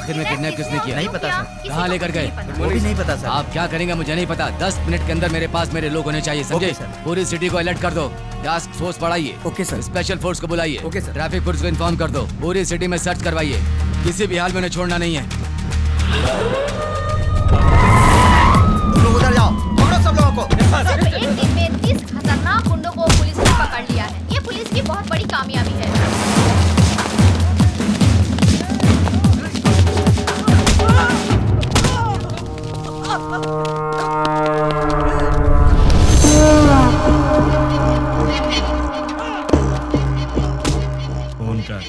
आखिर में किडनैप किसने किया? नहीं पता सर। कहाँ लेकर गए? वो भी नहीं पता सर। आप क्या करेंगे मुझे नहीं पता। 10 मिनट के अंदर मेरे पास मेरे लोग होने चाहिए, समझे? Okay sir. पूरी सिटी को अलर्ट कर दो। टास्क फोर्स बढ़ाइए। Okay sir. स्पेशल फोर्स को बुलाइए। Okay sir. ट्रैफिक पुलिस को इन्फॉर्म कर दो। पूरी सिटी में सर्च करवाइए। किसी भी हाल में उन्हें छोड़ना नहीं है। तुम लोग उधर जाओ, पकड़ो सब लोगों को। सिर्फ एक दिन में 30 खतरनाक गुंडों को पुलिस ने पकड़ लिया है। ये पुलिस की बहुत बड़ी कामयाबी है। फोन कर।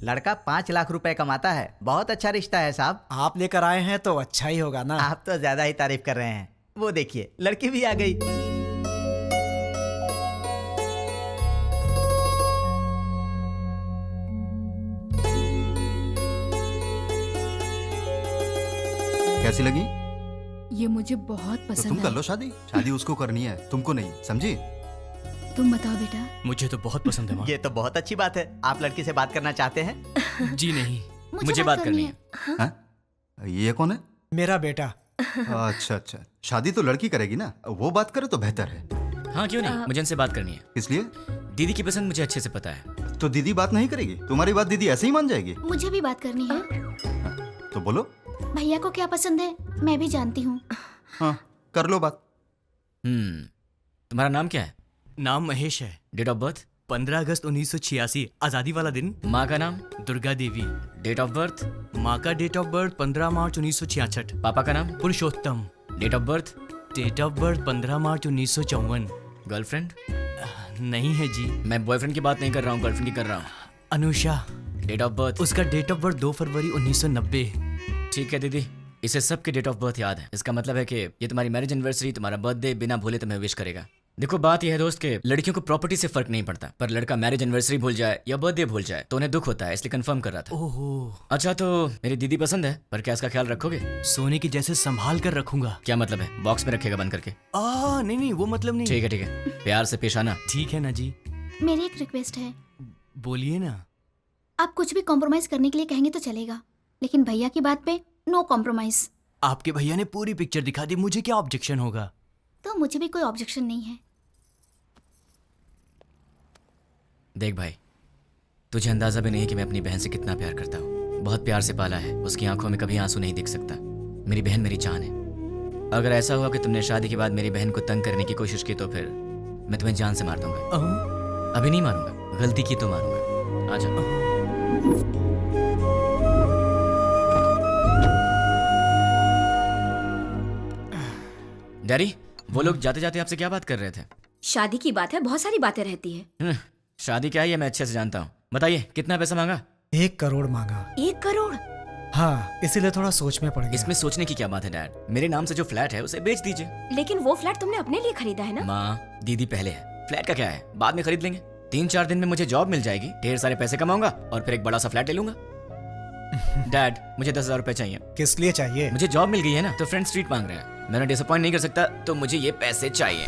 लड़का 5 लाख रुपए कमाता है। बहुत अच्छा रिश्ता है साहब। आप लेकर आए हैं तो अच्छा ही होगा ना। आप तो ज्यादा ही तारीफ कर रहे हैं। वो देखिए, लड़की भी आ गई। कैसी लगी? ये मुझे बहुत तो पसंद तुम कर है। लो शादी। शादी उसको करनी है, तुमको नहीं, समझी? तुम बताओ बेटा। मुझे तो बहुत पसंद है माँ। ये तो बहुत अच्छी बात है। आप लड़की से बात करना चाहते हैं? जी नहीं, मुझे बात करनी है। हाँ? ये कौन है? मेरा बेटा। अच्छा अच्छा, शादी तो लड़की करेगी ना, वो बात करे तो बेहतर है। हाँ क्यों नहीं, मुझे इनसे बात करनी है। इसलिए दीदी की पसंद मुझे अच्छे से पता है। तो दीदी बात नहीं करेगी? तुम्हारी बात दीदी ऐसे ही मान जाएगी? मुझे भी बात करनी है। तो बोलो। भैया को क्या पसंद है मैं भी जानती हूँ। हाँ, कर लो बात। तुम्हारा नाम क्या है? नाम महेश है। Date of birth? 15 अगस्त 1986, आजादी वाला दिन। माँ का नाम? Durga Devi. Date of birth? माँ का डेट ऑफ बर्थ 15 मार्च 1966। पापा का नाम? Purushottam. Date of birth? Date of birth 15 मार्च 1954। गर्लफ्रेंड? नहीं है जी। मैं बॉयफ्रेंड की बात नहीं कर रहा हूँ, गर्लफ्रेंड की कर रहा हूँ। अनुषा। Date of birth? उसका डेट ऑफ बर्थ 2 फरवरी 1990। ठीक है दीदी, इसे सबके डेट ऑफ बर्थ याद है। इसका मतलब है कि ये तुम्हारी मैरिज एनिवर्सरी, तुम्हारा बर्थडे बिना भूले तुम्हें विश करेगा। देखो बात यह है दोस्त के लड़कियों को प्रॉपर्टी से फर्क नहीं पड़ता, पर लड़का मैरिज एनिवर्सरी भूल जाए या बर्थडे भूल जाए तो उन्हें दुख होता है, इसलिए कंफर्म कर रहा था। ओहो। अच्छा तो मेरी दीदी पसंद है, पर क्या इसका ख्याल रखोगे? सोने की जैसे संभाल कर रखूंगा। क्या मतलब है? बॉक्स में रखेगा बंद करके? नहीं वो मतलब नहीं। ठीक है, प्यार से पेश आना। ठीक है ना जी। मेरी एक रिक्वेस्ट है। बोलिए ना। आप कुछ भी कॉम्प्रोमाइज करने के लिए कहेंगे तो चलेगा, लेकिन भैया की बात पे नो कॉम्प्रोमाइज। आपके भैया ने पूरी पिक्चर दिखा दी, मुझे क्या ऑब्जेक्शन होगा? तो मुझे भी कोई ऑब्जेक्शन नहीं है। देख भाई, तुझे अंदाजा भी नहीं है कि मैं अपनी बहन से कितना प्यार करता हूँ। बहुत प्यार से पाला है, उसकी आंखों में कभी आंसू नहीं दिख सकता। मेरी बहन मेरी जान है। अगर ऐसा हुआ कि तुमने शादी के बाद मेरी बहन को तंग करने की कोशिश की तो फिर मैं तुम्हें जान से मार दूंगा। अभी नहीं मारूंगा, गलती की तो मारूंगा। आजा। डैडी, वो लोग जाते जाते आपसे क्या बात कर रहे थे? शादी की बात है, बहुत सारी बातें रहती है। शादी क्या है ये मैं अच्छे से जानता हूँ। बताइए कितना पैसा मांगा? 1 करोड़ मांगा। 1 करोड़? हाँ, इसीलिए थोड़ा सोच में पड़ गया। इसमें सोचने की क्या बात है डैड? मेरे नाम से जो फ्लैट है उसे बेच दीजिए। लेकिन वो फ्लैट तुमने अपने लिए खरीदा है ना? माँ, दीदी पहले है, फ्लैट का क्या है, बाद में खरीद लेंगे। 3-4 दिन में मुझे जॉब मिल जाएगी, ढेर सारे पैसे कमाऊंगा और फिर एक बड़ा सा फ्लैट ले लूंगा। डैड, मुझे 10,000 रुपए चाहिए। किस लिए चाहिए? मुझे जॉब मिल गई है ना, तो फ्रेंड स्ट्रीट मांग रहे हैं। मैं डिसअपॉइंट नहीं कर सकता, तो मुझे ये पैसे चाहिए।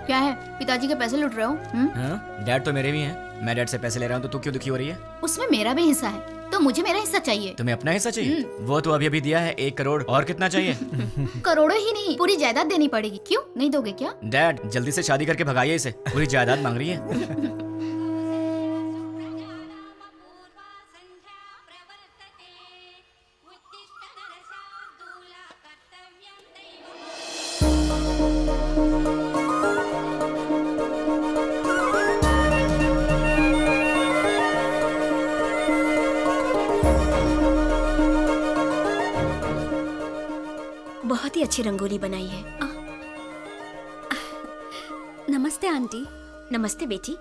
क्या है, पिताजी के पैसे लूट रहे हो? हाँ, डैड तो मेरे भी हैं। मैं डैड से पैसे ले रहा हूँ तो तू क्यों दुखी हो रही है? उसमें मेरा भी हिस्सा है, तो मुझे मेरा हिस्सा चाहिए। तुम्हें अपना हिस्सा चाहिए? वो तो अभी अभी दिया है 1 करोड़, और कितना चाहिए? करोड़ों ही नहीं, पूरी जायदाद देनी पड़ेगी। क्यों नहीं दोगे क्या? डैड, जल्दी से शादी करके भगाइए इसे, पूरी जायदाद मांग रही है। बहुत ही अच्छी रंगोली बनाई है। नमस्ते आंटी। नमस्ते बेटी।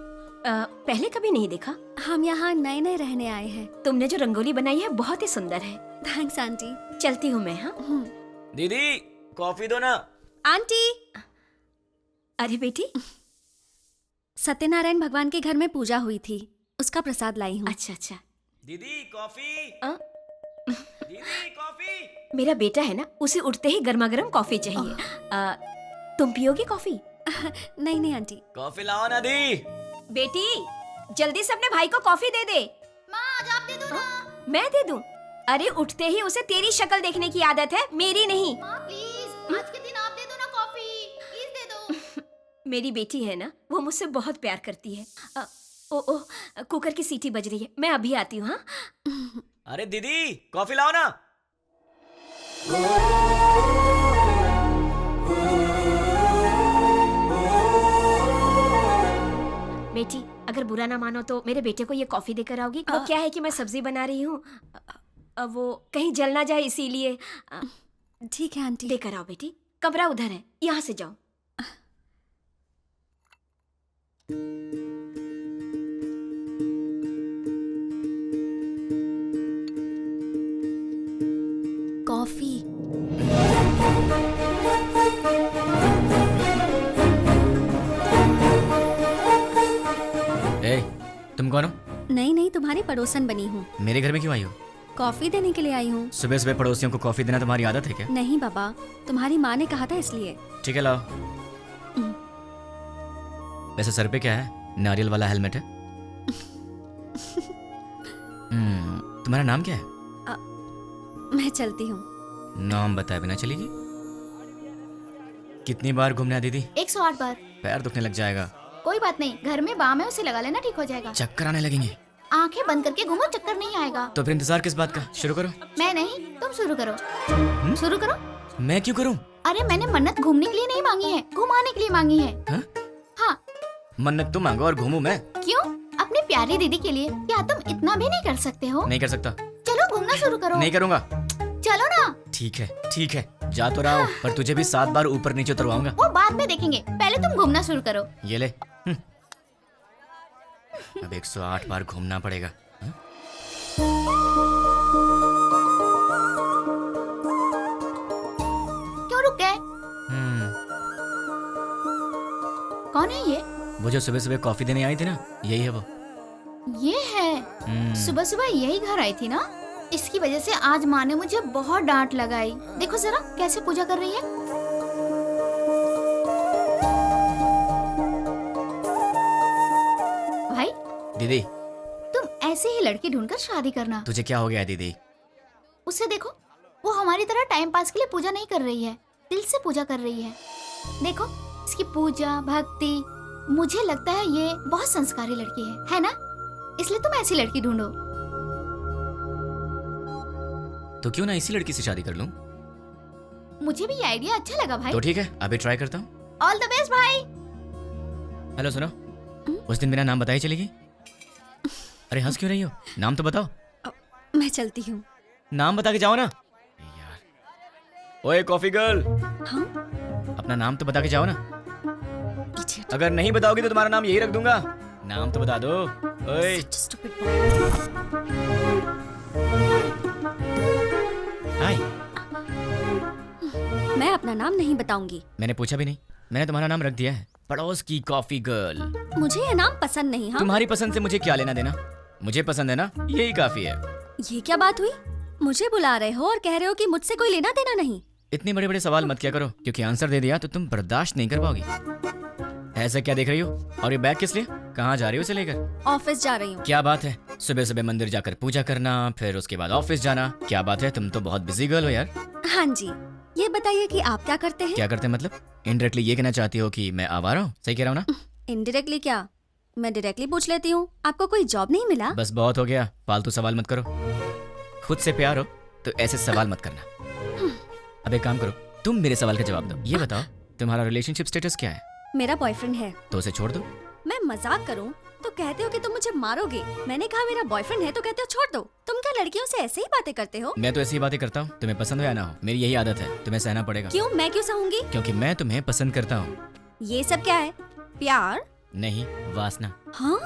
पहले कभी नहीं देखा। हम यहाँ नए नए रहने आए हैं। तुमने जो रंगोली बनाई है बहुत ही सुंदर है। Thanks aunty. चलती हूँ मैं। हाँ दीदी, कॉफी दो ना। आंटी। अरे बेटी, सत्यनारायण भगवान के घर में पूजा हुई थी, उसका प्रसाद लाई हूँ। अच्छा अच्छा। दीदी कॉफी। दीदी कॉफी। मेरा बेटा है ना, उसे उठते ही गर्मा गर्म कॉफी चाहिए। तुम पियोगी कॉफी? नहीं नहीं आंटी। कॉफी लाओ ना दी। बेटी जल्दी से अपने भाई को कॉफी दे दे। माँ आज आप दे दो ना। मैं दे दूं? अरे उठते ही उसे तेरी शक्ल देखने की आदत है, मेरी नहीं। माँ प्लीज आज के दिन आप दे दो ना कॉफी, प्लीज दे दो। मेरी बेटी है ना, वो मुझसे बहुत प्यार करती है। ओ कुकर की सीटी बज रही है, मैं अभी आती हूँ। हाँ अरे दीदी कॉफी लाओ ना। बेटी अगर बुरा ना मानो तो मेरे बेटे को ये कॉफी देकर आओगी? वो क्या है कि मैं सब्जी बना रही हूँ, वो कहीं जल ना जाए इसीलिए। ठीक है आंटी। देकर आओ बेटी, कमरा उधर है, यहाँ से जाओ। कॉफी। ए, तुम कौन हो? नहीं नहीं, तुम्हारी पड़ोसन बनी हूँ। मेरे घर में क्यों आई हो? कॉफी देने के लिए आई हूँ। सुबह सुबह पड़ोसियों को कॉफी देना तुम्हारी आदत है क्या? नहीं बाबा, तुम्हारी माँ ने कहा था इसलिए। ठीक है लाओ। वैसे सर पे क्या है? नारियल वाला हेलमेट है? तुम्हारा नाम क्या है? मैं चलती हूँ। नाम बताए बिना चलेगी? कितनी बार घूमना है दीदी? 108 बार। पैर दुखने लग जाएगा। कोई बात नहीं, घर में बाम है, उसे लगा लेना, ठीक हो जाएगा। चक्कर आने लगेंगे। आंखें बंद करके घूमो, चक्कर नहीं आएगा। तो फिर इंतजार किस बात का? शुरू करो। मैं नहीं, तुम शुरू करो। शुरू करो। मैं क्यों करूं? अरे मैंने मन्नत घूमने के लिए नहीं मांगी है, घुमाने के लिए मांगी है। हाँ? हाँ। मन्नत तुम मांगो और घूमूं मैं? क्यों? अपनी प्यारी दीदी के लिए। क्या तुम इतना भी नहीं कर सकते हो? नहीं कर सकता। चलो घूमना शुरू करो। नहीं करूंगा। चलो ना। ठीक है जा तो रहा हूं, पर तुझे भी 7 बार ऊपर नीचे उतरवाऊंगा। वो बाद में देखेंगे, पहले तुम घूमना शुरू करो। ये ले। अब 108 बार घूमना पड़ेगा। क्यों रुक गए? कौन है ये? वो जो सुबह सुबह कॉफी देने आई थी ना, यही है वो। ये है। सुबह सुबह यही घर आई थी ना, इसकी वजह से आज माँ ने मुझे बहुत डांट लगाई। देखो जरा कैसे पूजा कर रही है। भाई दीदी तुम ऐसे ही लड़की ढूंढकर शादी करना। तुझे क्या हो गया दीदी? उसे देखो, वो हमारी तरह टाइम पास के लिए पूजा नहीं कर रही है, दिल से पूजा कर रही है। देखो इसकी पूजा भक्ति, मुझे लगता है ये बहुत संस्कारी लड़की है ना? इसलिए तुम ऐसी लड़की ढूंढो। तो क्यों ना इसी लड़की से शादी कर लूं? मुझे भी ये आइडिया अच्छा लगा भाई। तो ठीक है, अभी ट्राई करता हूँ। ऑल द बेस्ट भाई। हेलो सुनो, उस दिन मेरा नाम बताई चलेगी? अरे हंस क्यों रही हो? नाम तो बताओ। मैं चलती हूँ। नाम बता के जाओ ना यार। ओए कॉफी गर्ल। हाँ? अपना नाम तो बता के जाओ ना। अगर नहीं बताओगी तो तुम्हारा नाम यही रख दूंगा। नाम तो बता दो। ओए हाय। मैं अपना नाम नहीं बताऊंगी। मैंने पूछा भी नहीं, मैंने तुम्हारा नाम रख दिया है, पड़ोस की कॉफी गर्ल। मुझे ये नाम पसंद नहीं। हाँ? तुम्हारी पसंद से मुझे क्या लेना देना? मुझे पसंद है ना, यही काफी है। ये क्या बात हुई? मुझे बुला रहे हो और कह रहे हो कि मुझसे कोई लेना देना नहीं। इतने बड़े बड़े सवाल मत किया करो, क्योंकि आंसर दे दिया तो तुम बर्दाश्त नहीं कर पाओगी। ऐसा क्या देख रही हो? और ये बैग किस लिए? कहाँ जा रही हो इसे लेकर? ऑफिस जा रही हूँ। क्या बात है, सुबह सुबह मंदिर जाकर पूजा करना, फिर उसके बाद ऑफिस जाना। क्या बात है, तुम तो बहुत बिजी गर्ल हो यार। हाँ जी, ये बताइए कि आप क्या करते हैं? क्या करते हैं मतलब? इनडायरेक्टली ये कहना चाहती हो कि मैं आवारा हूँ? सही कह रहा हूँ ना? इनडायरेक्टली क्या, मैं डायरेक्टली पूछ लेती हूँ। आपको कोई जॉब नहीं मिला? बस बहुत हो गया, फालतू सवाल मत करो। खुद से प्यार हो तो ऐसे सवाल मत करना। अब एक काम करो, तुम मेरे सवाल का जवाब दो। ये बताओ तुम्हारा रिलेशनशिप स्टेटस क्या है? मेरा बॉयफ्रेंड है। तो उसे छोड़ दो। मैं मजाक करूं तो कहते हो कि तुम मुझे मारोगे। मैंने कहा मेरा बॉयफ्रेंड है तो कहते हो छोड़ दो। तुम क्या लड़कियों से ऐसे ही बातें करते हो? मैं तो ऐसी ही बातें करता हूँ, तुम्हें पसंद हो या ना हो, मेरी यही आदत है, तुम्हें सहना पड़ेगा। क्यों? मैं क्यों सहूंगी? क्योंकि मैं तुम्हें पसंद करता हूँ। ये सब क्या है? प्यार नहीं, वासना। हाँ?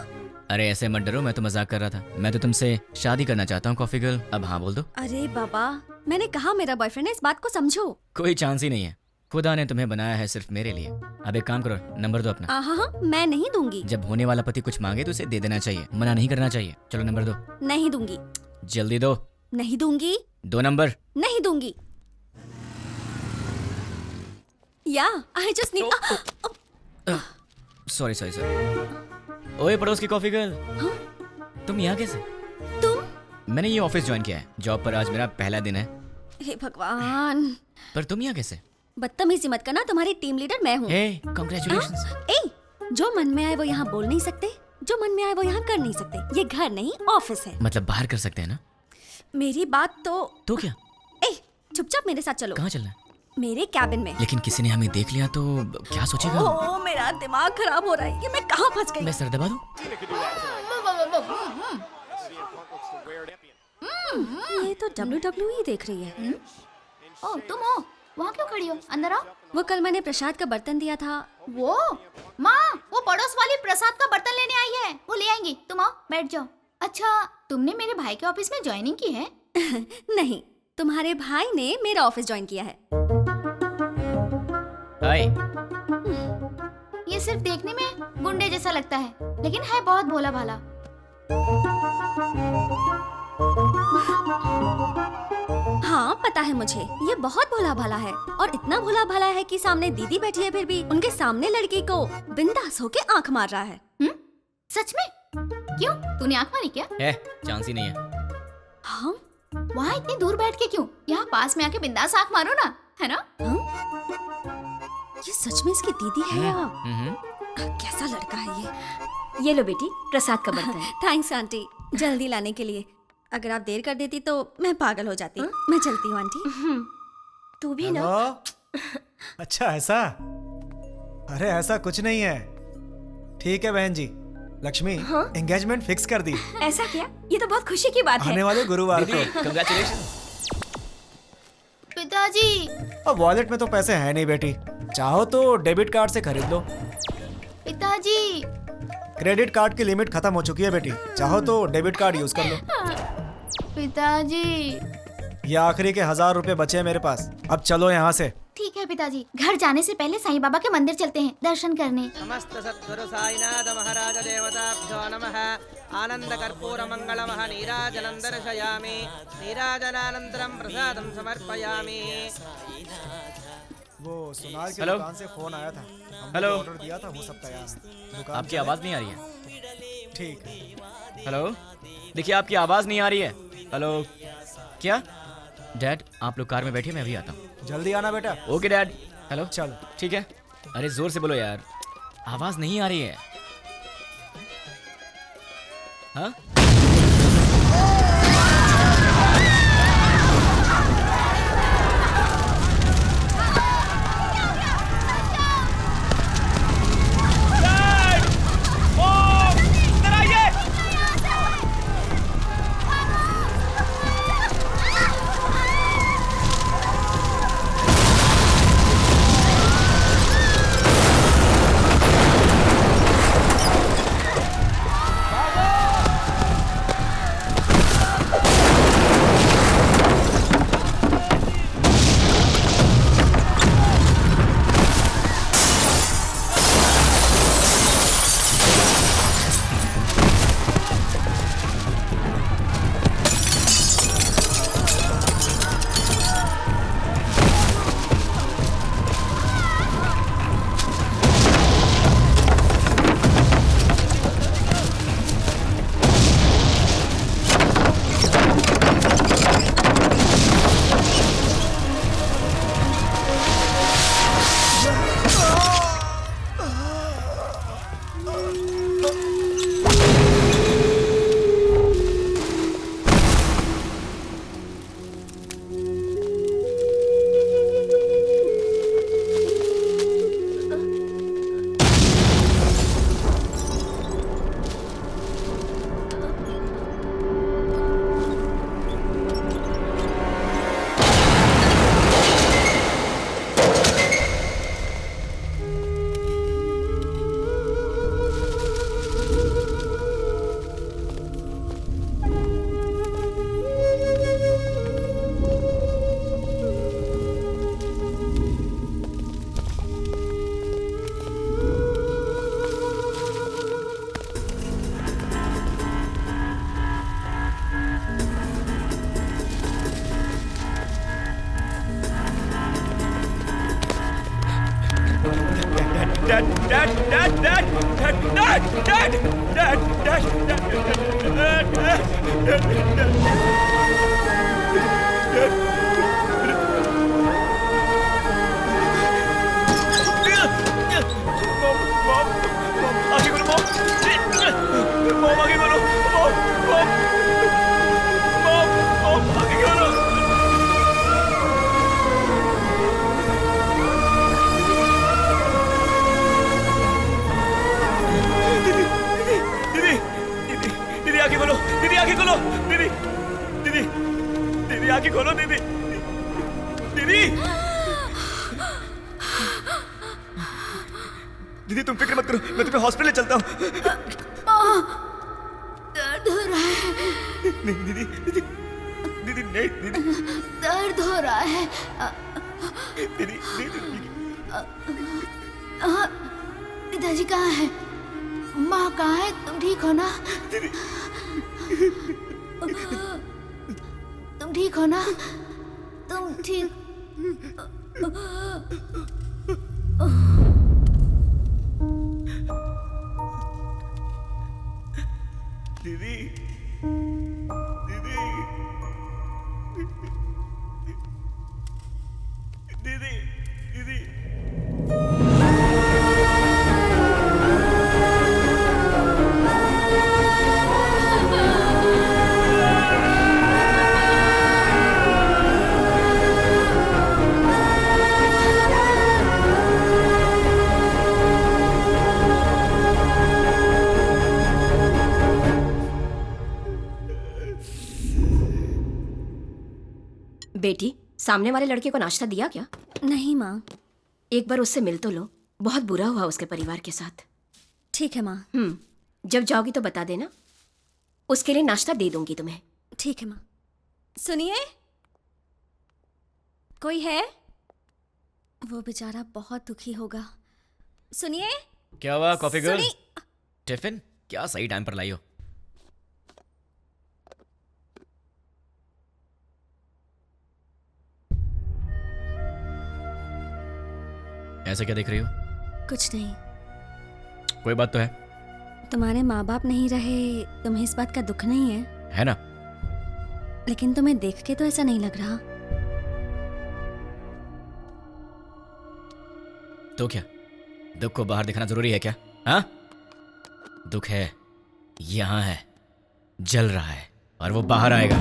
अरे ऐसे मत डरो, मैं तो मजाक कर रहा था। मैं तो तुमसे शादी करना चाहता हूँ कॉफी गर्ल। अब हाँ बोल दो। अरे बाबा, मैंने कहा मेरा बॉयफ्रेंड है, इस बात को समझो। कोई चांस ही नहीं है, खुदा ने तुम्हें बनाया है सिर्फ मेरे लिए। अब एक काम करो, नंबर दो अपना। हाँ, मैं नहीं दूंगी। जब होने वाला पति कुछ मांगे तो उसे दे देना चाहिए, मना नहीं करना चाहिए। चलो नंबर दो। नहीं दूंगी। जल्दी दो। नहीं दूंगी। 2 नंबर। नहीं दूंगी। या I just need. Sorry sorry sorry. ओए पड़ोस की कॉफी गर्ल, तुम यहाँ कैसे? मैंने ये ऑफिस ज्वाइन किया है, जॉब पर आज मेरा पहला दिन है। हे भगवान, पर तुम यहाँ कैसे? बदतमीजी मत करना, तुम्हारी टीम लीडर मैं हूँ। हे कांग्रेचुलेशंस। ए, जो मन में आए वो यहाँ बोल नहीं सकते, जो मन में आए वो यहाँ कर नहीं सकते। ये घर नहीं ऑफिस है। मतलब बाहर कर सकते हैं ना? मेरी बात तो क्या? ए, चुपचाप मेरे साथ चलो। कहाँ चलना है? मेरे कैबिन में। लेकिन किसी ने हमें देख लिया तो क्या सोचेगा? ओह, मेरा दिमाग खराब हो रहा है, ये मैं कहाँ फंस गई? मैं सर दबा दूं? ये तो WWE देख रही है। ओ तुम हो, वहाँ क्यों खड़ी हो? अंदर आओ। वो कल मैंने प्रसाद का बर्तन दिया था। वो माँ, वो पड़ोस वाली प्रसाद का बर्तन लेने आई है, वो ले आएंगी। तुम आओ, बैठ जाओ। अच्छा, तुमने मेरे भाई के ऑफिस में ज्वाइनिंग की है? नहीं, तुम्हारे भाई ने मेरा ऑफिस ज्वाइन किया है। हाय। ये सिर्फ देखने में गुंडे जैसा लगता है, लेकिन है बहुत भोला भाला। हाँ पता है मुझे, ये बहुत भोला भाला है, और इतना भोला भाला है कि सामने दीदी बैठी है फिर भी उनके सामने लड़की को बिंदास होके आंख मार रहा है। सच में? क्यों, तूने आंख मारी क्या? चांस ही नहीं है। हाँ? वहाँ इतनी दूर बैठ के क्यों? यहाँ पास में आके बिंदास आंख मारो ना, है ना? ये सच में इसकी दीदी है या कैसा लड़का है ये? ये लो बेटी, प्रसाद का बर्तन। थैंक्स आंटी, जल्दी लाने के लिए। अगर आप देर कर देती तो मैं पागल हो जाती। मैं चलती हूँ आंटी। तू भी ना। अच्छा ऐसा? अरे ऐसा कुछ नहीं है। ठीक है बहन जी, लक्ष्मी एंगेजमेंट फिक्स कर दी। ऐसा क्या? ये तो बहुत खुशी की बात है। आने वाले गुरुवार को। कांग्रेचुलेशंस। पिताजी। अब वॉलेट में तो पैसे हैं नहीं बेटी, चाहो तो डेबिट कार्ड से खरीद लो। पिताजी। क्रेडिट कार्ड की लिमिट खत्म हो चुकी है बेटी, चाहो तो डेबिट कार्ड यूज कर लो। पिताजी। ये आखिरी के 1000 रुपए बचे हैं मेरे पास, अब चलो यहाँ से। ठीक है पिताजी, घर जाने से पहले साईं बाबा के मंदिर चलते हैं दर्शन करने। समस्त सद्गुरु साईनाथ महाराज देवताभ्यो नमः। आनंद कर्पूर मंगलमः नीराजनं दर्शयामि। नीराजनानन्तरं प्रसादं समर्पयामि। वो सोनार की हेलो? दुकान से फोन आया था, हेलो? ऑर्डर दिया था, वो सब तैयार है। दुकान आपकी आवाज नहीं आ रही है। ठीक है। हेलो, देखिए आपकी आवाज नहीं आ रही है। हेलो, क्या? डैड आप लोग कार में बैठिए, मैं अभी आता हूँ। जल्दी आना बेटा। Okay dad. हेलो, चल ठीक है। अरे जोर से बोलो यार, आवाज नहीं आ रही है। हाँ? दीदी तुम फिक्र मत करो, मैं तुम्हें हॉस्पिटल ले चलता हूँ। दर्द हो रहा है। नहीं दीदी, दीदी, दीदी नहीं दीदी। दर्द हो रहा है। दीदी, दीदी। पिताजी कहाँ है? माँ कहाँ है? तुम ठीक हो ना? दीदी। तुम ठीक हो ना? तुम ठीक? दीदी, दीदी, दीदी, दीदी। बेटी, सामने वाले लड़के को नाश्ता दिया क्या? नहीं माँ। एक बार उससे मिल तो लो, बहुत बुरा हुआ उसके परिवार के साथ। ठीक है माँ। जब जाओगी तो बता देना, उसके लिए नाश्ता दे दूंगी तुम्हें। ठीक है माँ। सुनिए, कोई है? वो बेचारा बहुत दुखी होगा। सुनिए। क्या हुआ कॉफी गर्ल? टिफिन क्या सही टाइम पर लाई हो? ऐसा क्या देख रही हो? कुछ नहीं। कोई बात तो है? तुम्हारे माँ बाप नहीं रहे, तुम्हें इस बात का दुख नहीं है? है ना। लेकिन तुम्हें देख के तो ऐसा नहीं लग रहा। तो क्या दुख को बाहर दिखाना जरूरी है क्या? हाँ, दुख है, यहाँ है, जल रहा है, और वो बाहर आएगा।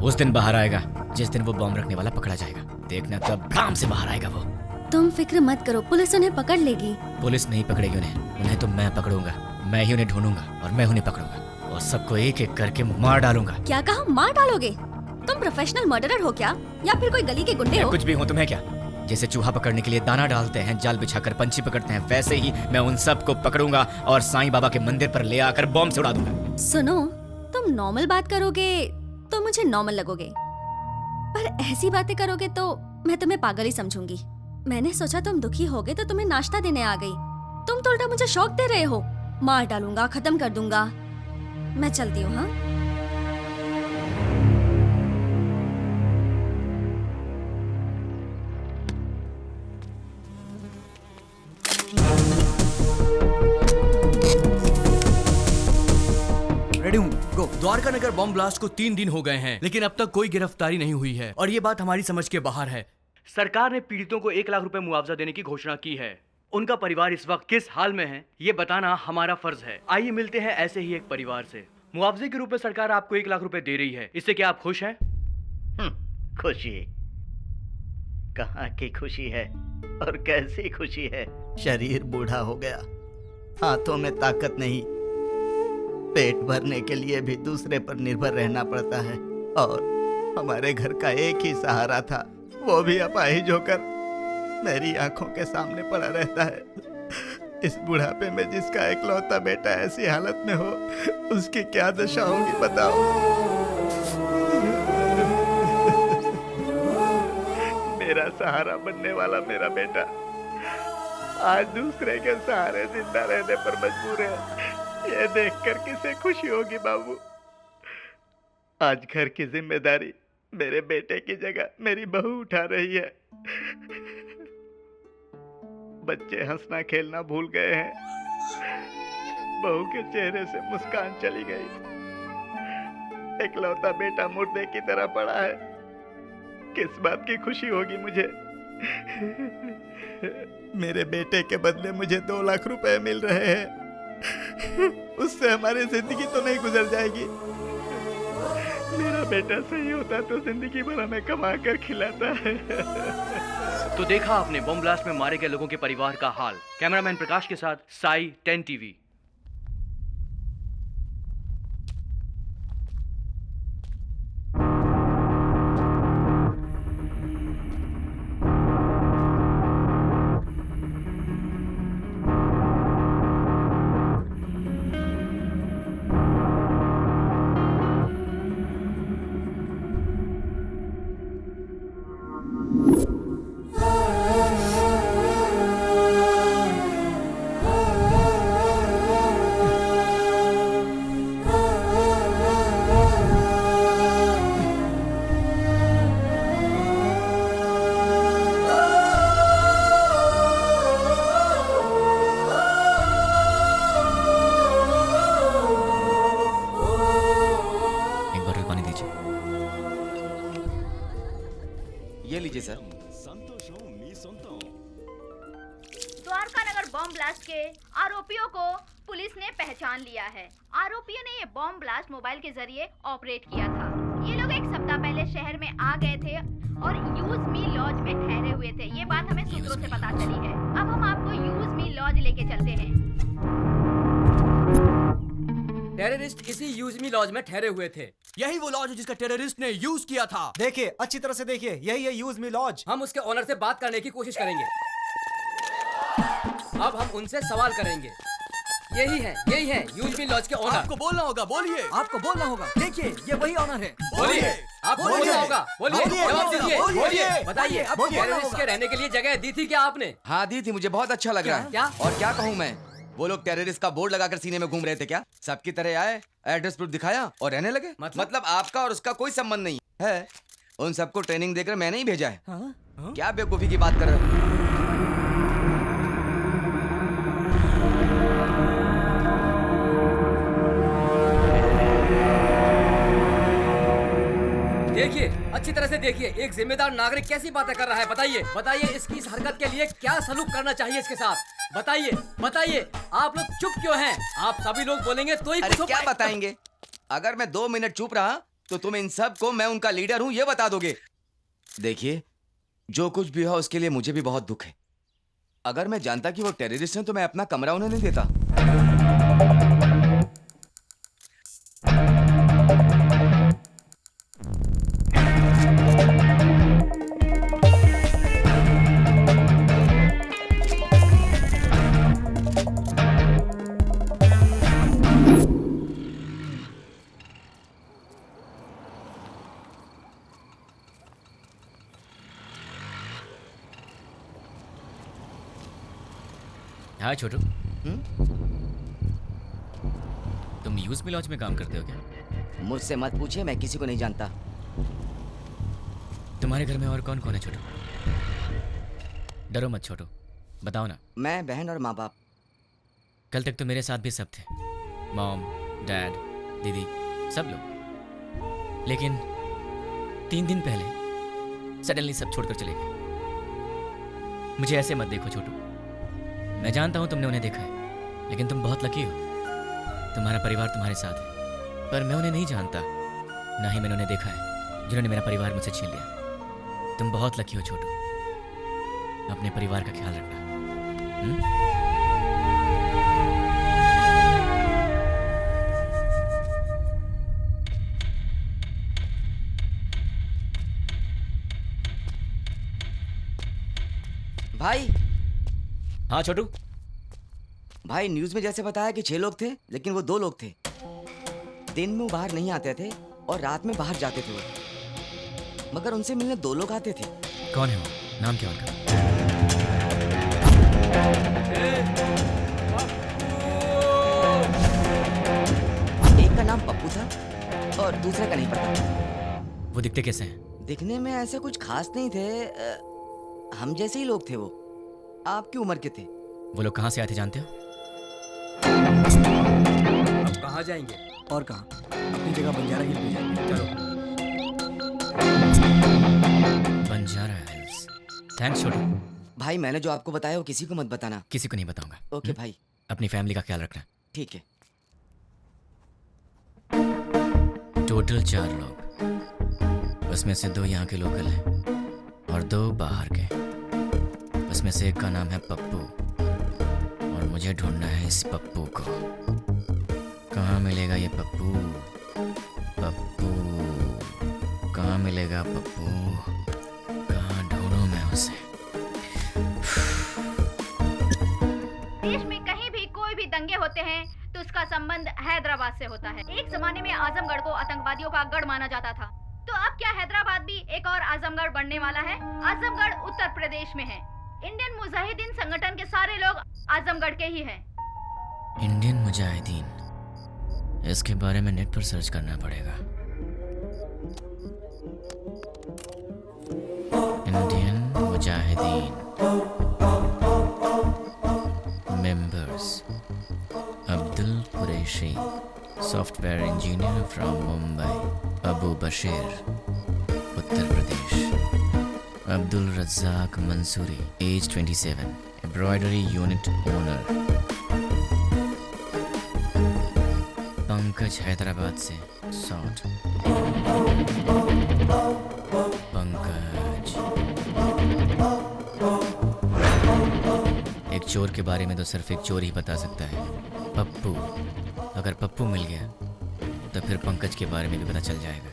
उस दिन बाहर आएगा जिस दिन वो बॉम्ब रखने वाला पकड़ा जाएगा। देखना कब काम से बाहर आएगा वो। तुम फिक्र मत करो, पुलिस उन्हें पकड़ लेगी। पुलिस नहीं पकड़ेगी उन्हें तो मैं पकड़ूंगा। मैं ही उन्हें ढूंढूंगा और मैं उन्हें पकड़ूंगा और सबको एक एक करके मार डालूंगा। क्या कहा? मार डालोगे? तुम प्रोफेशनल मर्डरर हो क्या, या फिर कोई गली के गुंडे हो? कुछ भी हूँ, तुम्हें क्या? जैसे चूहा पकड़ने के लिए दाना डालते हैं, जाल बिछाकर पंछी पकड़ते हैं, वैसे ही मैं उन सबको पकड़ूंगा और साईं बाबा के मंदिर पर ले आकर बॉम्ब से उड़ा दूंगा। सुनो, तुम नॉर्मल बात करोगे तो मुझे नॉर्मल लगोगे, पर ऐसी बातें करोगे तो मैं तुम्हें पागल ही समझूंगी। मैंने सोचा तुम दुखी होगे तो तुम्हें नाश्ता देने आ गई, तुम तो उल्टा मुझे शौक दे रहे हो। मार डालूंगा, खत्म कर दूंगा। मैं चलती हूँ। हाँ, रेडी हूँ, गो। द्वारका नगर बॉम्ब ब्लास्ट को 3 दिन हो गए हैं, लेकिन अब तक कोई गिरफ्तारी नहीं हुई है और ये बात हमारी समझ के बाहर है। सरकार ने पीड़ितों को 1 लाख रुपए मुआवजा देने की घोषणा की है। उनका परिवार इस वक्त किस हाल में है, ये बताना हमारा फर्ज है। आइए मिलते हैं ऐसे ही एक परिवार से। मुआवजे के रूप में सरकार आपको 1 लाख रुपए दे रही है, इससे क्या आप खुश हैं? खुशी? कहाँ की खुशी है और कैसी खुशी है? शरीर बूढ़ा हो गया, हाथों में ताकत नहीं, पेट भरने के लिए भी दूसरे पर निर्भर रहना पड़ता है, और हमारे घर का एक ही सहारा था, वो भी अपाहिज होकर मेरी आंखों के सामने पड़ा रहता है। इस बुढ़ापे में जिसका इकलौता बेटा ऐसी हालत में हो, उसकी क्या दशा होगी बताओ। मेरा सहारा बनने वाला मेरा बेटा आज दूसरे के सहारे जिंदा रहने पर मजबूर है। ये देखकर किसे खुशी होगी बाबू। आज घर की जिम्मेदारी मेरे बेटे की जगह मेरी बहू उठा रही है। बच्चे हंसना खेलना भूल गए हैं। बहू के चेहरे से मुस्कान चली गई। इकलौता बेटा मुर्दे की तरह पड़ा है। किस बात की खुशी होगी मुझे? मेरे बेटे के बदले मुझे 2 लाख रुपए मिल रहे हैं। उससे हमारी जिंदगी तो नहीं गुजर जाएगी। मेरा बेटा सही होता तो जिंदगी भर हमें कमा कर खिलाता है। तो देखा आपने बम ब्लास्ट में मारे गए लोगों के परिवार का हाल। कैमरामैन प्रकाश के साथ साई 10 टीवी। ये लीजिए सर। द्वारका नगर बॉम्ब ब्लास्ट के आरोपियों को पुलिस ने पहचान लिया है। आरोपियों ने ये बॉम्ब ब्लास्ट मोबाइल के जरिए ऑपरेट किया था। ये लोग 1 सप्ताह पहले शहर में आ गए थे और यूज मी लॉज में ठहरे हुए थे। ये बात हमें सूत्रों से पता चली है। अब हम आपको यूज मी लॉज लेके चलते हैं। टेररिस्ट इसी यूज मी लॉज में ठहरे हुए थे। यही वो लॉज है जिसका टेररिस्ट ने यूज किया था। देखिए, अच्छी तरह से देखिए, यही है यूज मी लॉज। हम उसके ओनर से बात करने की कोशिश करेंगे। अब हम उनसे सवाल करेंगे। यही है यूज मी लॉज के ओनर। आपको बोलना होगा, बोलिए। आपको बोलना होगा। देखिए, ये वही ओनर है। बोलिए। आपको बोलना होगा, बोलिए। जवाब दीजिए, बोलिए। बताइए, आपको टेररिस्ट के रहने के लिए जगह दी थी क्या आपने? हाँ दी थी, मुझे बहुत अच्छा लग रहा है। क्या? और क्या कहूँ मैं, वो लोग टेररिस्ट का बोर्ड लगाकर सीने में घूम रहे थे क्या? सबकी तरह आए, एड्रेस प्रूफ दिखाया और रहने लगे। मतलब आपका और उसका कोई संबंध नहीं है। उन सबको ट्रेनिंग देकर मैंने ही भेजा है। क्या बेवकूफी की बात कर रहे हो? देखिए, अच्छी तरह से देखिए, एक जिम्मेदार नागरिक कैसी बातें कर रहा है। बताइए इसकी इस हरकत के लिए क्या सलूक करना चाहिए इसके साथ। बताइए, आप लोग चुप क्यों हैं? आप सभी लोग बोलेंगे तो ही अरे क्या बताएंगे? अगर मैं 2 मिनट चुप रहा तो तुम इन सब को मैं उनका लीडर हूं ये बता दोगे। देखिए, जो कुछ भी हो उसके लिए मुझे भी बहुत दुख है। अगर मैं जानता कि वो टेररिस्ट हैं तो मैं अपना कमरा उन्हें नहीं देता। हाँ छोटू, तुम यूज मी लॉज में काम करते हो क्या? मुझसे मत पूछिए, मैं किसी को नहीं जानता। तुम्हारे घर में और कौन कौन है छोटू? डरो मत छोटू, बताओ ना। मैं, बहन और माँ बाप। कल तक तो मेरे साथ भी सब थे, मॉम, डैड, दीदी, सब लोग। लेकिन 3 दिन पहले सडनली सब छोड़कर चले गए। मुझे ऐसे मत देखो छोटू, मैं जानता हूं तुमने उन्हें देखा है, लेकिन तुम बहुत लकी हो। तुम्हारा परिवार तुम्हारे साथ है, पर मैं उन्हें नहीं जानता, ना ही मैंने उन्हें देखा है जिन्होंने मेरा परिवार मुझसे छीन लिया। तुम बहुत लकी हो छोटू, अपने परिवार का ख्याल रखना। भाई। हाँ छोटू। भाई, न्यूज में जैसे बताया कि 6 लोग थे, लेकिन वो 2 लोग थे। दिन में वो बाहर नहीं आते थे और रात में बाहर जाते थे वो। मगर उनसे मिलने 2 लोग आते थे। कौन है वो? नाम क्या उनका? एक का नाम पप्पू था और दूसरे का नहीं पता। वो दिखते कैसे हैं? दिखने में ऐसे कुछ खास नहीं थे, हम जैसे ही लोग थे वो। आपकी उम्र के थे। वो लोग कहाँ से आए थे जानते हो? अब कहाँ जाएंगे? और कहाँ? अपनी जगह बंजारा हिल पे जाएंगे। चलो। बंजारा हिल्स। थैंक्स छोटू। भाई मैंने जो आपको बताया वो किसी को मत बताना। किसी को नहीं बताऊंगा। ओके भाई। अपनी फैमिली का ख्याल रखना। ठीक है। टोटल 4 लोग, उसमें से 2 यहाँ के लोकल हैं और 2 बाहर के। उसमें से एक का नाम है पप्पू और मुझे ढूंढना है इस पप्पू को। कहाँ मिलेगा ये पप्पू? पप्पू कहाँ मिलेगा? पप्पू कहाँ ढूंढूं मैं उसे? देश में कहीं भी कोई भी दंगे होते हैं तो उसका संबंध हैदराबाद से होता है। एक जमाने में आजमगढ़ को आतंकवादियों का गढ़ माना जाता था, तो अब क्या हैदराबाद भी एक और आजमगढ़ बनने वाला है? आजमगढ़ उत्तर प्रदेश में है। इंडियन मुजाहिदीन संगठन के सारे लोग आजमगढ़ के ही हैं। इंडियन मुजाहिदीन, इसके बारे में नेट पर सर्च करना पड़ेगा। Indian Mujahideen members: Abdul Qureshi, software engineer from Mumbai, Abu Bashir, Uttar Pradesh, Abdul Razak Mansoori, age 27, embroidery unit owner, Pankaj Hyderabad से, सॉट, पंकज। एक चोर के बारे में तो सिर्फ एक चोर ही बता सकता है, पप्पू। अगर पप्पू मिल गया तो फिर पंकज के बारे में भी पता चल जाएगा,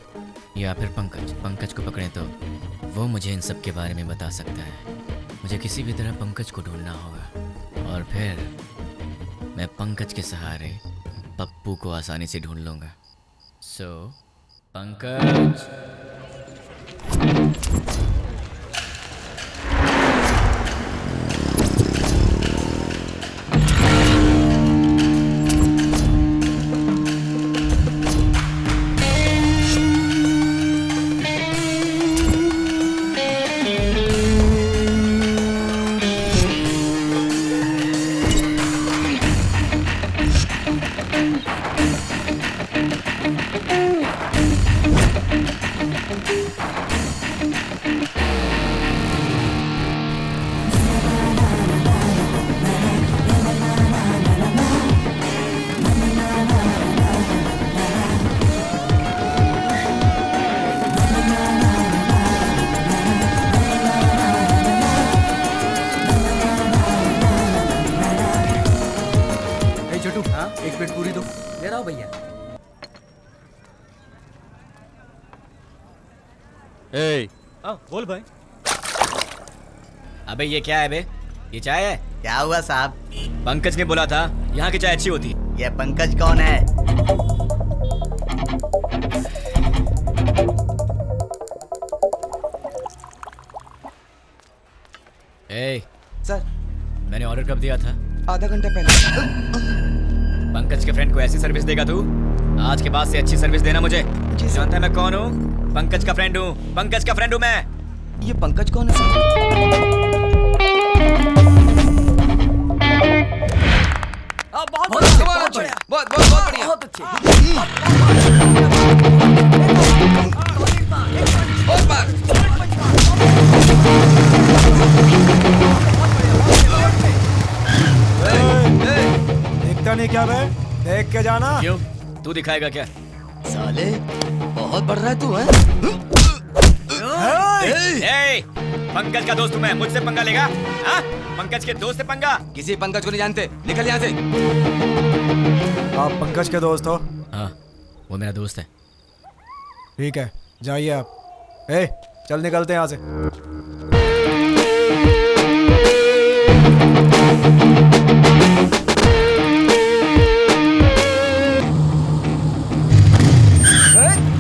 या फिर पंकज को पकड़े तो वो मुझे इन सब के बारे में बता सकता है। मुझे किसी भी तरह पंकज को ढूंढना होगा और फिर मैं पंकज के सहारे पप्पू को आसानी से ढूंढ लूंगा। सो पंकज। एक प्लेट पूरी दो। ले रहा हूँ भैया। बोल भाई। अबे ये क्या है बे? ये चाय है? क्या हुआ साहब? पंकज ने बोला था यहाँ की चाय अच्छी होती। ये पंकज कौन है? सर, मैंने ऑर्डर कब दिया था? आधा घंटा पहले। पंकज के फ्रेंड को ऐसी सर्विस देगा तू? आज के बाद से अच्छी सर्विस देना मुझे। जानता है मैं कौन हूँ? पंकज का फ्रेंड हूँ। पंकज का फ्रेंड हूँ मैं। ये पंकज कौन है सर? बहुत बढ़िया। बहुत अच्छे। बहुत बार। देखता नहीं क्या बे? देख के जाना। क्यों? तू दिखाएगा क्या? साले बहुत बढ़ रहा है तू, हैं? पंकज का दोस्त हूँ मैं, मुझसे पंगा लेगा? हाँ? पंकज के दोस्त से पंगा? किसी पंकज को नहीं जानते, निकल यहाँ से। आप पंकज के दोस्त हो? हाँ, वो मेरा दोस्त है। ठीक है, जाइए आप। चल निकलते हैं यहाँ से।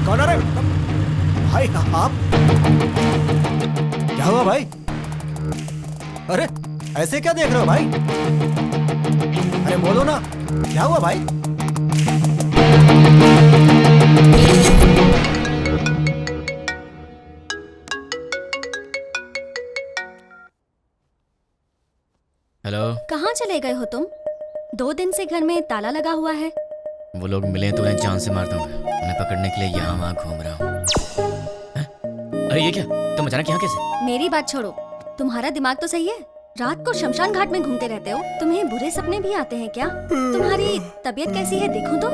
कौन है रे? भाई आप? क्या हुआ भाई? अरे ऐसे क्या देख रहे हो भाई? अरे बोलो ना, क्या हुआ भाई? हेलो। कहाँ चले गए हो तुम? 2 दिन से घर में ताला लगा हुआ है। वो लोग मिले तो उन्हें जान से मार दूंगा। उन्हें पकड़ने के लिए यहाँ वहाँ घूम रहा हूँ। अरे ये क्या, तुम अचानक यहाँ कैसे? मेरी बात छोड़ो, तुम्हारा दिमाग तो सही है। रात को शमशान घाट में घूमते रहते हो। तुम्हें बुरे सपने भी आते हैं क्या? तुम्हारी तबीयत कैसी है देखूं तो?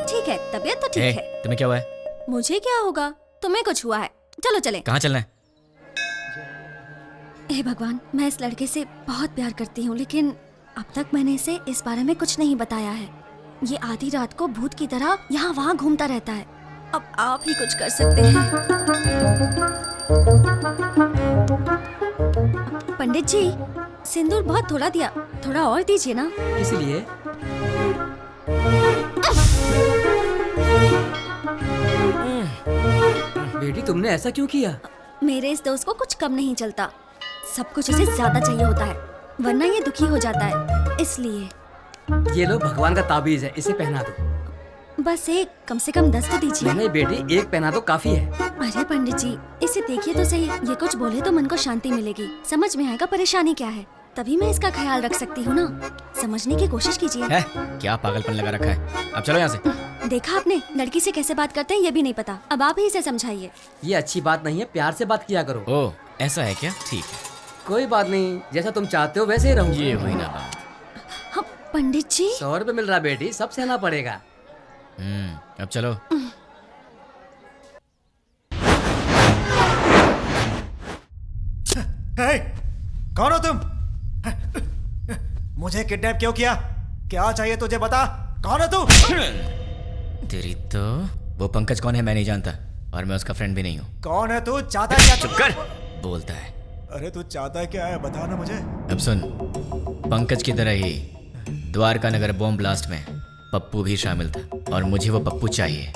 ठीक है, तबीयत तो ठीक है। तुम्हें क्या हुआ है? मुझे क्या होगा, तुम्हें कुछ हुआ है। चलो चले। कहाँ चलना है? हे भगवान, मैं इस लड़के से बहुत प्यार करती हूँ, लेकिन अब तक मैंने इसे इस बारे में कुछ नहीं बताया है। ये आधी रात को भूत की तरह यहाँ वहाँ घूमता रहता है। अब आप ही कुछ कर सकते हैं। पंडित जी, सिंदूर बहुत थोड़ा दिया, थोड़ा और दीजिए ना। इसलिए बेटी तुमने ऐसा क्यों किया? मेरे इस दोस्त को कुछ कम नहीं चलता, सब कुछ उसे ज्यादा चाहिए होता है, वरना ये दुखी हो जाता है। इसलिए ये लो भगवान का ताबीज है, इसे पहना दो। बस एक, कम से कम 10 तो दीजिए। नहीं बेटी, एक पहना दो काफी है। अरे पंडित जी, इसे देखिए तो सही, ये कुछ बोले तो मन को शांति मिलेगी, समझ में आएगा परेशानी क्या है, तभी मैं इसका ख्याल रख सकती हूँ ना। समझने की कोशिश कीजिए। है? क्या पागलपन लगा रखा है? अब चलो यहाँ से। देखा आपने, लड़की से कैसे बात करते हैं ये भी नहीं पता। अब आप ही इसे समझाइए। ये अच्छी बात नहीं है, प्यार से बात किया करो। ओह, ऐसा है क्या? ठीक है, कोई बात नहीं, जैसा तुम चाहते हो वैसे ही रहूंगा। ये हुई ना बात। हाँ, पंडित जी 100 रुपए मिल रहा बेटी, सब सहना पड़ेगा। अब चलो। कौन हो तुम? मुझे किडनैप क्यों किया? क्या चाहिए तुझे, बता। कौन है तू? तेरी तो वो पंकज कौन है मैं नहीं जानता, और मैं उसका फ्रेंड भी नहीं हूँ। कौन है तू? चाहता है क्या? चुप कर, बोलता है। अरे तू चाहता है क्या है, बता ना मुझे। अब सुन, पंकज की तरह ही द्वारका नगर बॉम्ब ब्लास्ट में पप्पू भी शामिल था, और मुझे वो पप्पू चाहिए।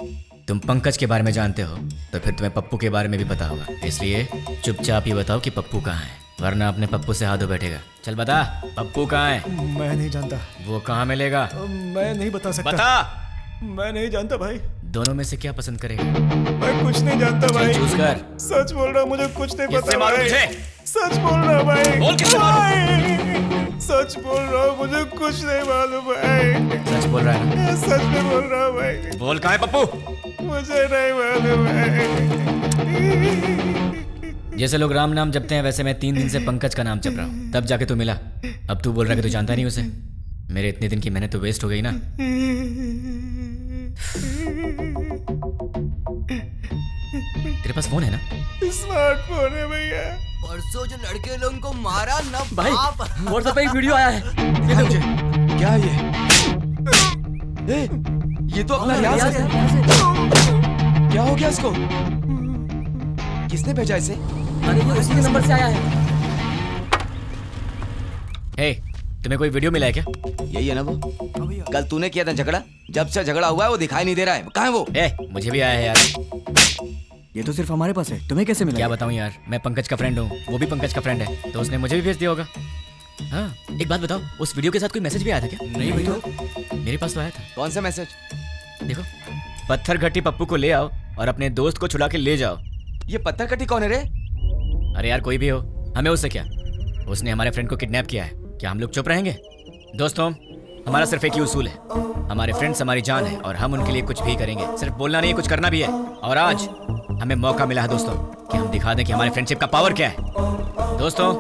तुम पंकज के बारे में जानते हो तो फिर तुम्हें पप्पू के बारे में भी पता होगा, इसलिए चुपचाप ही बताओ कि पप्पू कहाँ है, वरना अपने पप्पू से हाथों बैठेगा। चल बता, पप्पू कहाँ है? मैं नहीं जानता। वो कहाँ मिलेगा? मैं नहीं बता सकता। बता। मैं नहीं जानता भाई। दोनों में से क्या पसंद करेगा? मैं कुछ नहीं जानता भाई। चूज कर। सच बोल रहा, मुझे कुछ नहीं पता मालूम भाई। तुझे? सच बोल रहा भाई। बोल किससे मालूम? सच बोल रहा हूँ, मुझे कुछ नहीं मालूम भाई। सच बोल रहा है ना? सच में बोल रहा हूँ भाई। बोल कहाँ है पप्पू? मुझे नहीं मालूम भाई। जैसे लोग राम नाम जपते हैं, वैसे मैं 3 दिन से पंकज का नाम जप रहा हूँ, तब जाके तू मिला। अब तू बोल रहा है कि तू जानता नहीं उसे। मेरे इतने दिन की मेहनत तो वेस्ट हो गई ना। तेरे पास फोन है ना? स्मार्टफोन है भैया। परसों जो लड़के लोगों को मारा ना भाई, बाप। व्हाट्सएप पे एक वीडियो आया है। ये दे मुझे। क्या है ये? ये तो अपना रियाज है। क्या हो गया इसको? किसने भेजा इसे? अरे ये उसी के नंबर से आया है। हे, तुम्हें कोई वीडियो मिला है क्या? यही है ना वो? कल तूने किया था झगड़ा, जब से झगड़ा हुआ है वो दिखाई नहीं दे रहा है। कहाँ है वो? मुझे भी आया है यार। ये तो सिर्फ हमारे पास है, तुम्हें कैसे मिला? क्या बताऊं यार, मैं पंकज का फ्रेंड हूँ, वो भी पंकज का फ्रेंड है, तो उसने मुझे भी भेज दिया होगा। हाँ, एक बात बताओ, उस वीडियो के साथ कोई मैसेज भी आया था क्या? नहीं भैया, मेरे पास तो आया था। कौन सा मैसेज? देखो, पत्थर घट्टी पप्पू को ले आओ और अपने दोस्त को छुड़ा के ले जाओ। ये पत्थर कटी कौन है रे? अरे यार कोई भी हो, हमें उससे क्या? उसने हमारे फ्रेंड को किडनैप किया है, क्या हम लोग चुप रहेंगे? दोस्तों, हमारा सिर्फ एक ही उसूल है, हमारे फ्रेंड्स हमारी जान है और हम उनके लिए कुछ भी करेंगे। सिर्फ बोलना नहीं, कुछ करना भी है। और आज हमें मौका मिला है दोस्तों कि हम दिखा दें कि हमारे फ्रेंडशिप का पावर क्या है। दोस्तों,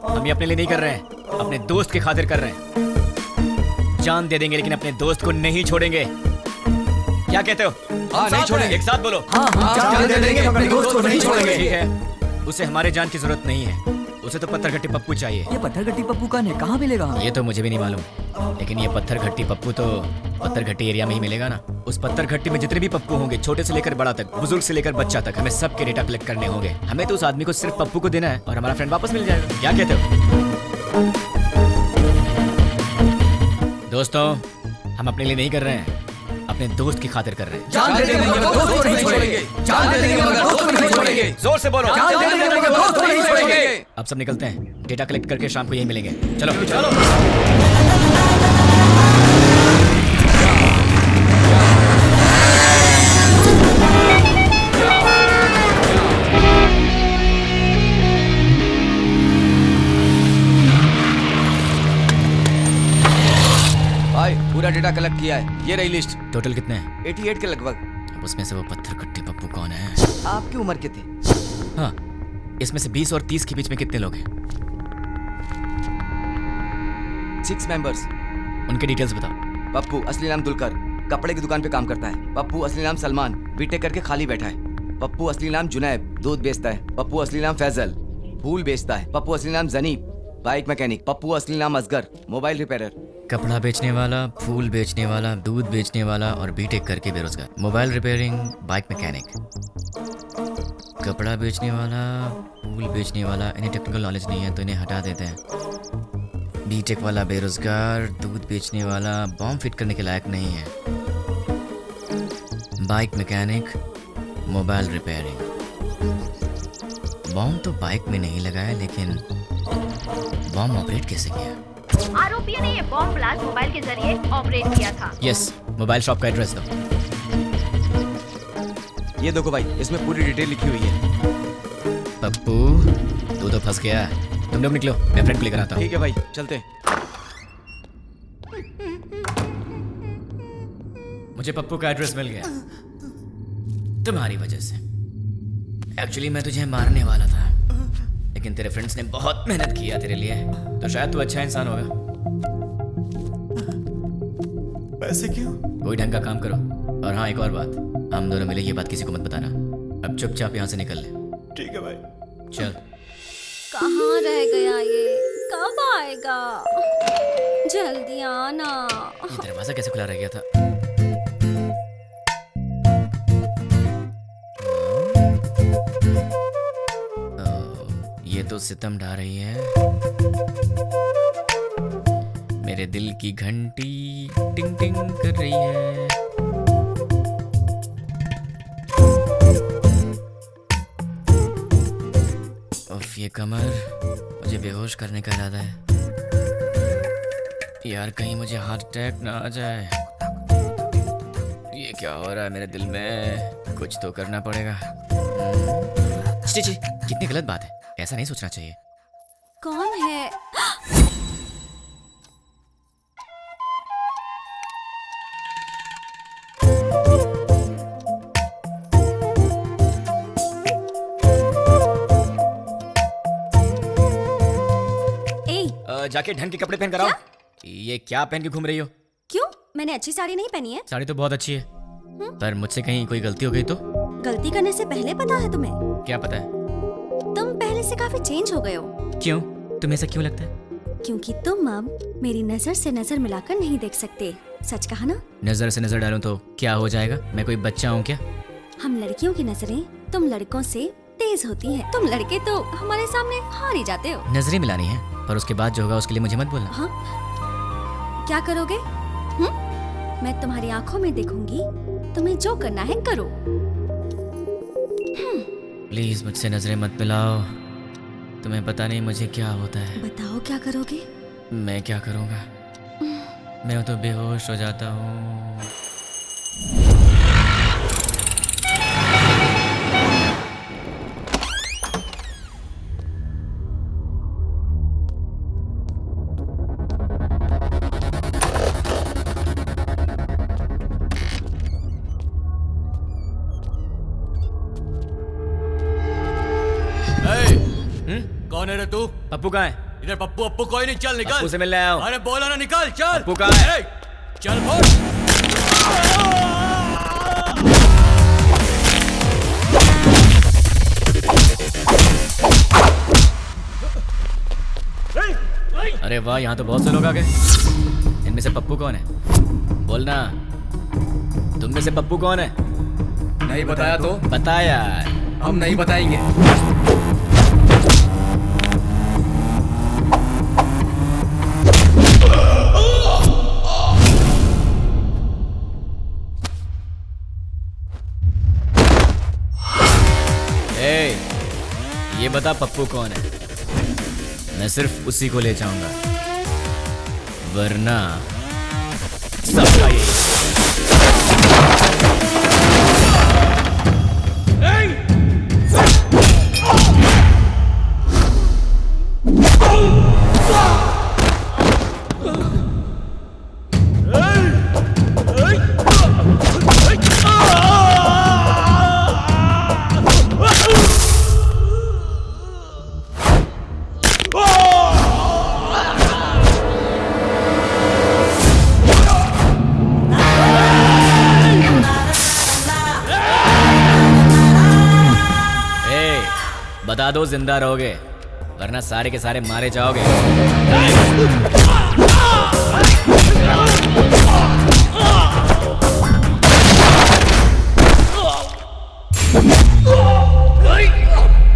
हम ये अपने लिए नहीं कर रहे हैं, अपने दोस्त की खातिर कर रहे हैं। जान दे देंगे लेकिन अपने दोस्त को नहीं छोड़ेंगे। क्या कहते हो? हाँ, नहीं छोड़ेंगे। एक साथ बोलो। हाँ, जान दे देंगे, अपने दोस्त को नहीं छोड़ेंगे। ठीक है, उसे हमारे जान की जरूरत नहीं है, उसे तो पत्थर घट्टी पप्पू चाहिए। ये पत्थर घट्टी पप्पू कौन है, कहाँ मिलेगा? ये तो मुझे भी नहीं मालूम, लेकिन ये पत्थर घट्टी पप्पू तो पत्थर घट्टी एरिया में ही मिलेगा ना। उस पत्थर घट्टी में जितने भी पप्पू होंगे, छोटे से लेकर बड़ा तक, बुजुर्ग से लेकर बच्चा तक, हमें सबके डेटा कलेक्ट करने होंगे। हमें तो उस आदमी को सिर्फ पप्पू को देना है और हमारा फ्रेंड वापस मिल जाएगा। क्या कहते हो दोस्तों? हम अपने लिए नहीं कर रहे हैं, अपने दोस्त की खातिर कर रहे हैं। जान दे देंगे मगर दोस्त को नहीं छोड़ेंगे। जान दे देंगे मगर दोस्त को नहीं छोड़ेंगे। जोर से बोलो। जान दे देंगे मगर दोस्त को नहीं छोड़ेंगे। अब सब निकलते हैं, डेटा कलेक्ट करके शाम को यही मिलेंगे। चलो चलो। पूरा डेटा कलेक्ट किया है, ये रही लिस्ट। टोटल कितने हैं? 88 के लगभग। अब उसमें से वो पत्थर कट्टे पप्पू कौन है? आपकी उम्र के थे? हाँ, इसमें से 20 और 30 के बीच में कितने लोग हैं? 6 मेंबर्स। उनके डिटेल्स बताओ। पप्पू असली नाम दुलकर, कपड़े की दुकान पे काम करता है। पप्पू असली नाम सलमान, बीटेक करके खाली बैठा है। पप्पू असली नाम जुनैब, दूध बेचता है। पप्पू असली नाम फैजल, फूल बेचता है। पप्पू असली नाम जनीब, बाइक मैकेनिक। पप्पू असली नाम असगर, मोबाइल रिपेयरर। कपड़ा बेचने वाला, फूल बेचने वाला, दूध बेचने वाला और बीटेक करके बेरोजगार। Mobile repairing, bike mechanic. कपड़ा बेचने वाला, फूल बेचने वाला, इन्हें टेक्निकल नॉलेज नहीं है तो इन्हें हटा देते हैं। बीटेक वाला बेरोजगार, दूध बेचने वाला बॉम्ब फिट करने के लायक नहीं है। Bike mechanic, mobile repairing. Bomb तो बाइक में नहीं लगाया, लेकिन बॉम्ब ऑपरेट कैसे किया? आरोपियों ने ये बॉम्ब ब्लास्ट मोबाइल के जरिए ऑपरेट किया था। यस, मोबाइल शॉप का एड्रेस दो। ये देखो भाई, इसमें पूरी डिटेल लिखी हुई है। पप्पू, तू तो फंस गया। तुम लोग निकलो, मैं फ्रेंड को लेकर आता हूँ। ठीक है भाई, चलते हैं। मुझे पप्पू का एड्रेस मिल गया तुम्हारी वजह से। एक्चुअली मैं तुझे मारने वाला था, लेकिन तेरे फ्रेंड्स ने बहुत मेहनत किया तेरे लिए, तो शायद तू अच्छा इंसान होगा। पैसे क्यों? कोई ढंग का काम करो। और हाँ, एक और बात, हम दोनों मिले ये बात किसी को मत बताना। अब चुपचाप यहाँ से निकल ले। ठीक है भाई। चल। कहाँ रह गया ये? कब आएगा? जल्दी आना। ये दरवाजा कैसे खुला रह गया था? ये तो सितम ढा रही है। मेरे दिल की घंटी टिंग टिंग कर रही है। उफ, ये कमर, मुझे बेहोश करने का इरादा है। यार कहीं मुझे हार्ट अटैक ना आ जाए। ये क्या हो रहा है मेरे दिल में? कुछ तो करना पड़ेगा। छी, कितनी गलत बात है, ऐसा नहीं सोचना चाहिए। कौन है? जाके ढंग के कपड़े पहन कर आओ। ये क्या पहन के घूम रही हो? क्यों? मैंने अच्छी साड़ी नहीं पहनी है। साड़ी तो बहुत अच्छी है, पर मुझसे कहीं कोई गलती हो गई तो? गलती करने से पहले पता है तुम्हें? क्या पता है? तुम पहले से काफी चेंज हो गए हो। क्यों? तुम्हें ऐसा क्यों लगता है? क्योंकि तुम अब मेरी नजर से नजर मिलाकर नहीं देख सकते। सच कहा ना? नजर से नजर डालूं तो क्या हो जाएगा? मैं कोई बच्चा हूँ क्या? हम लड़कियों की नजरें तुम लड़कों से तेज होती हैं। तुम लड़के तो हमारे सामने हार ही जाते हो। नजरें मिलानी है, पर उसके बाद जो होगा उसके लिए मुझे मत बोलना। हाँ? क्या करोगे? मैं तुम्हारी आंखों में देखूंगी, तुम्हें जो करना है करो। प्लीज मुझसे नजरें मत मिलाओ। तुम्हें पता नहीं मुझे क्या होता है। बताओ क्या करोगे? मैं क्या करूँगा? मैं तो बेहोश हो जाता हूँ। कौन है रे तू? पप्पू कहाँ है? इधर पप्पू अप्पू कोई नहीं, चल निकल। पप्पू से मिलने आया हूँ। अरे बोला ना निकल, चल। पप्पू कहाँ है? चल बोल। अरे वाह, यहाँ तो बहुत से लोग आ गए। इनमें से पप्पू कौन है? बोलना। तुम में से पप्पू कौन है? नहीं बताया तो? बता यार। हम नहीं बताएंगे। ये बता पप्पू कौन है? मैं सिर्फ उसी को ले जाऊंगा, वरना सबका ये। Hey! बता दो जिंदा रहोगे, वरना सारे के सारे मारे जाओगे।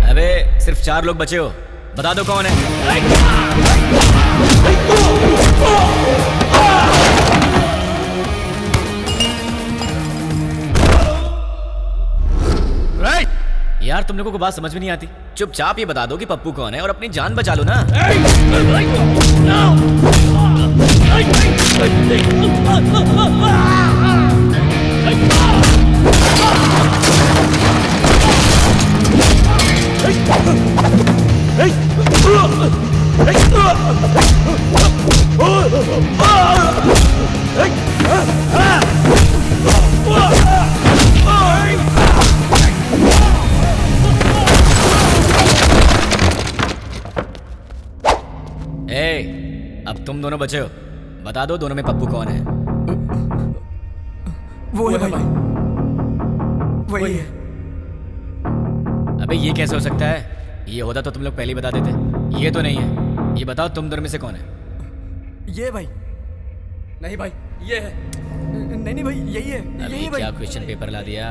अबे सिर्फ 4 लोग बचे हो, बता दो कौन है। यार तुम लोगों को बात समझ में नहीं आती, चुपचाप ये बता दो कि पप्पू कौन है और अपनी जान बचा लो ना। अब तुम दोनों बचे हो, बता दो दोनों में पप्पू कौन है। वो है भाई, वही है। अबे ये कैसे हो सकता है? ये होता तो तुम लोग पहले ही बता देते। ये तो नहीं है। ये बताओ तुम दोनों में से कौन है? ये भाई। नहीं भाई, ये है। नहीं भाई, यही है। अभी क्या क्वेश्चन पेपर ला दिया?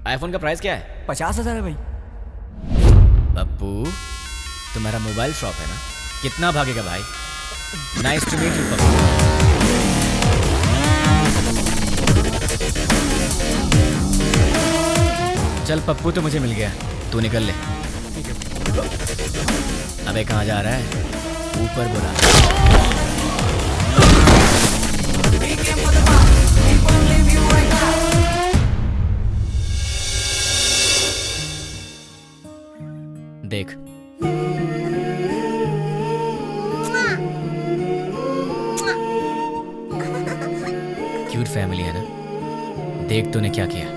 आईफोन का प्राइस क्या है? 50,000 है भाई। पप्पू तुम्हारा मोबाइल शॉप है ना? कितना भागेगा भाई? Nice to meet you Pappu. चल पप्पू तो मुझे मिल गया, तू निकल ले। अबे कहाँ जा रहा है? ऊपर बुला। देख क्यूट फैमिली है ना? देख तूने क्या किया।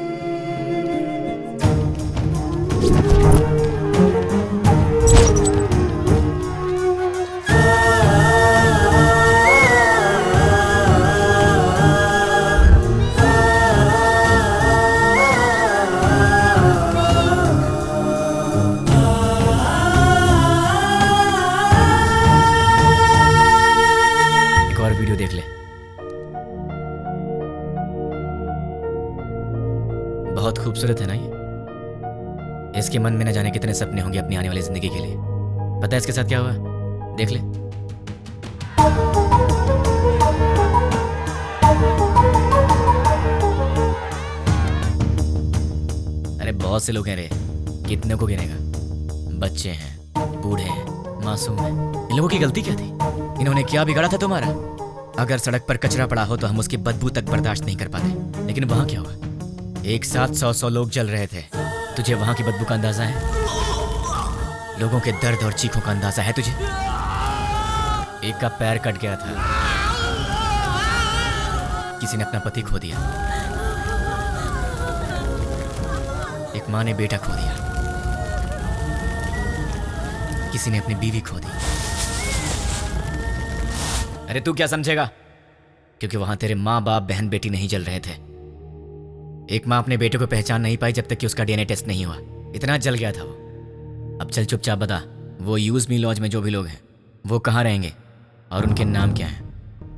एक और वीडियो देख ले। बहुत खूबसूरत है ना ये? इसके मन में न जाने कितने सपने होंगे अपनी आने वाली जिंदगी के लिए। पता है इसके साथ क्या हुआ? देख ले। अरे बहुत से लोग हैं रे, कितने को गिनेगा? बच्चे हैं, बूढ़े हैं, मासूम हैं। इन लोगों की गलती क्या थी? इन्होंने क्या बिगाड़ा था तुम्हारा? अगर सड़क पर कचरा पड़ा हो तो हम उसकी बदबू तक बर्दाश्त नहीं कर पाते, लेकिन वहां क्या हुआ? एक साथ 100 लोग जल रहे थे। तुझे वहां की बदबू का अंदाजा है? लोगों के दर्द और चीखों का अंदाजा है तुझे? एक का पैर कट गया था, किसी ने अपना पति खो दिया, एक माँ ने बेटा खो दिया, किसी ने अपनी बीवी खो दी। अरे तू क्या समझेगा? क्योंकि वहां तेरे माँ बाप बहन बेटी नहीं जल रहे थे। एक माँ अपने बेटे को पहचान नहीं पाई जब तक कि उसका डीएनए टेस्ट नहीं हुआ। इतना जल गया था वो। अब चल चुपचाप बता, वो यूज मी लॉज में जो भी लोग हैं वो कहाँ रहेंगे और उनके नाम क्या हैं,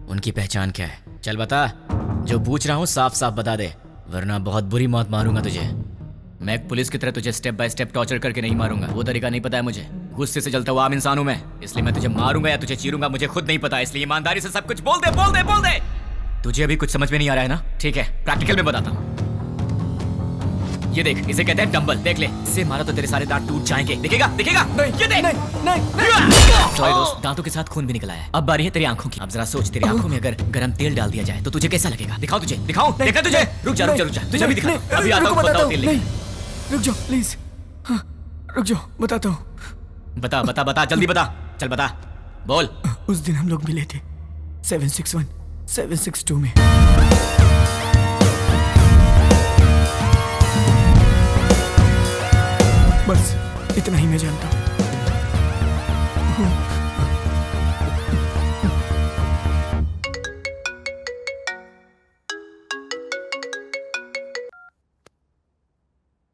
उनकी पहचान क्या है? चल बता। जो पूछ रहा हूँ साफ साफ बता दे, वरना बहुत बुरी मौत मारूंगा तुझे। मैं एक पुलिस की तरह तुझे स्टेप बाय स्टेप टॉर्चर करके नहीं मारूंगा, वो तरीका नहीं पता है मुझे। गुस्से से जलता हुआ आम इंसान हूं मैं, इसलिए मैं तुझे मारूंगा या तुझे चीरूंगा मुझे खुद नहीं पता। इसलिए ईमानदारी से सब कुछ बोल दे, बोल दे, बोल दे। तुझे अभी कुछ समझ में नहीं आ रहा है ना? ठीक है, प्रैक्टिकल में बताता हूँ। ये देख, इसे कहते हैं डंबल। देख ले, इससे मारा तो तेरे सारे दांत टूट जाएंगे। दिखेगा? दिखेगा? नहीं, ये देख। सॉरी दोस्त, दांतों के साथ खून भी निकला है। अब बारी है तेरी आंखों की। अब जरा सोच, तेरी आंखों में अगर गरम तेल डाल दिया जाए तो तुझे कैसा लगेगा? दिखाओ तुझे, दिखाओ। देखा तुझे? रुक जा, रुक जा, रुक जा। तुझे भी दिखा। अभी आता हूँ, बताओ तेल लेके। रुक जाओ प्लीज। हाँ, रुक जाओ, बताता हूँ। बता बता बता, जल्दी बता। चल बता, बोल। उस दिन हम लोग मिले थे 761 762 में। बस इतना ही मैं जानता हूँ।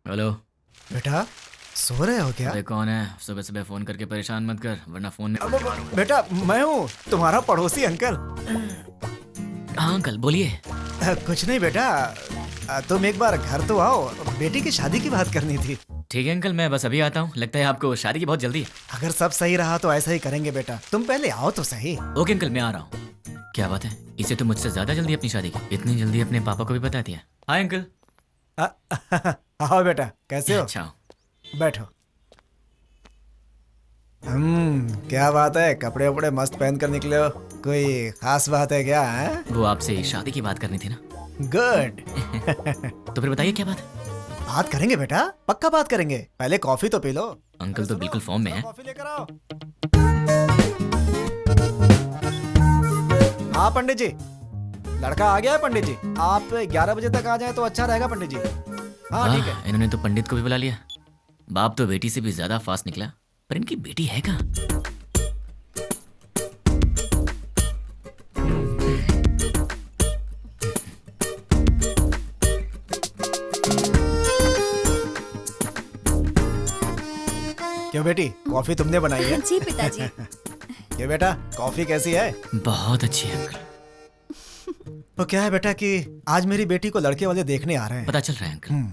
हेलो बेटा, सो रहे हो क्या? अबे कौन है? सुबह सुबह फोन करके परेशान मत कर, वरना फोन में। बेटा मैं हूँ, तुम्हारा पड़ोसी अंकल। हाँ अंकल बोलिए। कुछ नहीं बेटा, तुम एक बार घर तो आओ, बेटी की शादी की बात करनी थी। ठीक है अंकल, मैं बस अभी आता हूँ। लगता है आपको शादी की बहुत जल्दी है। अगर सब सही रहा तो ऐसा ही करेंगे बेटा, तुम पहले आओ तो सही। ओके अंकल, मैं आ रहा हूँ। क्या बात है, इसे तो मुझसे ज्यादा जल्दी अपनी शादी की। इतनी जल्दी अपने पापा को भी बता दिया। Hi uncle. आओ बेटा, कैसे हो? अच्छा बैठो। क्या बात है, कपड़े वपड़े मस्त पहन कर निकले हो, कोई खास बात है क्या? है? वो आपसे शादी की बात करनी थी ना। गुड। तो फिर बताइए क्या बात है? बात करेंगे बेटा, पक्का बात करेंगे, पहले कॉफी तो पी लो। अंकल तो बिल्कुल फॉर्म में है। कॉफी लेकर आओ। हाँ पंडित जी, लड़का आ गया है पंडित जी, आप 11 बजे तक आ जाए तो अच्छा रहेगा पंडित जी। हाँ ठीक है। इन्होंने तो पंडित को भी बुला लिया। बाप तो बेटी से भी ज्यादा फास्ट निकला, पर इनकी बेटी है कहाँ? क्यों बेटी, कॉफी तुमने बनाई है? जी पिताजी। ये बेटा, कॉफी कैसी है? बहुत अच्छी है अंकल। तो क्या है बेटा कि आज मेरी बेटी को लड़के वाले देखने आ रहे हैं। पता चल रहा है अंकल।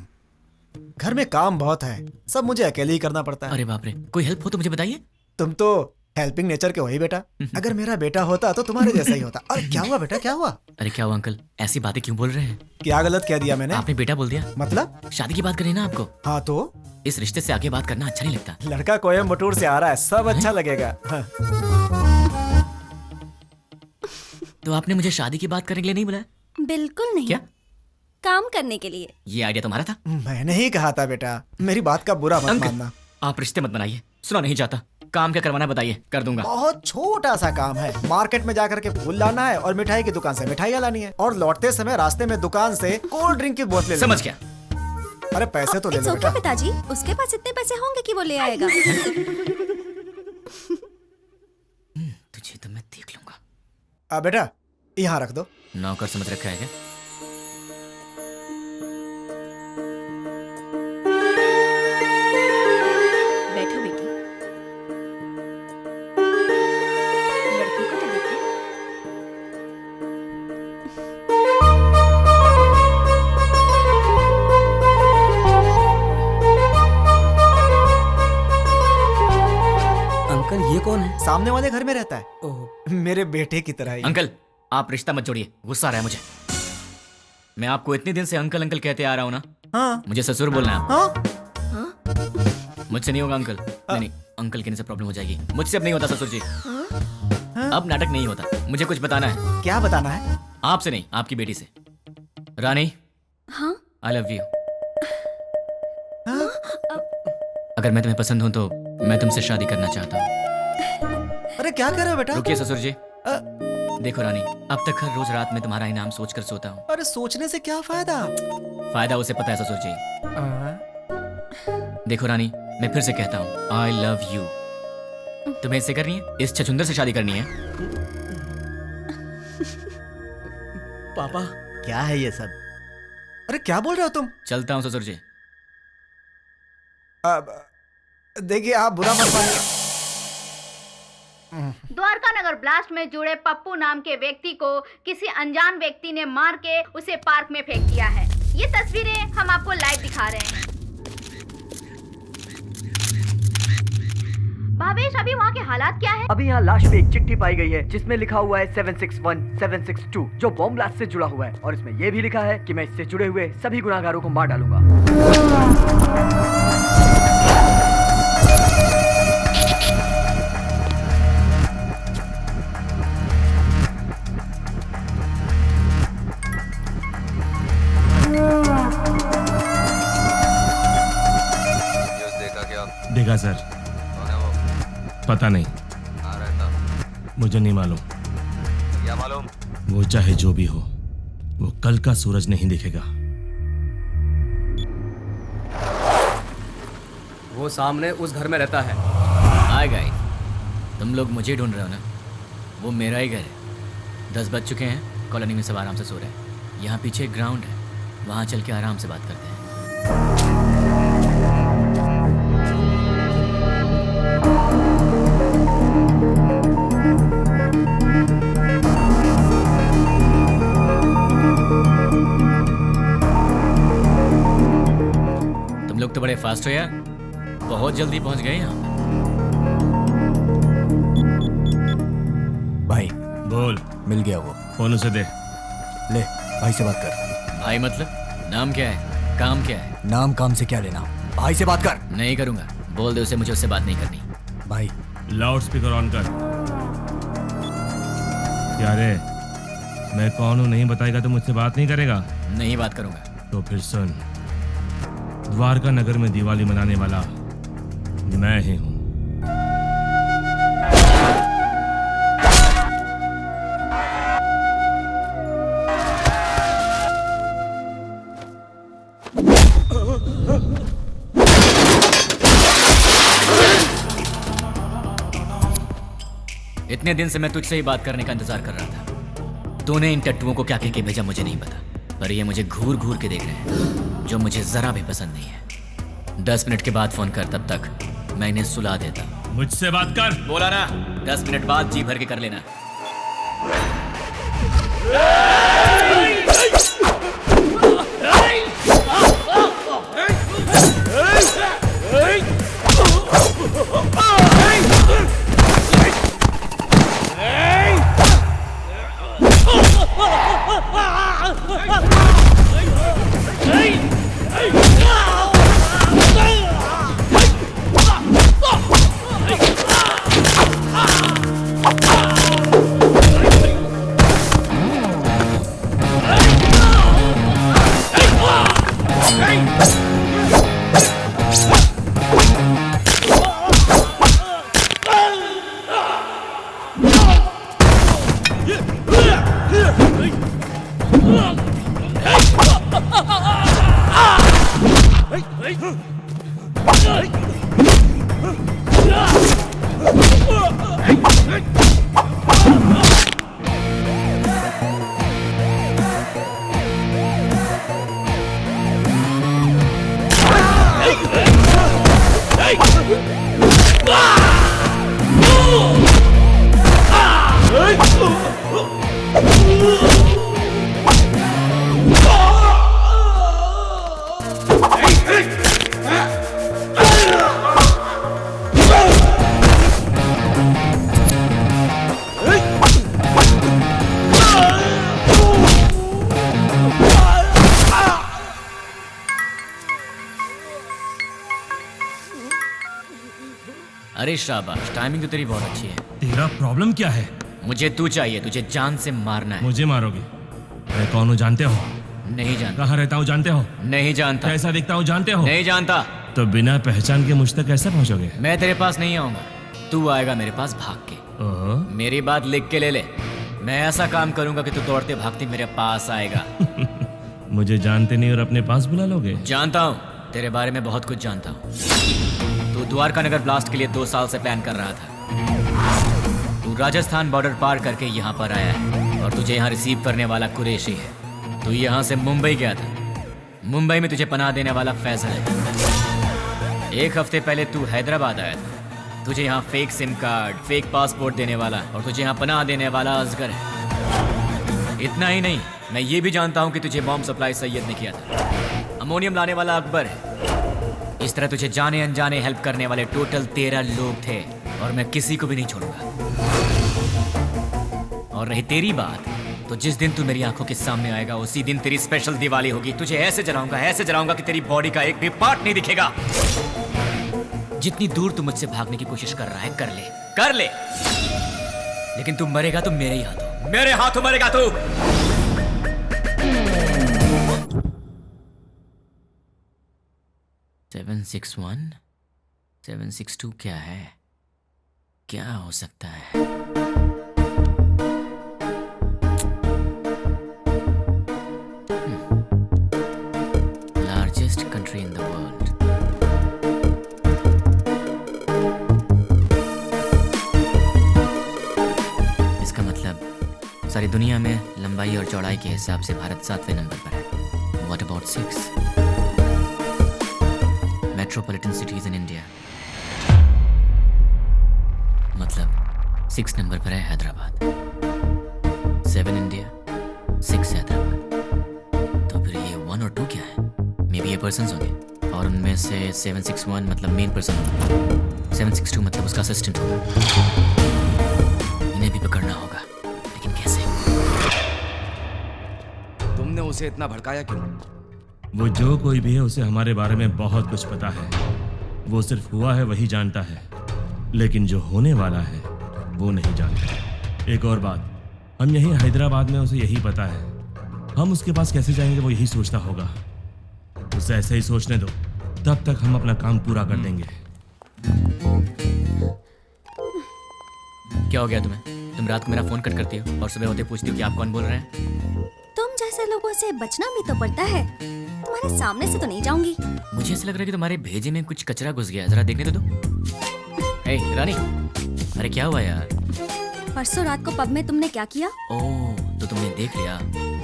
घर में काम बहुत है, सब मुझे अकेले ही करना पड़ता है। अरे बाप रे, कोई हेल्प हो तो मुझे बताइए। तुम तो हेल्पिंग नेचर के हो ही बेटा, अगर मेरा बेटा होता तो तुम्हारे जैसा ही होता। अरे क्या हुआ बेटा, क्या हुआ? अरे क्या हुआ अंकल, ऐसी बातें क्यों बोल रहे हैं? क्या गलत कह दिया मैंने? आपने बेटा बोल दिया। मतलब? शादी की बात करी ना आपको। हाँ तो इस रिश्ते से आगे बात करना अच्छा नहीं लगता। लड़का कोयम्बटूर से आ रहा है, सब अच्छा लगेगा। हाँ। तो आपने मुझे शादी की बात करने के लिए नहीं बुलाया? बिल्कुल नहीं। क्या? काम करने के लिए। ये आइडिया तुम्हारा था? मैंने ही कहा था बेटा, मेरी बात का बुरा मत मानना। आप रिश्ते मत बनाइए, सुना नहीं चाहता। काम क्या करवाना बताइए, कर दूंगा। बहुत छोटा सा काम है, मार्केट में जाकर के फूल लाना है और मिठाई की दुकान से मिठाइयाँ लानी है, और लौटते समय रास्ते में दुकान से कोल्ड ड्रिंक की बोतलें। समझ गया। अरे पैसे तो ले लो बेटा। पिताजी, उसके पास इतने पैसे होंगे कि वो ले आएगा। तुझे तो मैं देख लूंगा। बेटा यहाँ रख दो। नौकर समझ रखा है क्या? बैठो बेटी। लड़की को तो देखो। अंकल ये कौन है? सामने वाले घर में रहता है, मेरे बेटे की तरह ही। अंकल आप रिश्ता मत जोड़िए, गुस्सा आ रहा है मुझे। मैं आपको इतने दिन से अंकल अंकल कहते आ रहा हूँ ना। हाँ। मुझे ससुर बोलना है। हाँ? मुझसे नहीं होगा अंकल। नहीं अंकल कहने से प्रॉब्लम हो जाएगी, मुझसे अब नहीं होता ससुर जी। अब नाटक नहीं होता, मुझे कुछ बताना है। क्या बताना है? आपसे नहीं, आपकी बेटी से। रानी। हाँ? I love you. अगर मैं तुम्हें पसंद हूँ तो मैं तुमसे शादी करना चाहता हूँ। अरे क्या कर रहे हो बेटा? रुकिए ससुर जी। देखो रानी, अब तक हर रोज रात में तुम्हारा इनाम सोचकर सोता हूँ। अरे सोचने से क्या फायदा? फायदा उसे पता है ससुर जी। देखो रानी, मैं फिर से कहता हूँ आई लव यू। तुम्हें इससे करनी है, इस छछुंदर से शादी करनी है। पापा क्या है ये सब? अरे क्या बोल रहे हो तुम? चलता हूँ ससुर जी। देखिए आप बुरा मत मानिए। द्वारका नगर ब्लास्ट में जुड़े पप्पू नाम के व्यक्ति को किसी अनजान व्यक्ति ने मार के उसे पार्क में फेंक दिया है। ये तस्वीरें हम आपको लाइव दिखा रहे हैं। भावेश, अभी वहाँ के हालात क्या है? अभी यहाँ लाश पे एक चिट्ठी पाई गई है जिसमें लिखा हुआ है 761 762 जो बॉम्ब ब्लास्ट से जुड़ा हुआ है, और इसमें यह भी लिखा है कि मैं इससे जुड़े हुए सभी गुनाहगारों को मार डालूंगा। देखा सर? पता नहीं, मुझे नहीं मालूम। क्या मालूम? वो चाहे जो भी हो, वो कल का सूरज नहीं दिखेगा। वो सामने उस घर में रहता है। हाय गाइस, तुम लोग मुझे ढूंढ रहे हो ना? वो मेरा ही घर है। 10 बज चुके हैं, कॉलोनी में सब आराम से सो रहे हैं। यहाँ पीछे एक ग्राउंड है, वहाँ चल के आराम से बात करते हैं। फास्ट हो यार, बहुत जल्दी पहुंच गए यहाँ। भाई बोल। मिल गया वो। फोन उसे दे। ले भाई से बात कर। भाई मतलब नाम क्या है, काम क्या है? नाम काम से क्या लेना, भाई से बात कर। नहीं करूंगा, बोल दे उसे मुझे उससे बात नहीं करनी। भाई लाउड स्पीकर ऑन कर। क्या रे, मैं कौन हूँ नहीं बताएगा तो मुझसे बात नहीं करेगा? नहीं बात करूंगा। तो फिर सुन, द्वारका नगर में दिवाली मनाने वाला मैं ही हूँ। इतने दिन से मैं तुझसे ही बात करने का इंतजार कर रहा था। तूने इन टट्टुओं को क्या कह के भेजा मुझे नहीं पता, पर ये मुझे घूर घूर के देख रहे हैं, जो मुझे जरा भी पसंद नहीं है। 10 मिनट के बाद फोन कर, तब तक मैं इन्हें सुला देता। मुझसे बात कर। बोला ना, 10 मिनट बाद जी भर के कर लेना। अरे शाबाश, टाइमिंग तो तेरी बहुत अच्छी है। तेरा प्रॉब्लम क्या है? मुझे तू चाहिए, तुझे जान से मारना है। मुझे मारोगे? मैं कौन हूँ जानते हो? नहीं जानता। कहाँ रहता हूँ जानते हो? नहीं जानता। कैसा दिखता हूँ जानते हो? नहीं जानता। तो बिना पहचान के मुझ तक कैसे पहुँचोगे? मैं तेरे पास नहीं आऊंगा, तू आएगा मेरे पास भाग के। मेरी बात लिख के ले ले, मैं ऐसा काम करूंगा कि तू दौड़ते भागते मेरे पास आएगा। मुझे जानते नहीं और अपने पास बुला लोगे? जानता हूँ, तेरे बारे में बहुत कुछ जानता हूँ। तू द्वारका नगर ब्लास्ट के लिए 2 साल से प्लान कर रहा था। तू राजस्थान बॉर्डर पार करके यहाँ पर आया है और तुझे यहाँ रिसीव करने वाला कुरैशी है। तू यहाँ से मुंबई गया था, मुंबई में तुझे पनाह देने वाला फैजल है। 1 हफ्ते पहले तू हैदराबाद आया था, तुझे यहाँ fake SIM card, fake passport देने वाला और तुझे यहाँ पनाह देने वाला असगर है। इतना ही नहीं, मैं ये भी जानता हूँ कि तुझे बॉम्ब सप्लाई सैयद ने किया था। अमोनियम लाने वाला अकबर है। इस तरह तुझे जाने अनजाने हेल्प करने वाले टोटल 13 लोग थे और मैं किसी को भी नहीं छोड़ूंगा। और रही तेरी बात, तो जिस दिन तू मेरी आंखों के सामने आएगा उसी दिन तेरी स्पेशल दिवाली होगी। तुझे ऐसे जलाऊंगा कि तेरी बॉडी का एक भी पार्ट नहीं दिखेगा। जितनी दूर तू मुझसे भागने की कोशिश कर रहा है कर ले, लेकिन तू मरेगा तो मेरे ही हाथों, मेरे हाथों मरेगा तू। सेवन 6-1 762 क्या है? क्या हो सकता है? Largest country in the world. इसका मतलब सारी दुनिया में लंबाई और चौड़ाई के हिसाब से भारत 7वें नंबर पर है। What about 6? Metropolitan cities in India, मतलब 6 नंबर पर है हैदराबाद। 7 इंडिया, 6 हैदराबाद। तो फिर ये 1 और 2 क्या है? मे बी ये पर्सन्स होंगे। और उनमें से 761 मतलब मेन पर्सन, 762 मतलब उसका असिस्टेंट होगा। इन्हें भी पकड़ना होगा, लेकिन कैसे? तुमने उसे इतना भड़काया क्यों? वो जो कोई भी है उसे हमारे बारे में बहुत कुछ पता है। वो सिर्फ हुआ है वही जानता है, लेकिन जो होने वाला है वो नहीं जानता। एक और बात, हम यहीं हैदराबाद में उसे यही पता है। हम उसके पास कैसे जाएंगे वो यही सोचता होगा। उसे ऐसे ही सोचने दो, तब तक हम अपना काम पूरा कर देंगे। क्या हो गया तुम्हें? तुम रात को मेरा फोन कट करती हो और सुबह होते पूछती हो कि आप कौन बोल रहे हैं। तुम जैसे लोगों से बचना भी तो पड़ता है। तुम्हारे सामने से तो नहीं जाऊंगी। मुझे ऐसा लग रहा है कि तुम्हारे भेजे में कुछ कचरा घुस गया है। जरा देखने दो। हे रानी, अरे क्या हुआ यार? परसों रात को पब में तुमने क्या किया? ओह, तो तुमने देख लिया।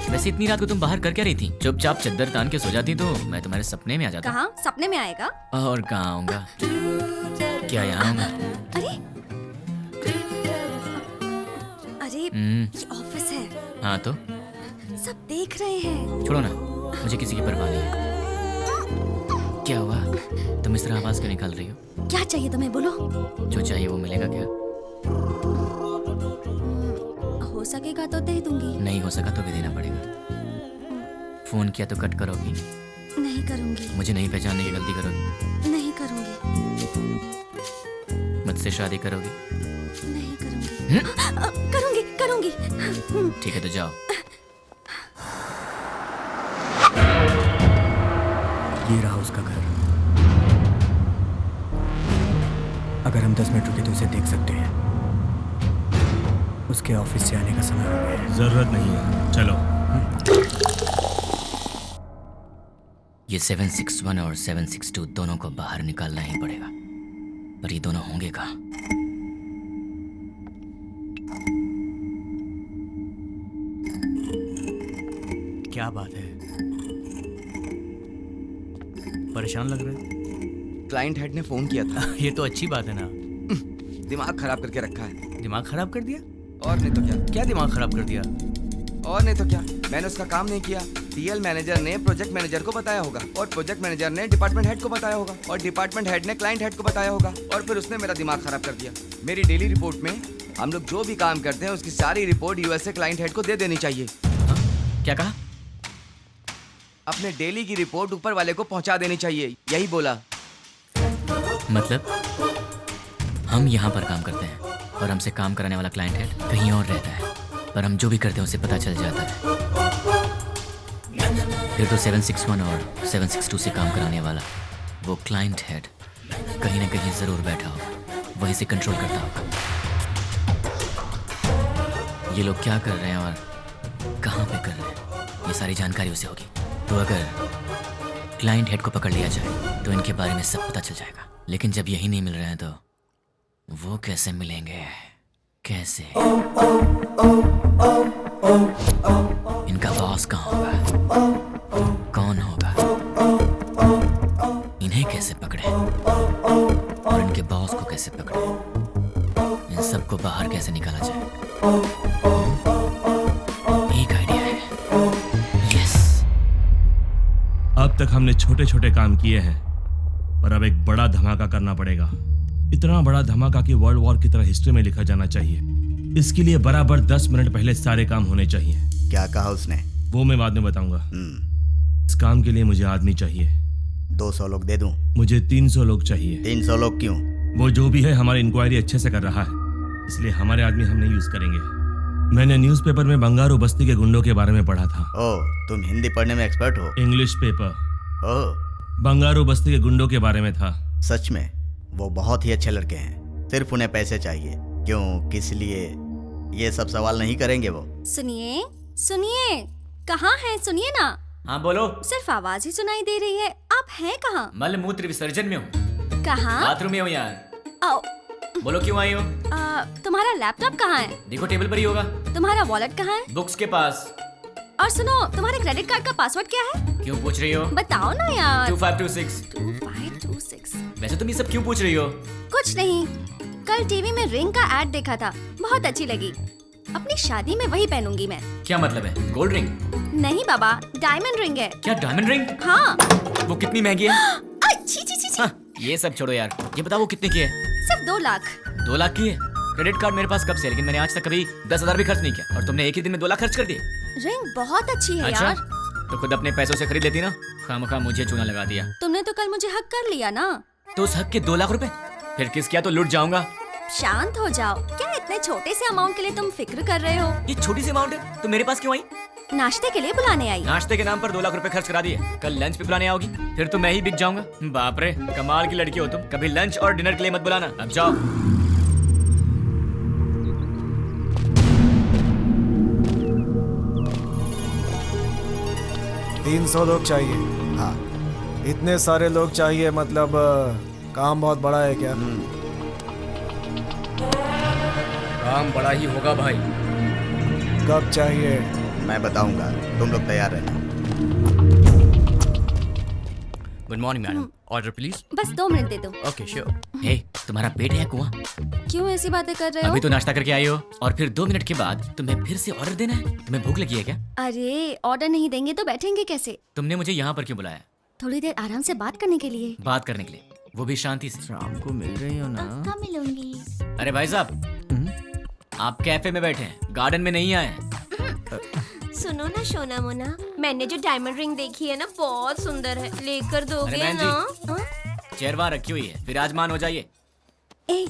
वैसे इतनी रात को तुम बाहर कर क्या रही थी? चुपचाप चद्दर तान के सो जाती तो मैं तुम्हारे सपने में आ जाता। कहाँ सपने में आएगा? और कहाँ आऊंगा? क्या यहाँ आऊंगा? अरे ये ऑफिस है। हाँ तो सब देख रहे हैं। छोड़ो ना, मुझे किसी की परवाह नहीं है। क्या हुआ? तुम इस तरह आवाज क्यों निकाल रही हो? क्या चाहिए तुम्हें, बोलो। जो चाहिए वो मिलेगा क्या? हो सकेगा तो दे दूंगी। नहीं हो सका तो भी देना पड़ेगा। फोन किया तो कट करोगी? नहीं करूंगी। मुझे नहीं पहचानने की गलती करोगी? नहीं करूंगी। मुझसे शादी करोगी? नहीं करूंगी। करूंगी करूंगी। ठीक है तो जाओ। ये रहा उसका घर। अगर हम 10 मिनट रुके तो उसे देख सकते हैं। उसके ऑफिस से आने का समय हो गया है। जरूरत नहीं है, चलो। ये 761 और 762 दोनों को बाहर निकालना ही पड़ेगा, पर ये दोनों होंगे कहाँ? क्या बात है, परेशान लग रहे हैं? क्लाइंट हेड ने फोन किया था। ये तो अच्छी बात है ना। दिमाग खराब करके रखा है। दिमाग खराब कर दिया? और नहीं तो क्या। क्या दिमाग खराब कर दिया? और नहीं तो क्या, मैंने उसका काम नहीं किया। टीएल मैनेजर ने प्रोजेक्ट मैनेजर को बताया होगा, और प्रोजेक्ट मैनेजर ने डिपार्टमेंट हेड को बताया होगा, और डिपार्टमेंट हेड ने क्लाइंट हेड को बताया होगा, और फिर उसने मेरा दिमाग खराब कर दिया। मेरी डेली रिपोर्ट में हम लोग जो भी काम करते हैं उसकी सारी रिपोर्ट यूएसए क्लाइंट हेड को दे देनी चाहिए। क्या कहा? अपने डेली की रिपोर्ट ऊपर वाले को पहुंचा देनी चाहिए, यही बोला। मतलब हम यहाँ पर काम करते हैं और हमसे काम कराने वाला क्लाइंट हेड कहीं और रहता है, पर हम जो भी करते हैं उसे पता चल जाता है। फिर तो 761 और 762 से काम कराने वाला वो क्लाइंट हेड कहीं ना कहीं जरूर बैठा होगा, वहीं से कंट्रोल करता होगा। ये लोग क्या कर रहे हैं और कहाँ पे कर रहे हैं, ये सारी जानकारी उसे होगी। तो अगर क्लाइंट हेड को पकड़ लिया जाए तो इनके बारे में सब पता चल जाएगा। लेकिन जब यही नहीं मिल रहे हैं तो वो कैसे मिलेंगे? कैसे? इनका बॉस कहाँ होगा? कौन होगा? इन्हें कैसे पकड़े और इनके बॉस को कैसे पकड़े? इन सबको बाहर कैसे निकाला जाए? एक आइडिया है। यस। अब तक हमने छोटे छोटे काम किए हैं, पर अब एक बड़ा धमाका करना पड़ेगा। इतना बड़ा धमाका कि वर्ल्ड वॉर की तरह हिस्ट्री में लिखा जाना चाहिए। इसके लिए बराबर 10 मिनट पहले सारे काम होने चाहिए। क्या कहा उसने? वो मैं बाद में बताऊंगा। इस काम के लिए मुझे आदमी चाहिए। 200 लोग दे दूं? मुझे 300 लोग चाहिए। 300 लोग क्यों? वो जो भी है हमारी इंक्वायरी अच्छे से कर रहा है, इसलिए हमारे आदमी हम नहीं यूज करेंगे। मैंने न्यूज़पेपर में बंगारू बस्ती के गुंडों के बारे में पढ़ा था। ओह, तुम हिंदी पढ़ने में एक्सपर्ट हो? English paper. ओह, बंगारू बस्ती के गुंडों के बारे में था। सच में? वो बहुत ही अच्छे लड़के हैं, सिर्फ उन्हें पैसे चाहिए। क्यों, किस लिए? ये सब सवाल नहीं करेंगे वो। सुनिए सुनिए, कहाँ हैं? सुनिए ना। हाँ बोलो। सिर्फ आवाज ही सुनाई दे रही है। आप हैं कहाँ? मल मूत्र विसर्जन में हूँ। कहाँ? बाथरूम में हूँ यार। आओ। बोलो क्यों आई हो? तुम्हारा लैपटॉप कहाँ है? देखो टेबल पर ही होगा। तुम्हारा वॉलेट कहाँ है? बुक्स के पास। और सुनो, तुम्हारे क्रेडिट कार्ड का पासवर्ड क्या है? क्यों पूछ रही हो? बताओ ना यार। 2526। 2526। वैसे तुम ये सब क्यों पूछ रही हो? कुछ नहीं, कल टीवी में रिंग का ऐड देखा था, बहुत अच्छी लगी। अपनी शादी में वही पहनूंगी मैं। क्या मतलब है? Gold ring? नहीं बाबा, डायमंड रिंग है। क्या डायमंड रिंग? हाँ। वो कितनी महंगी है? छी छी छी छी। हाँ, ये सब छोड़ो यार, ये बताओ वो कितने की है? सिर्फ 2 लाख। 2 लाख की है? क्रेडिट कार्ड मेरे पास कब से, लेकिन मैंने आज तक कभी 10,000 भी खर्च नहीं किया, और तुमने एक ही दिन में 2 लाख खर्च कर दिए। रिंग बहुत अच्छी है अच्छा? यार। तो खुद अपने पैसों से खरीद लेती ना, खामखा मुझे चूना लगा दिया। तुमने तो कल मुझे हक कर लिया ना। तो उस हक के 2 लाख रुपए फिर किस किया तो लुट जाऊंगा। शांत हो जाओ, क्या इतने छोटे से अमाउंट के लिए तुम फिक्र कर रहे हो? ये छोटी सी अमाउंट है, तो मेरे पास क्यों आई? नाश्ते के लिए बुलाने आई। नाश्ते के नाम पर 2 लाख रुपए खर्च करा दिए, कल लंच पे बुलाने आओगी, फिर तो मैं ही बिक जाऊंगा। बाप रे, कमाल की लड़की हो तुम। कभी लंच और डिनर के लिए मत बुलाना, अब जाओ। 300 लोग चाहिए। हाँ। इतने सारे लोग चाहिए मतलब काम बहुत बड़ा है क्या? काम बड़ा ही होगा भाई। कब चाहिए? मैं बताऊंगा, तुम लोग तैयार रहना। Good morning madam, order please. बस 2 मिनट दे दो। Okay sure. हे, तुम्हारा पेट है कुआं? क्यों ऐसी बातें कर रहे हो? अभी तो नाश्ता करके आई हो और फिर 2 मिनट के बाद तुम्हें फिर से ऑर्डर देना है? तुम्हें भूख लगी है क्या? अरे ऑर्डर नहीं देंगे तो बैठेंगे कैसे? तुमने मुझे यहाँ पर क्यों बुलाया? थोड़ी देर आराम से बात करने के लिए। बात करने के लिए, वो भी शांति से। शाम को मिल रही हो ना? कब मिलूंगी? अरे भाई साहब, आप कैफे में बैठे हैं, गार्डन में नहीं आए हैं। सुनो ना सोना मोना, मैंने जो डायमंड रिंग देखी है ना बहुत सुंदर है, लेकर अरे दोगे बहन ना? हाँ? चेयर वहाँ रखी हुई है, विराजमान हो जाइए। ए,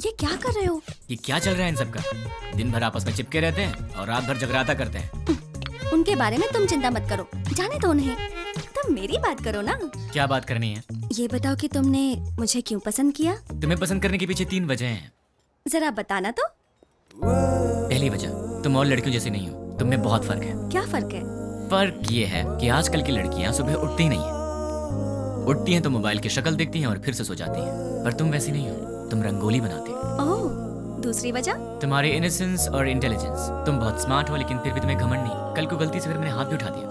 ये क्या कर रहे हो? ये क्या चल रहा है इन सबका? दिन भर आपस में चिपके रहते हैं और रात भर जगराता करते हैं। उनके बारे में तुम चिंता मत करो, जाने दो उन्हें। तुम मेरी बात करो ना। क्या बात करनी है? ये बताओ कि तुमने मुझे क्यों पसंद किया? तुम्हें पसंद करने के पीछे 3 वजह हैं। जरा बताना तो। पहली वजह, तुम और लड़कियों जैसी नहीं हो, तुम में बहुत फर्क है। क्या फर्क है? फर्क ये है कि आजकल की लड़कियां सुबह उठती ही नहीं है। उठती हैं तो मोबाइल की शक्ल देखती हैं और फिर से सो जाती हैं, पर तुम वैसी नहीं हो, तुम रंगोली बनाती हो। ओह, दूसरी वजह? तुम्हारे इनोसेंस और इंटेलिजेंस। तुम बहुत स्मार्ट हो लेकिन फिर भी तुम्हें घमंड नहीं। कल को गलती से फिर मैंने हाथ भी उठा दिया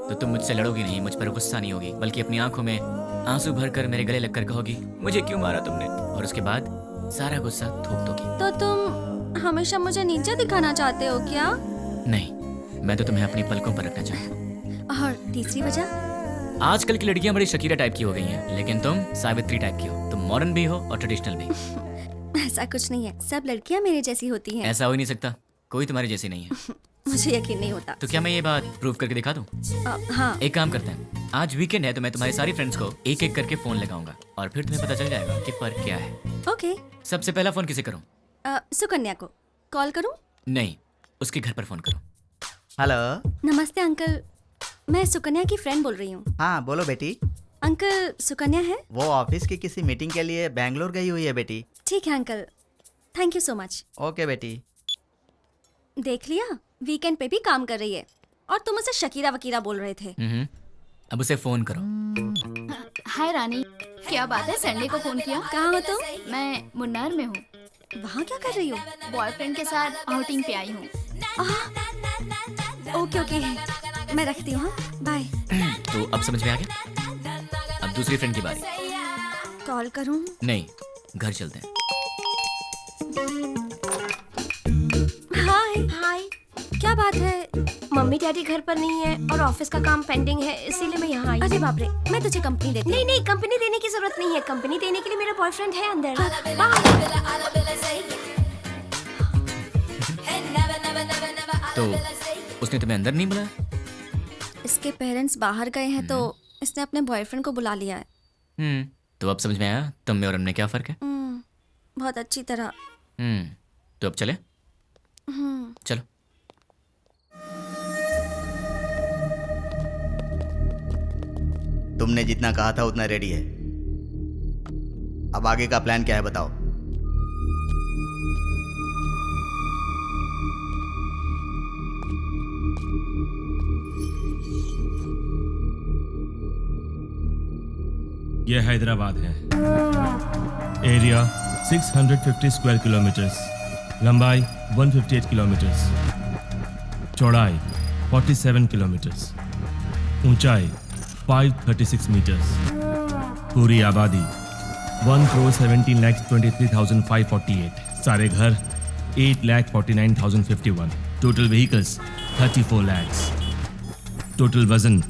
तो तुम मुझसे लड़ोगी नहीं, मुझ पर गुस्सा नहीं होगी, बल्कि अपनी आंखों में आंसू भरकर मेरे गले लगकर कहोगी मुझे क्यों मारा तुमने, और उसके बाद सारा गुस्सा थूक दोगी। तो तुम हमेशा मुझे नीचे दिखाना चाहते हो क्या? नहीं, मैं तो तुम्हें अपनी पलकों पर रखना चाहता हूँ। और तीसरी वजह? आजकल की लड़कियां बड़ी शकीरा टाइप की हो गई हैं, लेकिन तुम सावित्री टाइप की हो। तुम मॉडर्न भी हो और ट्रेडिशनल भी। ऐसा कुछ नहीं है, सब लड़कियां मेरे जैसी होती हैं। ऐसा हो ही नहीं सकता, कोई तुम्हारी जैसी नहीं है। मुझे यकीन नहीं होता। तो क्या मैं ये बात प्रूव करके दिखा दूं? हाँ। एक काम करते हैं, आज वीकेंड है तो मैं तुम्हारी सारी फ्रेंड्स को एक एक करके फोन लगाऊंगा और फिर तुम्हें पता चल जाएगा कि फर्क क्या है। ओके। सबसे पहला फोन किसे करूं? सुकन्या को कॉल करूं? नहीं, उसके घर पर फोन करो। हेलो। नमस्ते अंकल, मैं सुकन्या की फ्रेंड बोल रही हूँ। हाँ बोलो बेटी। अंकल, सुकन्या है? वो ऑफिस की किसी मीटिंग के लिए बैंगलोर गई हुई है बेटी। ठीक है uncle, thank you so much. Okay बेटी। देख लिया, वीकेंड पे भी काम कर रही है और तुम उसे शकीरा वकीरा बोल रहे थे। अब उसे फोन करो। हाय रानी, क्या बात है, संडे को फोन किया? कहाँ हो तुम? मैं मुन्नार में हूँ। वहाँ क्या कर रही हो? बॉयफ्रेंड के साथ आउटिंग पे आई हूँ। ओके ओके, मैं रखती हूँ, बाय। तो अब समझ में आ गया? अब दूसरी फ्रेंड की बारी। कॉल करूँ? नहीं, घर चलते हैं। हाय हाय, क्या बात है? मम्मी डैडी घर पर नहीं है और ऑफिस का काम पेंडिंग है, इसीलिए मैं यहाँ आई। अरे बाप रे, मैं तुझे कंपनी देती हूँ। नहीं, कंपनी देने की जरूरत नहीं है, कंपनी देने के लिए मेरा बॉयफ्रेंड है अंदर। तो उसने तुम्हें अंदर नहीं बुलाया? इसके पेरेंट्स बाहर गए हैं तो इसने अपने बॉयफ्रेंड को बुला लिया है। तो अब समझ में आया तुम में और हमने क्या फर्क है? बहुत अच्छी तरह। तो अब चले? चलो। तुमने जितना कहा था उतना रेडी है। अब आगे का प्लान क्या है बताओ। यह हैदराबाद है। एरिया 650 स्क्वायर किलोमीटर्स, लंबाई 158 किलोमीटर्स, चौड़ाई 47 किलोमीटर्स, ऊंचाई 536 मीटर्स, पूरी आबादी 1,17,23,548, सारे घर 8,49,051, टोटल व्हीकल्स 34 lakhs, टोटल वजन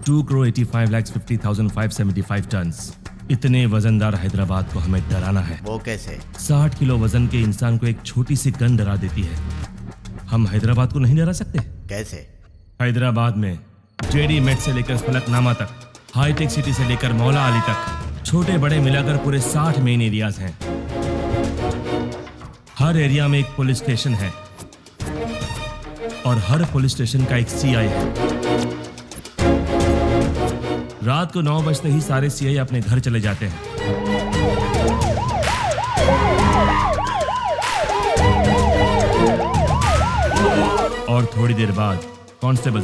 2,85,50,575 टन्स। इतने वजनदार हैदराबाद को हमें डराना है। वो कैसे? 60 किलो वजन के इंसान को एक छोटी सी गन डरा देती है। हम हैदराबाद को नहीं डरा सकते। कैसे? हैदराबाद में जेडी मेट से लेकर फलकनामा तक, हाईटेक सिटी से लेकर मौला अली तक, छोटे बड़े मिलाकर पूरे 60 मेन एरियाज हैं। हर एरिया में एक पुलिस स्टेशन है और हर पुलिस स्टेशन का एक सीआई है। रात को 9 बजते ही सारे सीआई अपने घर चले जाते हैं। और थोड़ी देर बाद कांस्टेबल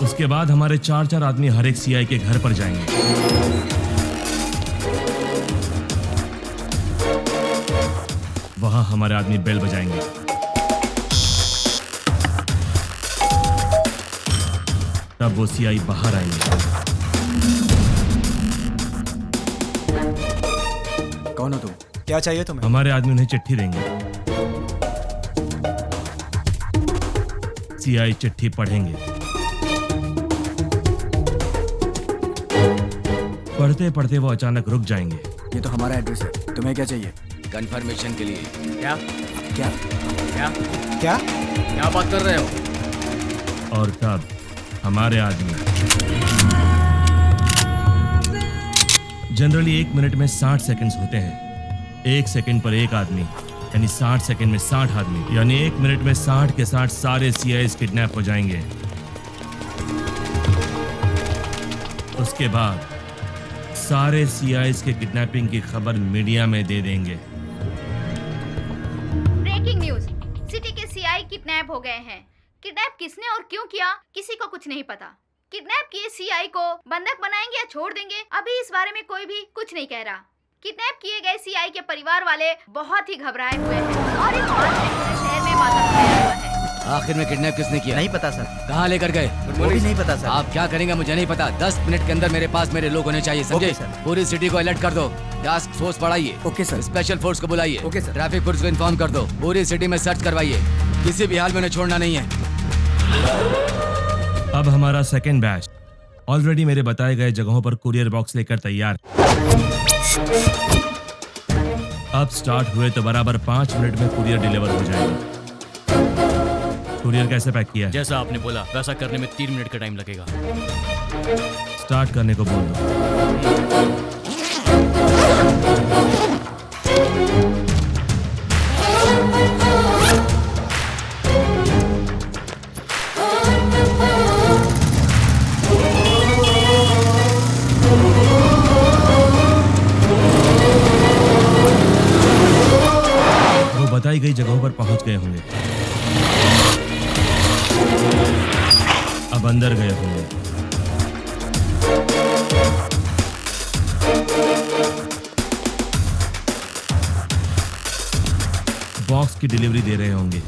उसके बाद हमारे 4 आदमी हर एक सीआई के घर पर जाएंगे। वहां हमारे आदमी बेल बजाएंगे। तब वो सीआई बाहर आएंगे। कौन हो तुम? क्या चाहिए तुम्हें? हमारे आदमी उन्हें चिट्ठी देंगे। सीआई चिट्ठी पढ़ेंगे। पढ़ते पढ़ते वो अचानक रुक जाएंगे। ये तो हमारा एड्रेस है, तुम्हें क्या चाहिए? कंफर्मेशन के लिए। क्या क्या क्या क्या क्या बात कर रहे हो? और तब हमारे आदमी जनरली 1 मिनट में 60 सेकंड्स होते हैं। 1 सेकंड पर एक आदमी यानी 60 सेकंड में 60 आदमी, यानी 1 मिनट में 60 के 60 सारे सीआईएस किडनैप हो जाएंगे। उसके बाद सारे सीआईएस के किडनैपिंग की खबर मीडिया में दे देंगे। ब्रेकिंग न्यूज, सिटी के सीआई किडनैप हो गए हैं। किडनैप किसने और क्यों किया किसी को कुछ नहीं पता। किडनैप किए सीआई को बंधक बनाएंगे या छोड़ देंगे, अभी इस बारे में कोई भी कुछ नहीं कह रहा। किडनैप किए गए सीआई के परिवार वाले बहुत ही घबराए हुए हैं और इस बात से पूरे शहर में मातम छाया हुआ है। आखिर में किडनैप किसने किया? नहीं पता सर। कहाँ लेकर गए? वो भी नहीं पता सर। आप क्या करेंगे मुझे नहीं पता। 10 मिनट के अंदर मेरे पास मेरे लोग होने चाहिए, समझे? Okay sir. पूरी सिटी को अलर्ट कर दो। टास्क फोर्स बढ़ाइए। Okay sir. स्पेशल फोर्स को बुलाइए। Okay sir. ट्रैफिक पुलिस को इन्फॉर्म कर दो। पूरी सिटी में सर्च करवाइए। किसी भी हाल में उन्हें छोड़ना नहीं है। अब हमारा सेकेंड बैच ऑलरेडी मेरे बताए गए जगहों पर कुरियर बॉक्स लेकर तैयार। अब स्टार्ट हुए तो बराबर 5 मिनट में कुरियर डिलीवर हो जाएगा। कुरियर कैसे पैक किया है? जैसा आपने बोला वैसा करने में 3 मिनट का टाइम लगेगा। स्टार्ट करने को बोल दो। वो बताई गई जगहों पर पहुंच गए होंगे। अब अंदर गए होंगे। बॉक्स की डिलीवरी दे रहे होंगे।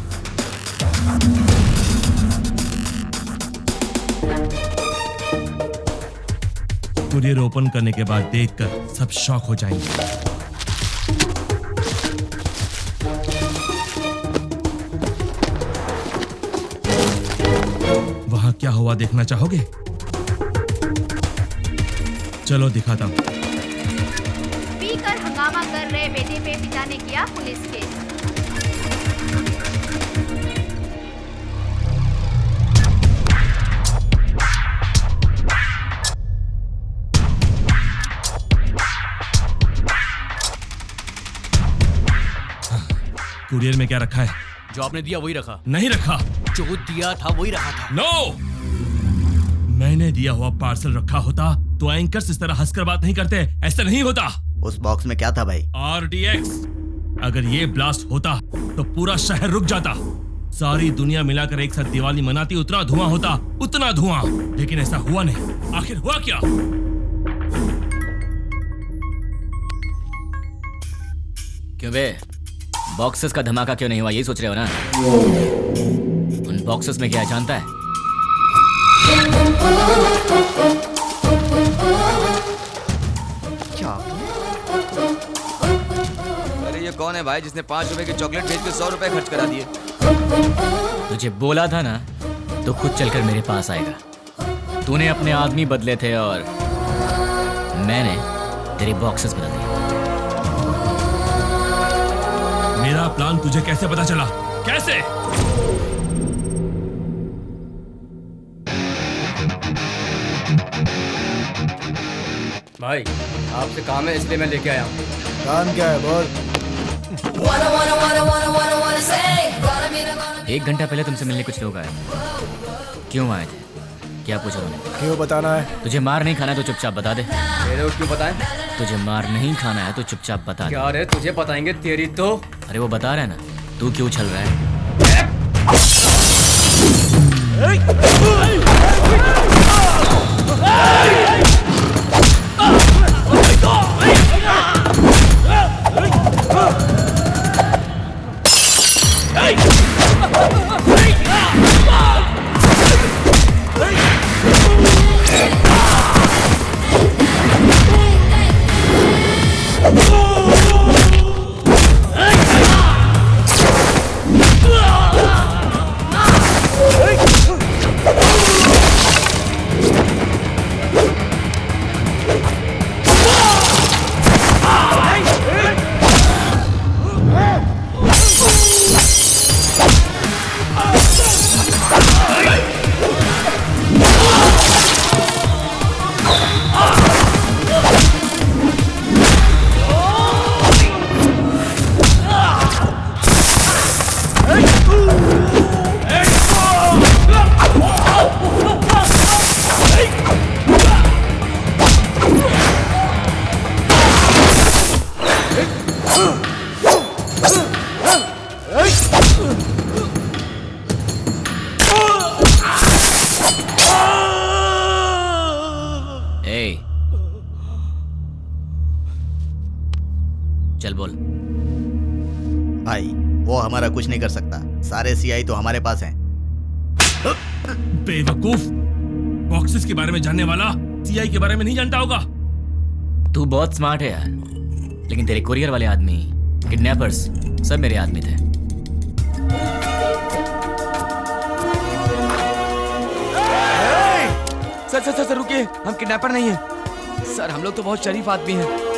कुरियर ओपन करने के बाद देखकर सब शॉक हो जाएंगे। वहां क्या हुआ देखना चाहोगे? चलो दिखाता हूं। पीकर हंगामा कर रहे बेटे पे पिता ने किया पुलिस केस। कुरियर में क्या रखा है? जो आपने दिया वही रखा। नहीं रखा। जो दिया था वही रखा था। नो! मैंने दिया हुआ पार्सल रखा होता तो एंकर्स इस तरह हंसकर बात नहीं करते। ऐसा नहीं होता। उस बॉक्स में क्या था भाई? RDX। अगर ये ब्लास्ट होता तो पूरा शहर रुक जाता। सारी दुनिया मिलाकर एक साथ दिवाली मनाती, उतना धुआं होता, उतना धुआं। लेकिन ऐसा हुआ नहीं। आखिर हुआ क्या? क्यों बे, बॉक्सेस का धमाका क्यों नहीं हुआ, यही सोच रहे हो ना? उन बॉक्सेस में क्या है जानता है? अरे ये ये कौन है भाई जिसने 5 रुपए की चॉकलेट बेच के 100 रुपए खर्च करा दिए? तुझे बोला था ना तो खुद चलकर मेरे पास आएगा। तूने अपने आदमी बदले थे और मैंने तेरे बॉक्सेस बदल दिए। मेरा प्लान तुझे कैसे पता चला? कैसे? भाई आपसे काम है इसलिए मैं लेके आया हूँ। काम क्या है बोल? 1 घंटा पहले तुमसे मिलने कुछ लोग आए। क्यों आए थे? क्या पूछा उन्होंने? क्यों बताना है? तुझे मार नहीं खाना है तो चुपचाप बता दे। तेरे को क्यों बताएं? तुझे मार नहीं खाना है तो चुपचाप बता दे। क्या रे तुझे बताएंगे तेरी तो। अरे वो बता रहा है ना, तू क्यों छल रहा है? चल बोल। भाई वो हमारा कुछ नहीं कर सकता, सारे सीआई तो हमारे पास हैं। बेवकूफ, बॉक्सेस के बारे में जानने वाला सीआई के बारे में नहीं जानता होगा। तू बहुत स्मार्ट है यार, लेकिन तेरे कुरियर वाले आदमी, किडनैपर्स सब मेरे आदमी थे। सर रुकिए, हम किडनैपर नहीं हैं। सर हम लोग तो बहुत शरीफ आदमी हैं।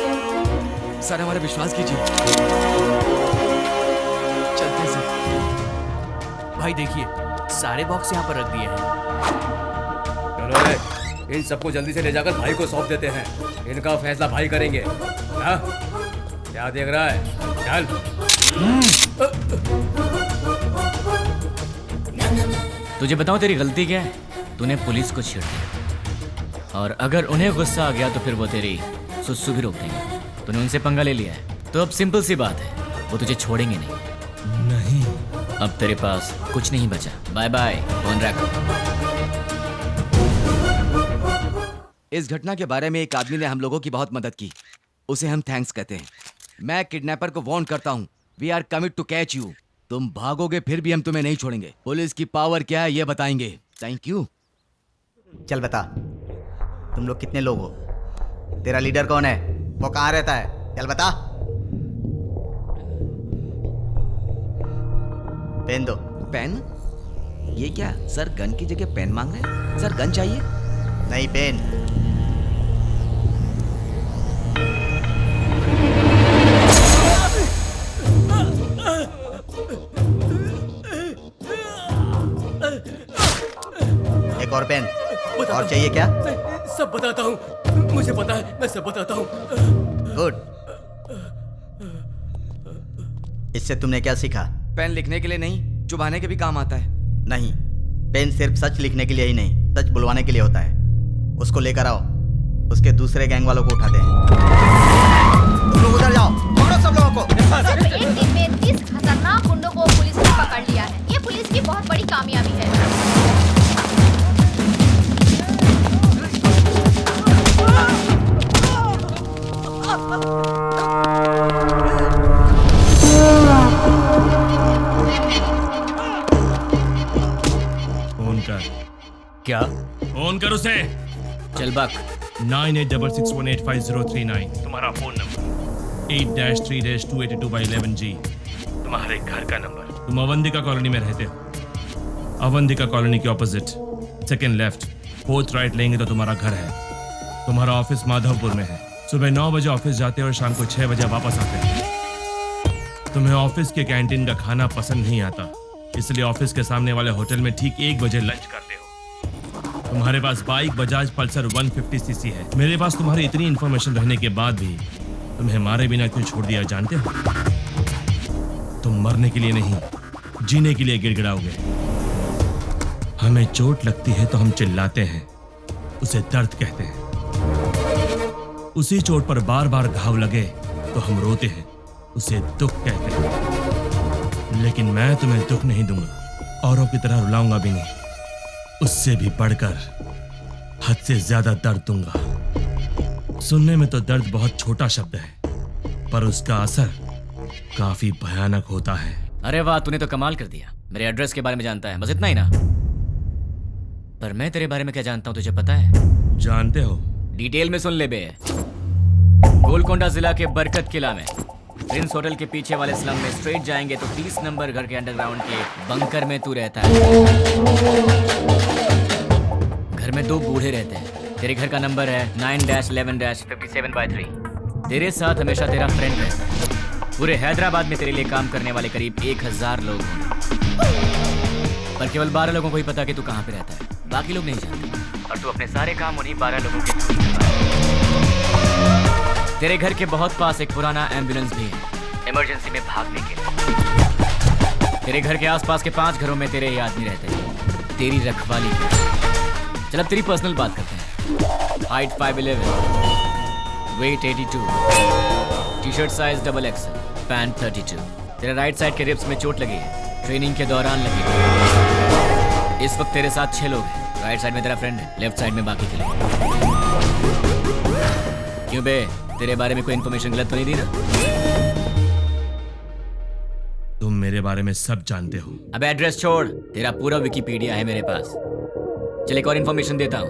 सर हमारा विश्वास कीजिए। चलते सर। भाई देखिए, सारे बॉक्स यहाँ पर रख दिए हैं। चलो रे, इन सबको जल्दी से ले जाकर भाई को सौंप देते हैं। इनका फैसला भाई करेंगे। हाँ? क्या देख रहा है? चल। तुझे बताऊं तेरी गलती क्या है? तूने पुलिस को छेड़ दिया, और अगर उन्हें गुस्सा आ गया तो फिर वो तेरी सुसु भी रोक देंगे। तूने उनसे पंगा ले लिया है, तो अब सिंपल सी बात है, वो तुझे छोड़ेंगे नहीं। अब तेरे पास कुछ नहीं बचा। बाय बाय, फोन रख। इस घटना के बारे में एक आदमी ने हम लोगों की बहुत मदद की, उसे हम थैंक्स कहते हैं। मैं किडनैपर को वार्न करता हूँ, we are commit to catch you. तुम भागोगे फिर भी हम तुम्हें नहीं छोड़ेंगे। पुलिस की पावर क्या है ये बताएंगे। Thank you. चल बता, तुम लोग कितने लोग हो? तेरा लीडर कौन है? वो कहाँ रहता है? चल बता। पेन दो। पेन? ये क्या सर, गन की जगह पेन मांग रहे हैं? सर गन चाहिए? नहीं, पेन। एक और पेन। और चाहिए क्या? सब बताता हूँ, मुझे पता है, मैं सब बताता हूँ। गुड। इससे तुमने क्या सीखा? पेन लिखने के लिए नहीं, चुभाने के भी काम आता है। नहीं, पेन सिर्फ सच लिखने के लिए ही नहीं, सच बुलवाने के लिए होता है। उसको लेकर आओ, उसके दूसरे गैंग वालों को उठाते हैं। तुम लोग उधर जाओ, पकड़ो सब लोगों को। सिर्फ एक दिन में 30 खतरनाक गुंडों को पुलिस ने पकड़ लिया है। ये पुलिस की बहुत बड़ी कामयाबी है। फोन कर। क्या? फोन कर उसे। चल बक। 9866185039 तुम्हारा फोन नंबर। 8-3-282/11G तुम्हारे घर का नंबर। तुम अवंतिका कॉलोनी में रहते हो। अवंतिका कॉलोनी के opposite second left 4th right लेंगे तो तुम्हारा घर है। तुम्हारा ऑफिस माधवपुर में है। सुबह 9 बजे ऑफिस जाते हो और शाम को 6 बजे वापस आते हो। तुम्हें ऑफिस के कैंटीन का खाना पसंद नहीं आता, इसलिए ऑफिस के सामने वाले होटल में ठीक 1 बजे लंच करते हो। तुम्हारे पास बाइक बजाज पल्सर 150cc है। मेरे पास तुम्हारी इतनी इंफॉर्मेशन रहने के बाद भी तुम्हें मारे बिना क्यों छोड़ दिया जानते हो? तुम मरने के लिए नहीं, जीने के लिए गिड़गिड़ाओगे। हमें चोट लगती है तो हम चिल्लाते हैं, उसे दर्द कहते हैं। उसी चोट पर बार बार घाव लगे तो हम रोते हैं, उसे दुख कहते हैं। लेकिन मैं तुम्हें दुख नहीं दूंगा, औरों की तरह रुलाऊंगा भी नहीं। उससे भी बढ़कर हद से ज्यादा दर्द दूंगा। सुनने में तो दर्द बहुत छोटा शब्द है, पर उसका असर काफी भयानक होता है। अरे वाह, तूने तो कमाल कर दिया। मेरे एड्रेस के बारे में जानता है, बस इतना ही ना? पर मैं तेरे बारे में क्या जानता हूँ तुझे पता है? जानते हो? डिटेल में सुन ले बे। गोलकोंडा जिला के बरकत किला में प्रिंस होटल के पीछे वाले स्लम में स्ट्रेट जाएंगे तो 30 नंबर घर के अंडरग्राउंड के बंकर में तू रहता है। घर में 2 बूढ़े रहते हैं। तेरे घर का नंबर है 9-11-57/3। तेरे साथ हमेशा तेरा फ्रेंड रहता है। पूरे हैदराबाद में तेरे लिए काम करने वाले करीब 1000 लोग होंगे, पर केवल 12 लोगों को ही पता कि तू कहाँ पे रहता है। बाकी लोग नहीं जानते, और तू अपने सारे काम उन्हीं 12 लोगों के थ्रू करता है। तेरे घर के बहुत पास एक पुराना एम्बुलेंस भी है, इमरजेंसी में भागने के लिए। तेरे घर के आसपास के 5 घरों में तेरे ये आदमी रहते हैं, तेरी रखवाली के। चल अब तेरी पर्सनल बात करते हैं। Height 5'11", weight 82, T shirt size XXL, pant 32। तेरे राइट साइड के रिब्स में चोट लगी है, ट्रेनिंग के दौरान लगी है। इस वक्त तेरे साथ 6 लोग हैं। राइट साइड में तेरा फ्रेंड है, लेफ्ट साइड में बाकी के लोग। क्यों बे, तेरे बारे में कोई इन्फॉर्मेशन गलत तो नहीं दी ना? तुम मेरे बारे में सब जानते हो। अब एड्रेस छोड़, तेरा पूरा विकिपीडिया है मेरे पास। चल एक और इन्फॉर्मेशन देता हूँ,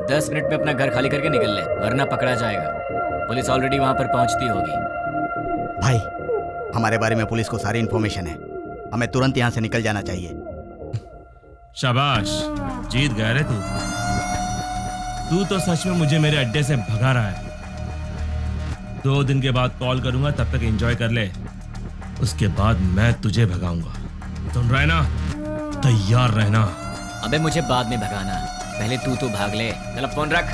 10 मिनट में अपना घर खाली करके निकल ले, वरना पकड़ा जाएगा। पुलिस ऑलरेडी वहां पर पहुंचती होगी। भाई, हमारे बारे में पुलिस को सारी इन्फॉर्मेशन है। हमें तुरंत यहाँ से निकल जाना चाहिए। शाबाश, जीत गया रे तू। तू तो सच में मुझे मेरे अड्डे से भगा रहा है। 2 दिन के बाद कॉल करूंगा, तब तक एंजॉय कर ले। उसके बाद मैं तुझे भगाऊंगा। सुन रहा है ना? तैयार रहना। अबे मुझे बाद में भगाना, पहले तू तो भाग ले। चल अब फोन रख।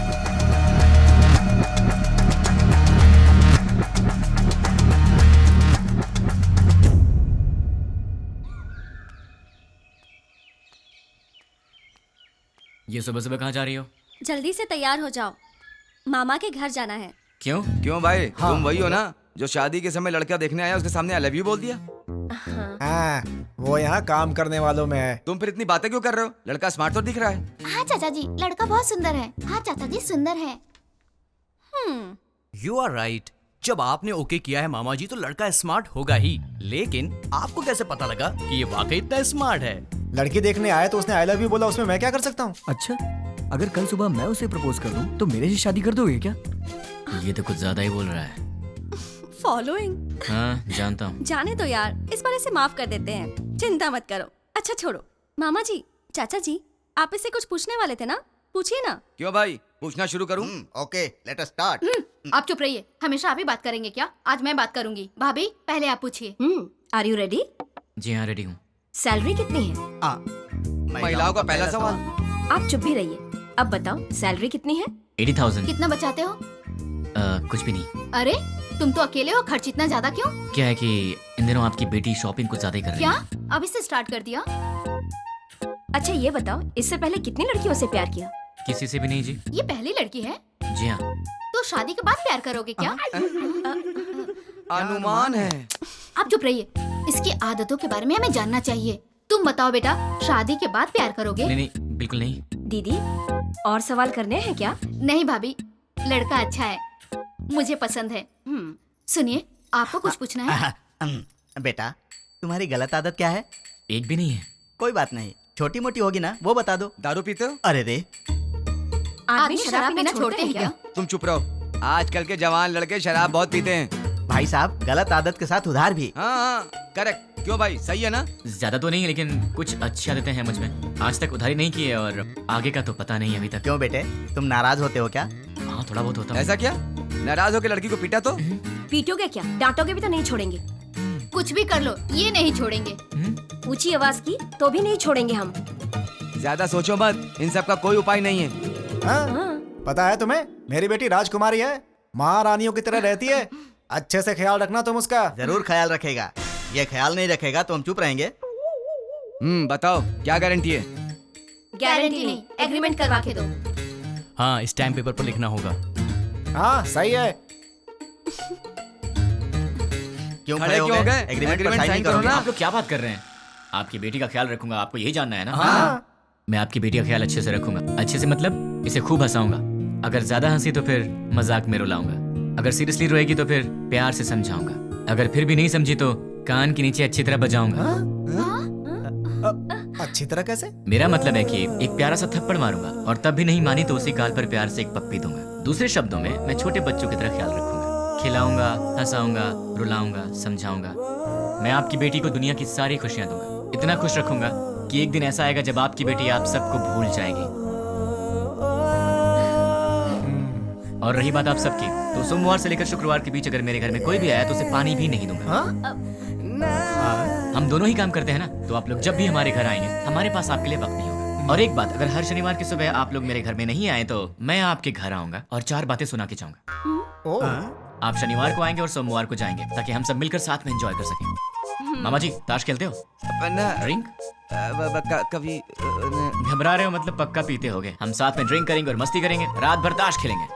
ये सुबह सुबह कहाँ जा रही हो? जल्दी से तैयार हो जाओ, मामा के घर जाना है। क्यों? क्यों भाई? तुम वही हो ना जो शादी के समय लड़का देखने आया, उसके सामने आई लव यू बोल दिया? हाँ, वो यहाँ काम करने वालों में है। तुम फिर इतनी बातें क्यों कर रहे हो? लड़का स्मार्ट तो दिख रहा है। हाँ चाचा जी, लड़का बहुत सुंदर है। हाँ चाचा जी, सुंदर है। You are right. जब आपने ओके किया है मामा जी, तो लड़का स्मार्ट होगा ही। लेकिन आपको कैसे पता लगा कि ये वाकई इतना स्मार्ट है? लड़की देखने आया तो उसने आई लव यू बोला, उसमें मैं क्या कर सकता हूँ? अच्छा, अगर कल सुबह मैं उसे प्रपोज कर दूं तो मेरे से शादी कर दोगे क्या? ये तो कुछ ज्यादा ही बोल रहा है। फॉलोइंग? हाँ, जानता हूँ। जाने दो यार, इस बार इसे माफ कर देते हैं। चिंता मत करो। अच्छा छोड़ो, मामा जी, चाचा जी, आप इससे कुछ पूछने वाले थे ना? पूछिए ना। क्यों भाई, पूछना शुरू करूं? Okay, let us start. आप चुप रहिए। हमेशा आप ही बात करेंगे क्या? आज मैं बात करूंगी। भाभी, पहले आप पूछिए। Are you ready? जी हाँ, रेडी हूँ। सैलरी कितनी है? महिलाओं का पहला सवाल। आप चुप भी रहिए। अब बताओ, सैलरी कितनी है? 80,000। कितना बचाते हो? कुछ भी नहीं। अरे, तुम तो अकेले हो, खर्च इतना ज्यादा क्यों? क्या है कि इन दिनों आपकी बेटी शॉपिंग कुछ ज्यादा ही कर रही क्या? है। अभी से स्टार्ट कर दिया? अच्छा ये बताओ, इससे पहले कितनी लड़कियों से प्यार किया? किसी से भी नहीं जी। ये पहली लड़की है? जी हाँ। तो शादी के बाद प्यार करोगे क्या? अनुमान है। आप चुप रहिए। इसकी आदतों के बारे में हमें जानना चाहिए। तुम बताओ बेटा, शादी के बाद प्यार करोगे? नहीं नहीं, बिल्कुल नहीं। दीदी, और सवाल करने हैं क्या? नहीं भाभी, लड़का अच्छा है, मुझे पसंद है। सुनिए, आपको कुछ पूछना है? बेटा, तुम्हारी गलत आदत क्या है? एक भी नहीं है। कोई बात नहीं, छोटी मोटी होगी ना, वो बता दो। दारू पीते हो? अरे रे, आदमी शराब पीना छोड़ते हैं क्या? तुम चुप रहो। आजकल के जवान लड़के शराब बहुत पीते हैं। भाई साहब गलत आदत के साथ उधार भी। हाँ हाँ करेक्ट। क्यों भाई सही है ना? ज्यादा तो नहीं लेकिन कुछ अच्छी आदतें हैं मुझ में। आज तक उधारी नहीं की है और आगे का तो पता नहीं अभी तक। क्यों बेटे, तुम नाराज होते हो क्या? हाँ थोड़ा बहुत होता है। ऐसा क्या? नाराज होकर लड़की को पीटा तो? पीटोगे क्या? डांटोगे भी तो नहीं छोड़ेंगे। कुछ भी कर लो, ये नहीं छोड़ेंगे। ऊंची आवाज की तो भी नहीं छोड़ेंगे हम। ज्यादा सोचो मत, इन सब का कोई उपाय नहीं है। पता है तुम्हें, मेरी बेटी राजकुमारी है, महारानियों की तरह रहती है। अच्छे से ख्याल रखना तुम उसका। जरूर ख्याल रखेगा। ये ख्याल नहीं रखेगा तो हम चुप रहेंगे। बताओ क्या गारंटी है? गारंटी नहीं, एग्रीमेंट करवा के दो। हाँ स्टैम्प पेपर पर लिखना होगा। हाँ सही है। क्यों खड़े हो गए? एग्रीमेंट पर साइन करो ना। आप लोग क्या बात कर रहे हैं? आपकी बेटी का ख्याल रखूंगा, आपको यही जानना है ना? हाँ। मैं आपकी बेटी का ख्याल अच्छे से रखूंगा। अच्छे से मतलब इसे खूब हंसाऊंगा। अगर ज्यादा हंसी तो फिर मजाक में रुलाऊंगा। अगर सीरियसली रोएगी तो फिर प्यार से समझाऊंगा। अगर फिर भी नहीं समझी तो कान के नीचे अच्छी तरह बजाऊंगा। अच्छी तरह कैसे? मेरा मतलब है कि एक प्यारा सा थप्पड़ मारूंगा और तब भी नहीं मानी तो उसी गाल पर प्यार से एक पप्पी दूंगा। दूसरे शब्दों में मैं छोटे बच्चों की तरह ख्याल रखूंगा। खिलाऊंगा, हंसाऊंगा, रुलाऊंगा, समझाऊंगा। मैं आपकी बेटी को दुनिया की सारी खुशियां दूंगा। इतना खुश रखूंगा कि एक दिन ऐसा आएगा जब आपकी बेटी आप सबको भूल जाएगी। और रही बात आप सबकी, तो सोमवार से लेकर शुक्रवार के बीच अगर मेरे घर में कोई भी आया तो उसे पानी भी नहीं दूंगा। हम दोनों ही काम करते हैं ना, तो आप लोग जब भी हमारे घर आएंगे हमारे पास आपके लिए वक्त नहीं होगा। और एक बात, अगर हर शनिवार की सुबह आप लोग मेरे घर में नहीं आए तो मैं आपके घर आऊंगा और 4 बातें सुना के जाऊंगा। आप शनिवार को आएंगे और सोमवार को जाएंगे ताकि हम सब मिलकर साथ में एंजॉय कर सकें। मामा जी ताश खेलते हो? ड्रिंक? कभी घबरा रहे हो मतलब पक्का पीते होगे। हम साथ में ड्रिंक करेंगे और मस्ती करेंगे, रात भर ताश खेलेंगे।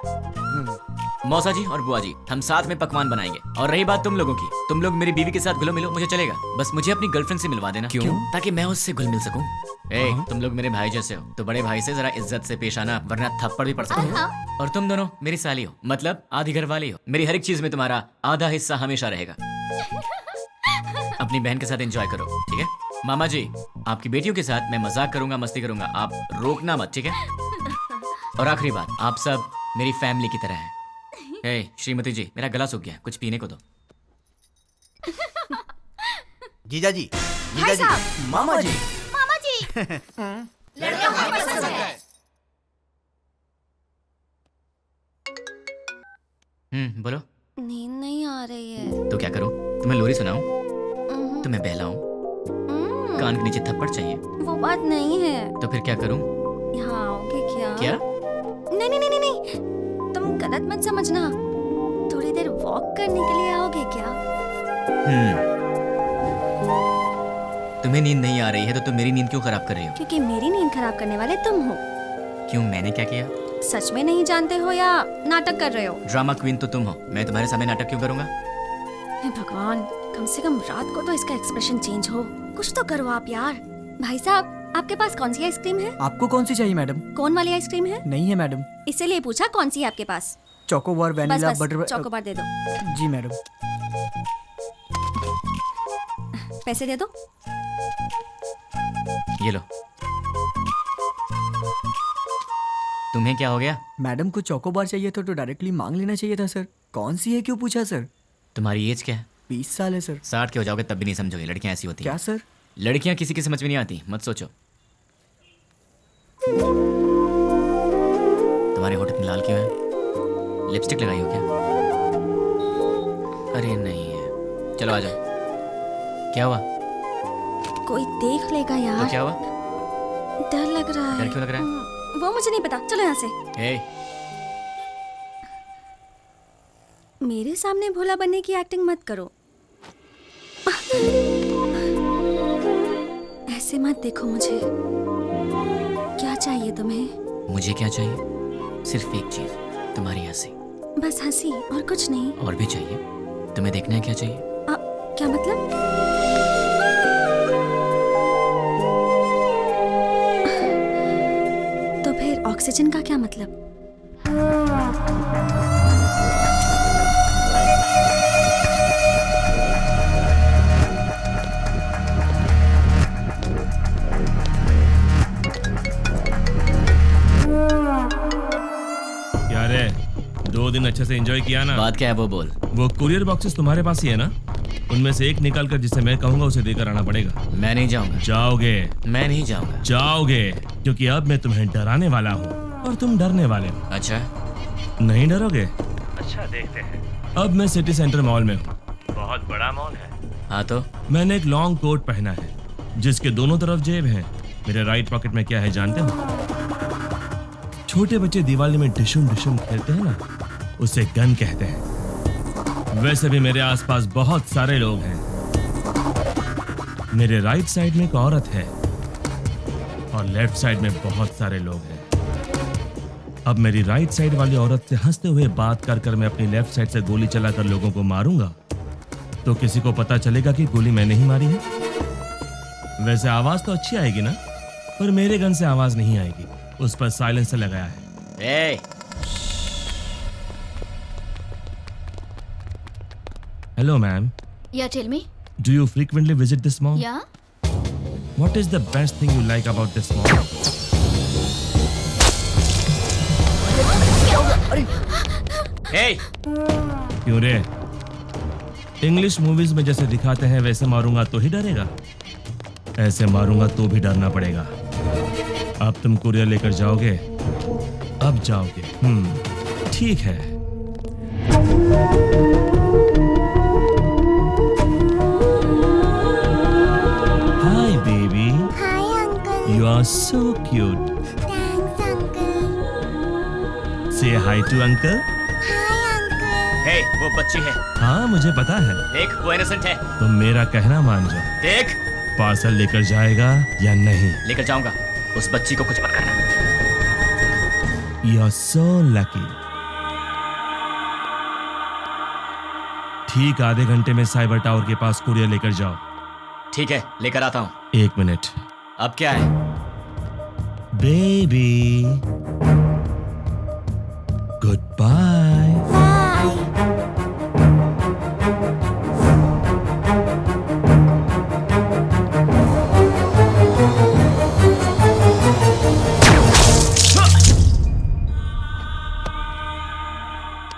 मौसा जी और बुआ जी हम साथ में पकवान बनाएंगे। और रही बात तुम लोगों की, तुम लोग मेरी बीवी के साथ घुलो मिलो मुझे चलेगा, बस मुझे अपनी गर्लफ्रेंड से मिलवा देना। क्यों? ताकि मैं उससे घुल मिल सकूं। तुम लोग मेरे भाई जैसे हो तो बड़े भाई से जरा इज्जत से पेश आना, वरना थप्पड़ भी पड़ सकता है। और तुम दोनों मेरी साली हो, मतलब आधी घर वाली हो। मेरी हर एक चीज में तुम्हारा आधा हिस्सा हमेशा रहेगा। अपनी बहन के साथ एंजॉय करो, ठीक है? मामा जी आपकी बेटियों के साथ मैं मजाक करूंगा, मस्ती करूंगा, आप रोकना मत, ठीक है? और आखिरी बात, आप सब मेरी फैमिली की तरह हैं। श्रीमती जी मेरा गला सूख गया, कुछ पीने को दो। जीजा जी, जीजा जी, मामा जी, मामा जी। लड़का हमें पसंद है। बोलो। नींद नहीं आ रही है। तो क्या करूं? तुम्हें लोरी सुनाऊं? तुम्हें बहलाऊं? कान के नीचे थप्पड़ चाहिए? वो बात नहीं है। तो फिर क्या करूं? यहाँ आओगे क्या? क्या? नहीं नहीं नहीं नहीं, तुम गलत मत समझना। थोड़ी देर वॉक करने के लिए आओगे क्या? तुम्हें नींद नहीं आ रही है तो तुम मेरी नींद क्यों खराब कर रही हो? क्योंकि मेरी नींद खराब करने वाले तुम हो। क्यों, मैंने क्या किया? सच में नहीं जानते हो या नाटक कर रहे हो? ड्रामा क्वीन तो तुम हो, मैं तुम्हारे सामने नाटक क्यों करूंगा? हे भगवान, कम से कम रात को तो इसका एक्सप्रेशन चेंज हो। कुछ तो करो आप यार। भाई साहब आपके पास कौन सी आइसक्रीम है? आपको कौन सी चाहिए मैडम? कौन वाली आइसक्रीम है? नहीं है मैडम। इसीलिए पूछा कौन सी है आपके पास? Chocobar, vanilla, butter. चोकोबार दे दो। जी मैडम। पैसे दे दो। ये लो। तुम्हें क्या हो गया? मैडम को चोकोबार चाहिए था तो डायरेक्टली मांग लेना चाहिए था सर। कौन सी है क्यों पूछा सर? तुम्हारी एज क्या है? 20 साल है सर। 60 के हो जाओगे तब भी नहीं समझोगे, लड़कियां ऐसी होती हैं। क्या सर? लड़कियां किसी की समझ में नहीं आती, मत सोचो। तुम्हारे होठ इतने लाल क्यों है? लिपस्टिक लगाई हो क्या? अरे नहीं है। चलो आ जाओ। क्या हुआ? कोई देख लेगा यार। तो क्या हुआ? डर लग रहा है। डर क्यों लग रहा है? वो मुझे नहीं पता, चलो यहाँ से। मेरे सामने भोला बनने की एक्टिंग मत करो। ऐसे मत देखो मुझे। क्या चाहिए तुम्हें? मुझे क्या चाहिए? सिर्फ एक चीज, तुम्हारी हंसी। बस हंसी और कुछ नहीं? और भी चाहिए। तुम्हें देखना है क्या चाहिए? क्या मतलब? तो फिर ऑक्सीजन का क्या मतलब? क्या रे, 2 दिन अच्छे से एंजॉय किया ना? बात क्या है वो बोल। वो कुरियर बॉक्सेस तुम्हारे पास ही है ना? उनमें से एक निकाल कर जिसे मैं कहूंगा उसे देकर आना पड़ेगा। मैं नहीं जाऊंगा। जाओगे? मैं नहीं जाऊंगा। जाओगे, क्योंकि अब मैं तुम्हें डराने वाला हूँ और तुम डरने वाले हो। अच्छा, नहीं डरोगे? अच्छा, देखते हैं। अब मैं सिटी सेंटर मॉल में हूँ। बहुत बड़ा मॉल है। हाँ तो? मैंने एक लॉन्ग कोट पहना है जिसके दोनों तरफ जेब हैं। मेरे राइट पॉकेट में क्या है जानते हो? छोटे बच्चे दिवाली में डिशुम डिशुम खेलते हैं ना, उसे गन कहते हैं। वैसे भी मेरे आसपास बहुत सारे लोग हैं। मेरे राइट साइड में एक औरत है और लेफ्ट साइड में बहुत सारे लोग हैं। अब मेरी राइट साइड वाली औरत से हंसते हुए बात कर कर मैं अपनी लेफ्ट साइड से गोली चलाकर लोगों को मारूंगा तो किसी को पता चलेगा कि गोली मैंने ही मारी है। वैसे आवाज तो अच्छी आएगी ना, पर मेरे गन से आवाज नहीं आएगी, उस पर साइलेंसर लगाया है। Hello ma'am. Yeah tell me. Do you frequently visit this mall? Yeah. What is the best thing you like about this mall? Hey! क्यों रे? इंग्लिश मूवीज में जैसे दिखाते हैं वैसे मारूंगा तो ही डरेगा, ऐसे मारूंगा तो भी डरना पड़ेगा। अब तुम कुरियर लेकर जाओगे? अब जाओगे? ठीक है। Hi baby. Hi uncle. You are so cute. Thanks uncle. Say hi to uncle. Hey, वो बच्ची है। हाँ मुझे पता है। देख, वो इनोसेंट है। तुम मेरा कहना मान जाओ। देख, पार्सल लेकर जाएगा या नहीं? लेकर जाऊंगा। उस बच्ची को कुछ मत करना। You are so lucky. ठीक आधे घंटे में साइबर टावर के पास कुरियर लेकर जाओ। ठीक है, लेकर आता हूँ। 1 मिनट। अब क्या है? Baby good bye.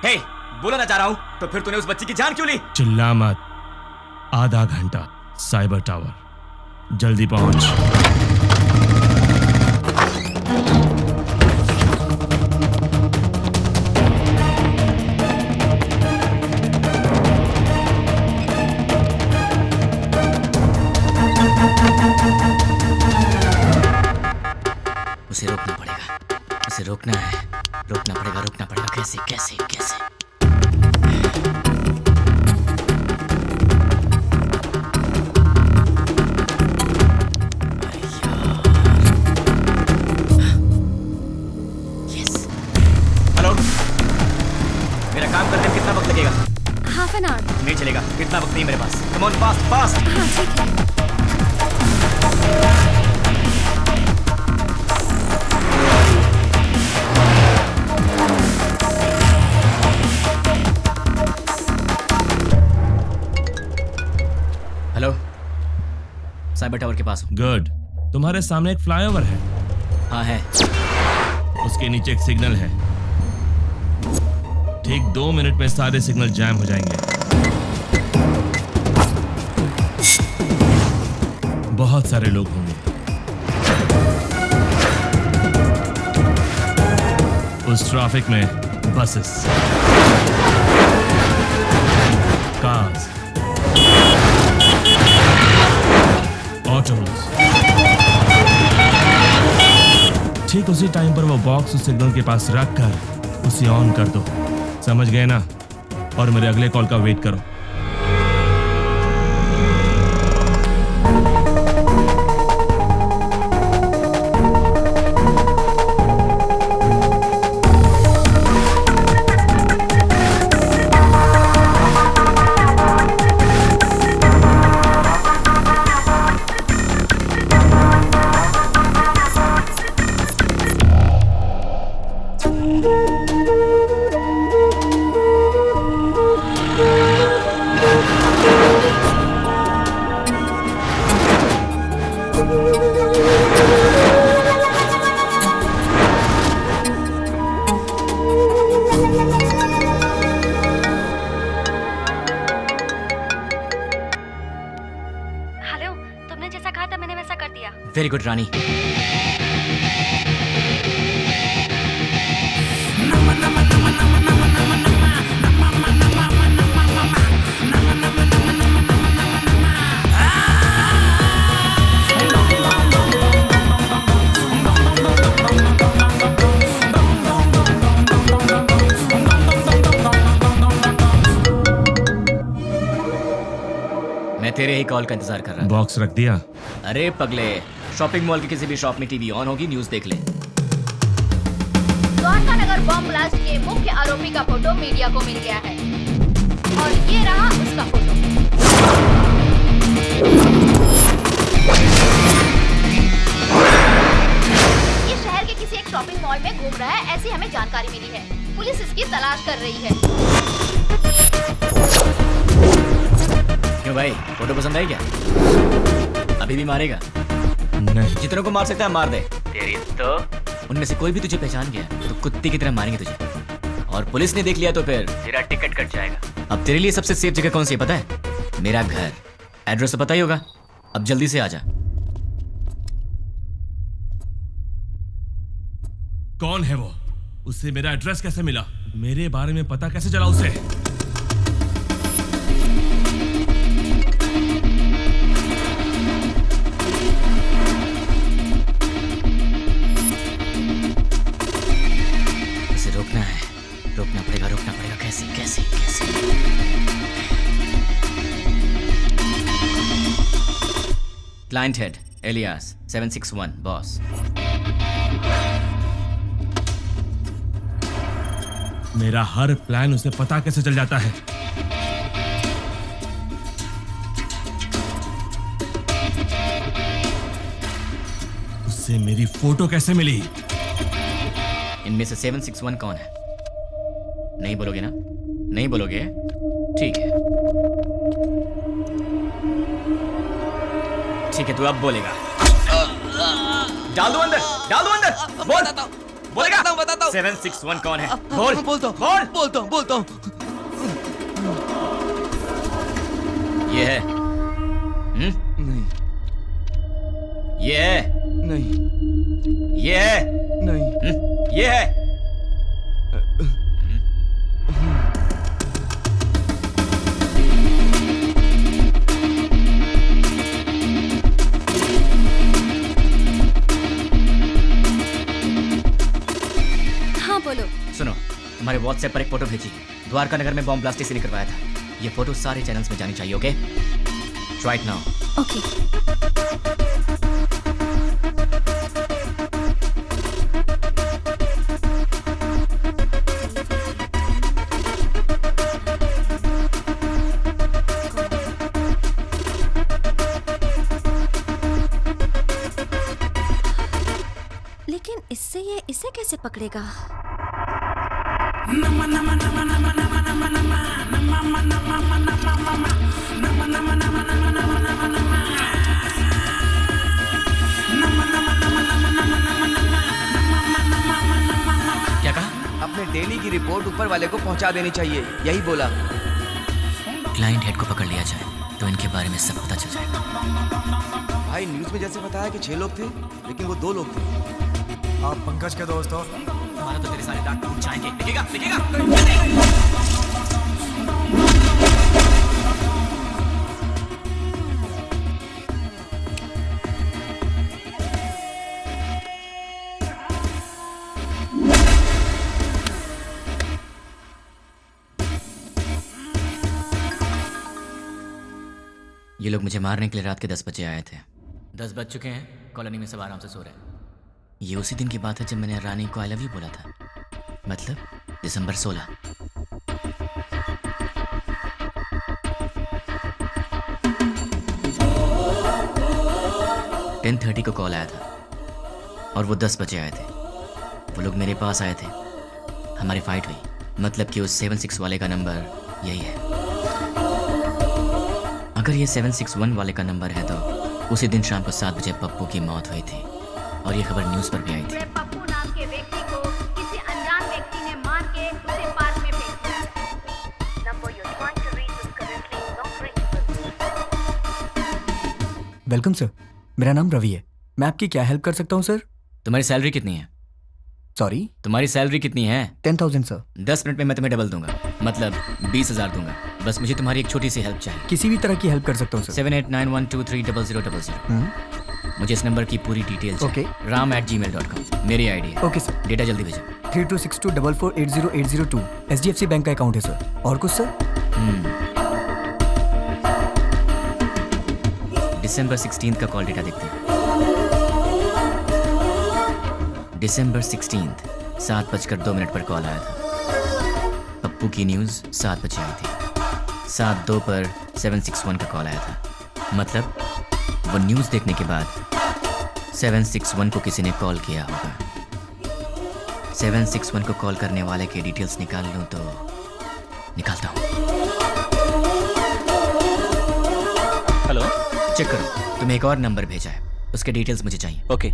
Hey, बोला ना जा रहा हूँ, तो फिर तूने उस बच्ची की जान क्यों ली? चिल्ला मत। आधा घंटा साइबर टावर, जल्दी पहुंच। उसे रोकना पड़ेगा, उसे रोकना है, रोकना पड़ेगा। कैसे कैसे कैसे? हेलो, मेरा काम करने में कितना वक्त लगेगा? Half an hour. नहीं चलेगा, इतना वक्त नहीं मेरे पास। Come on, fast fast. हाँ ठीक है। हेलो, साइबर टावर के पास हूँ। गुड। तुम्हारे सामने एक फ्लाईओवर है। हाँ है। उसके नीचे एक सिग्नल है। ठीक 2 मिनट में सारे सिग्नल जैम हो जाएंगे। बहुत सारे लोग होंगे। उस ट्रैफिक में बसेस, कार्स, ऑटोज। ठीक उसी टाइम पर वो बॉक्स उस सिग्नल के पास रख कर उसे ऑन कर दो। समझ गए ना? और मेरे अगले कॉल का वेट करो। वेरी गुड रानी। मैं तेरे ही कॉल का इंतजार कर रहा था। बॉक्स रख दिया? अरे पगले, शॉपिंग मॉल के किसी भी शॉप में टीवी ऑन होगी, न्यूज़ देख ले। द्वारका नगर बॉम्ब ब्लास्ट के मुख्य आरोपी का फोटो मीडिया को मिल गया है और ये रहा उसका फोटो। ये शहर के किसी एक शॉपिंग मॉल में घूम रहा है, ऐसी हमें जानकारी मिली है। पुलिस इसकी तलाश कर रही है। क्यों भाई, फोटो पसंद आई क्या? अभी भी मारेगा? नहीं। जितनों को मार सकता है मार दे। तेरी तो उनमें से कोई भी तुझे पहचान गया तो कुत्ते की तरह मारेंगे तुझे, और पुलिस ने देख लिया तो फिर तेरा टिकट कट जाएगा। अब तेरे लिए सबसे सेफ जगह कौन सी है पता है? मेरा घर। एड्रेस तो पता ही होगा। अब जल्दी से आ जा। कौन है वो? उससे मेरा एड्रेस कैसे मिला? मेरे बारे में पता कैसे चला उसे? रोकना पड़ेगा। कैसे? Client head alias 761 boss. मेरा हर प्लान उसे पता कैसे चल जाता है? उससे मेरी फोटो कैसे मिली? इनमें से 761 कौन है? नहीं बोलोगे ना? नहीं बोलोगे? ठीक है, तू अब बोलेगा। डाल दो अंदर। बोलेगा? बताता हूं। 761 कौन है? बोलता हूं। ये है? नहीं। ये है? नहीं। ये है? नहीं। ये है? सुनो, तुम्हारे व्हाट्सएप पर एक फोटो भेजी। द्वारका नगर में बॉम्ब ब्लास्ट इसी ने करवाया था। ये फोटो सारे चैनल्स में जानी चाहिए। Okay, try it now. Okay. लेकिन इससे ये इसे कैसे पकड़ेगा? क्या कहा? अपने डेली की रिपोर्ट ऊपर वाले को पहुंचा देनी चाहिए, यही बोला। क्लाइंट हेड को पकड़ लिया जाए तो इनके बारे में सब पता चल जाएगा। भाई न्यूज़ में जैसे बताया कि 6 लोग थे, लेकिन वो 2 लोग थे। आप पंकज के दोस्त हो? हमारा तो तेरे सारे डांट टूट जाएंगे। लिखेगा। ये लोग मुझे मारने के लिए रात के 10 बजे आए थे। 10 बज चुके हैं, कॉलोनी में सब आराम से सो रहे हैं। ये उसी दिन की बात है जब मैंने रानी को आई लव यू बोला था, मतलब दिसंबर 16। (10:30) को कॉल आया था और वो 10 बजे आए थे। वो लोग मेरे पास आए थे, हमारी फाइट हुई। मतलब कि उस 76 वाले का नंबर यही है। अगर ये 761 वाले का नंबर है तो उसी दिन शाम को 7 बजे पप्पू की मौत हुई थी और ये खबर न्यूज़ पर भी आई थी। पप्पू नाम के व्यक्ति को किसी अनजान व्यक्ति ने मार के उसे पार्क में फेंक दिया। Number you trying to reach is currently not reachable. Welcome sir, मेरा नाम रवि है। मैं आपकी क्या हेल्प कर सकता हूँ सर? तुम्हारी सैलरी कितनी है? सॉरी? तुम्हारी सैलरी कितनी है? 10,000 सर। 10 मिनट में मैं तुम्हें डबल दूंगा, मतलब 20,000 दूंगा। बस मुझे तुम्हारी एक छोटी सी हेल्प चाहिए। किसी भी तरह की हेल्प कर सकता हूँ सर। 7891230000। मुझे इस नंबर की पूरी डिटेल चाहिए। ओके। ram@gmail.com मेरी आईडी है। Okay sir. डेटा जल्दी भेजो। 326244808002 HDFC बैंक का अकाउंट है सर। और कुछ सर? दिसंबर 16 का कॉल डेटा देखते हैं। दिसंबर 16 7:02 पर कॉल आया था। पप्पू की न्यूज़ 7 बजे आई थी। 7:02 पर 761 का कॉल आया था। मतलब वो न्यूज़ देखने के बाद 761 को किसी ने कॉल किया होगा। 761 को कॉल करने वाले के डिटेल्स निकाल लूँ तो निकालता हूँ। हेलो, चेक करो, तुम्हें एक और नंबर भेजा है, उसके डिटेल्स मुझे चाहिए। Okay.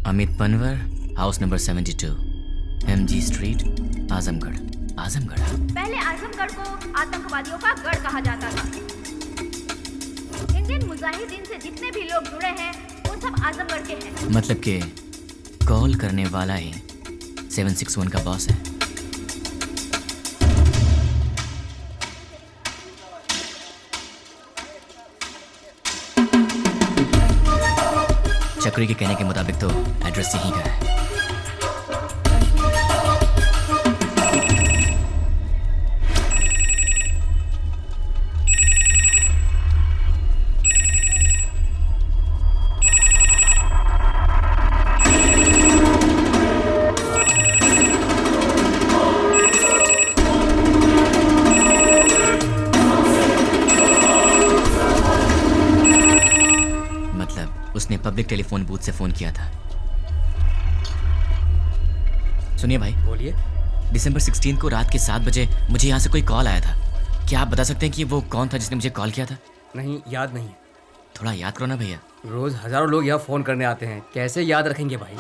Amit Panwar, house number 72, MG street, Azamgarh. Azamgarh? पहले आजमगढ़ को आतंकवादियों का गढ़ कहा जाता था। इंडियन मुजाहिदीन से जितने भी लोग जुड़े हैं वो सब आजमगढ़ के हैं। मतलब कि कॉल करने वाला ही 761 का बॉस है। चक्री के कहने के मुताबिक तो एड्रेस यहीं का है। उसने पब्लिक टेलीफोन बूथ से फोन किया था। सुनिए भाई। बोलिए। दिसंबर 16 को रात के 7 बजे मुझे यहाँ से कोई कॉल आया था। क्या आप बता सकते हैं कि वो कौन था जिसने मुझे कॉल किया था? नहीं, याद नहीं। थोड़ा याद करो ना भैया। रोज हजारों लोग यहाँ फोन करने आते हैं, कैसे याद रखेंगे भाई?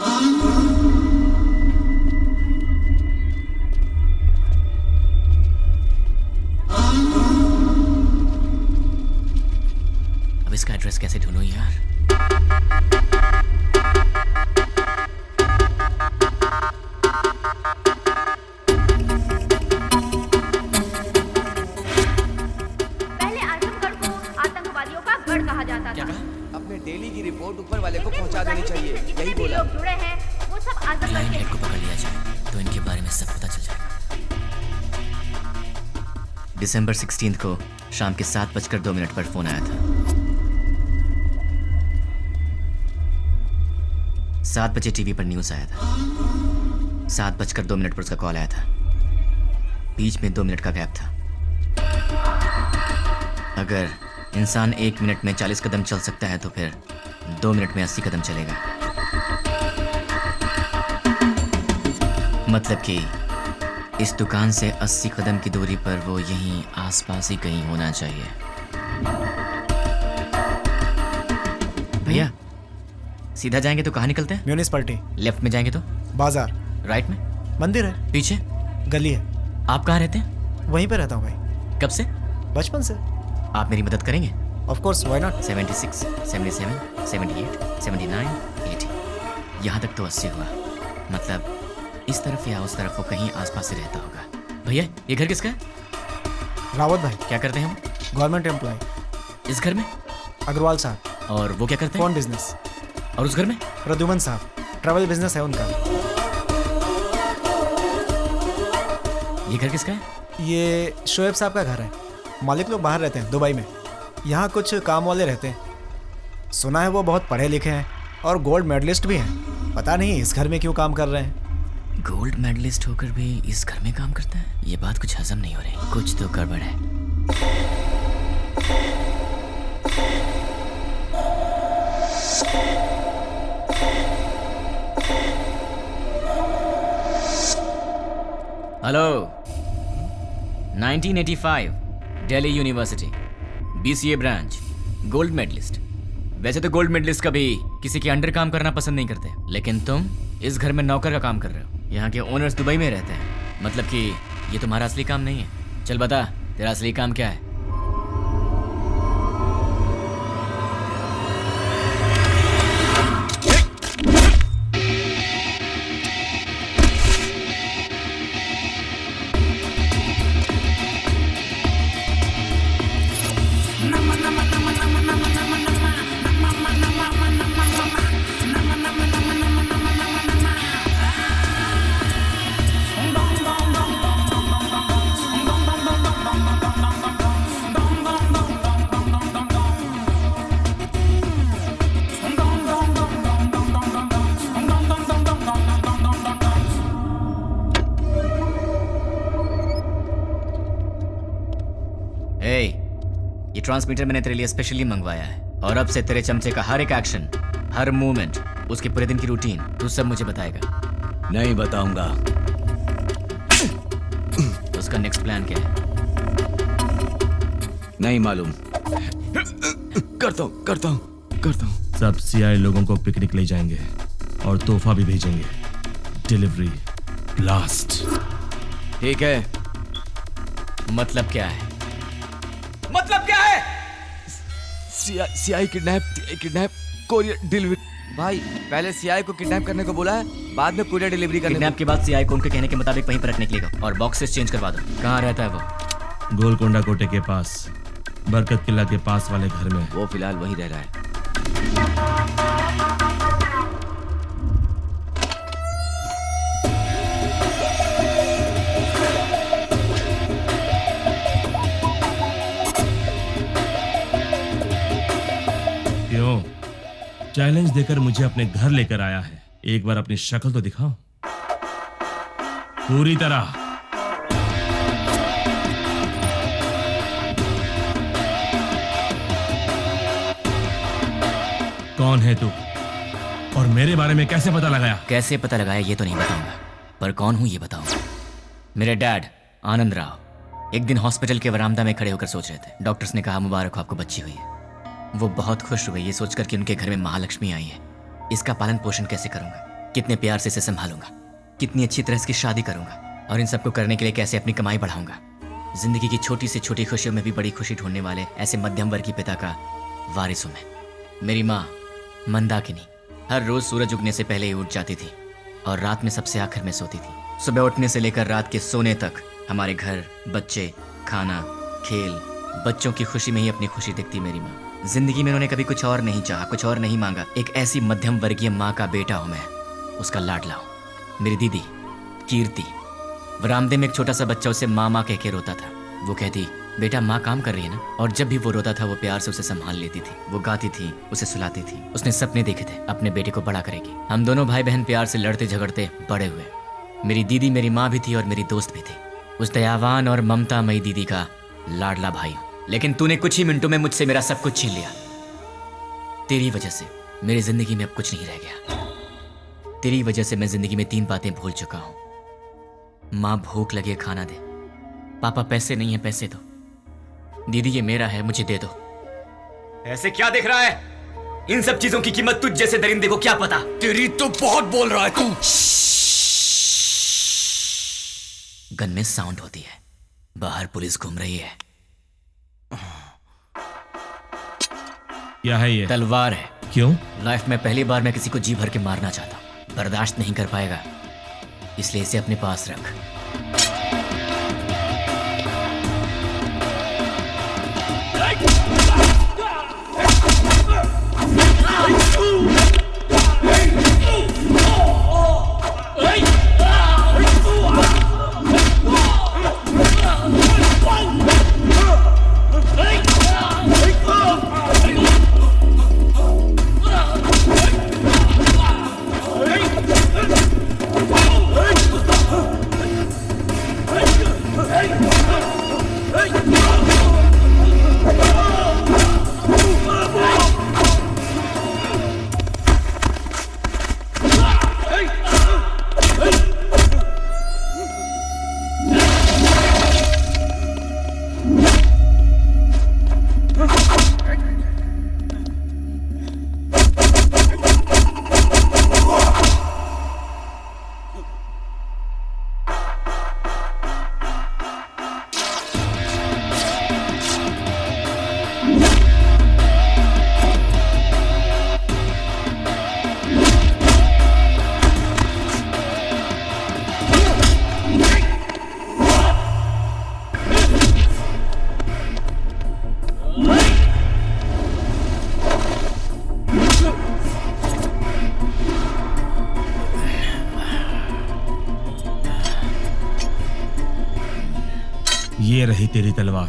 अब इसका एड्रेस कैसे ढूंढूं यार? पहले आजमगढ़ को आतंकवादियों का गढ़ कहा जाता था। अपने डेली की रिपोर्ट ऊपर वाले को पहुंचा देनी चाहिए, यही बोला। लोग जुड़े हैं वो सब आजमगढ़ क्लाइंट के हेड को पकड़ लिया जाए तो इनके बारे में सब पता चल जाएगा। दिसंबर 16 को शाम के 7:02 पर फोन आया था। 7 बजे टीवी पर न्यूज़ आया था। 7:02 पर उसका कॉल आया था। बीच में 2 मिनट का गैप था। अगर इंसान 1 मिनट में 40 कदम चल सकता है तो फिर 2 मिनट में 80 कदम चलेगा। मतलब कि इस दुकान से 80 कदम की दूरी पर वो यहीं आसपास ही कहीं होना चाहिए। भैया सीधा जाएंगे तो कहाँ निकलते हैं? म्यूनिसिपैलिटी। लेफ्ट में जाएंगे तो? बाजार। राइट में? मंदिर है। पीछे? गली है। आप कहाँ रहते हैं? वहीं पे रहता हूँ भाई। कब से? बचपन से। आप मेरी मदद करेंगे? Of course, why not. 76, 77, 78, 79, 80, यहाँ तक तो 80 हुआ। मतलब इस तरफ या उस तरफ वो कहीं आसपास ही रहता होगा। भैया ये घर किसका है? रावत भाई। क्या करते हैं वो? Government employ. इस घर में? अग्रवाल साहब। और वो क्या करते हैं? Phone business. और उस घर में? प्रद्युमन साहब, ट्रैवल बिजनेस है उनका। ये घर किसका है? ये शोएब साहब का घर है। मालिक लोग बाहर रहते हैं, दुबई में। यहाँ कुछ काम वाले रहते हैं। सुना है वो बहुत पढ़े लिखे हैं और गोल्ड मेडलिस्ट भी हैं। पता नहीं इस घर में क्यों काम कर रहे हैं। गोल्ड मेडलिस्ट होकर भी इस घर में काम करता है? ये बात कुछ हजम नहीं हो रही। कुछ तो गड़बड़ है। Hello. 1985 Delhi university, BCA branch, gold medalist. वैसे तो गोल्ड मेडलिस्ट कभी किसी के अंडर काम करना पसंद नहीं करते, लेकिन तुम इस घर में नौकर का काम कर रहे हो। यहाँ के ओनर्स दुबई में रहते हैं। मतलब कि ये तुम्हारा असली काम नहीं है। चल बता, तेरा असली काम क्या है? ये ट्रांसमीटर मैंने तेरे लिए स्पेशली मंगवाया है और अब से तेरे चमचे का हर एक एक्शन, हर मूवमेंट, उसके पूरे दिन की रूटीन तू सब मुझे बताएगा। नहीं बताऊंगा। उसका नेक्स्ट प्लान क्या है? नहीं मालूम। करता हूँ। सब सीआई लोगों को पिकनिक ले जाएंगे और तोहफा भी भेजेंगे। Delivery blast. ठीक है। मतलब क्या है? CI kidnap courier delivery. भाई पहले सीआई को किडनैप करने को बोला है, बाद में कोरियर डिलीवरी करने किडनैप के बाद सीआई को उनके कहने के मुताबिक वहीं पर रखने के लिए और बॉक्सेस चेंज करवा दो। कहाँ रहता है वो? गोलकोंडा कोटे के पास, बरकत किला के पास वाले घर में। वो फिलहाल वहीं रह रहा है। क्यों? चैलेंज देकर मुझे अपने घर लेकर आया है, एक बार अपनी शक्ल तो दिखाओ पूरी तरह। कौन है तू और मेरे बारे में कैसे पता लगाया? कैसे पता लगाया ये तो नहीं बताऊंगा, पर कौन हूं ये बताऊंगा। मेरे डैड आनंद राव एक दिन हॉस्पिटल के वरामदा में खड़े होकर सोच रहे थे। डॉक्टर्स ने कहा मुबारक हो आपको बच्ची हुई है। वो बहुत खुश हुए ये सोचकर कि उनके घर में महालक्ष्मी आई है। इसका पालन पोषण कैसे करूंगा, कितने प्यार से इसे संभालूंगा, कितनी अच्छी तरह इसकी शादी करूंगा और इन सबको करने के लिए कैसे अपनी कमाई बढ़ाऊंगा। जिंदगी की छोटी से छोटी खुशियों में भी बड़ी खुशी ढूंढने वाले ऐसे मध्यम वर्ग के पिता का वारिस हूं मैं। मेरी माँ मंदाकिनी हर रोज सूरज उगने से पहले ही उठ जाती थी और रात में सबसे आखिर में सोती थी। सुबह उठने से लेकर रात के सोने तक हमारे घर, बच्चे, खाना, खेल, बच्चों की खुशी में ही अपनी खुशी दिखती मेरी माँ। जिंदगी में उन्होंने कभी कुछ और नहीं चाहा, कुछ और नहीं मांगा। एक ऐसी मध्यम वर्गीय माँ का बेटा हूं मैं, उसका लाडला हूं। मेरी दीदी कीर्ति बरामदे में एक छोटा सा बच्चा उसे माँ माँ कह के रोता था। वो कहती बेटा माँ काम कर रही है ना, और जब भी वो रोता था वो प्यार से उसे संभाल लेती थी। वो गाती थी, उसे सुलाती थी। उसने सपने देखे थे अपने बेटे को बड़ा करेगी। हम दोनों भाई बहन प्यार से लड़ते झगड़ते बड़े हुए। मेरी दीदी मेरी माँ भी थी और मेरी दोस्त भी थी। उस दयावान और ममतामयी दीदी का लाडला भाई हूं। लेकिन तूने कुछ ही मिनटों में मुझसे मेरा सब कुछ छीन लिया। तेरी वजह से मेरी जिंदगी में अब कुछ नहीं रह गया। तेरी वजह से मैं जिंदगी में 3 बातें भूल चुका हूं। माँ भूख लगे खाना दे, पापा पैसे नहीं है पैसे दो, दीदी ये मेरा है मुझे दे दो। ऐसे क्या देख रहा है? इन सब चीजों की कीमत तुझ जैसे दरिंदे को क्या पता? तेरी तो बहुत बोल रहा है तू। गन में साउंड होती है, बाहर पुलिस घूम रही है। क्या है ये? तलवार है। क्यों? लाइफ में पहली बार मैं किसी को जी भर के मारना चाहता हूं। बर्दाश्त नहीं कर पाएगा, इसलिए इसे अपने पास रख। ये रही तेरी तलवार,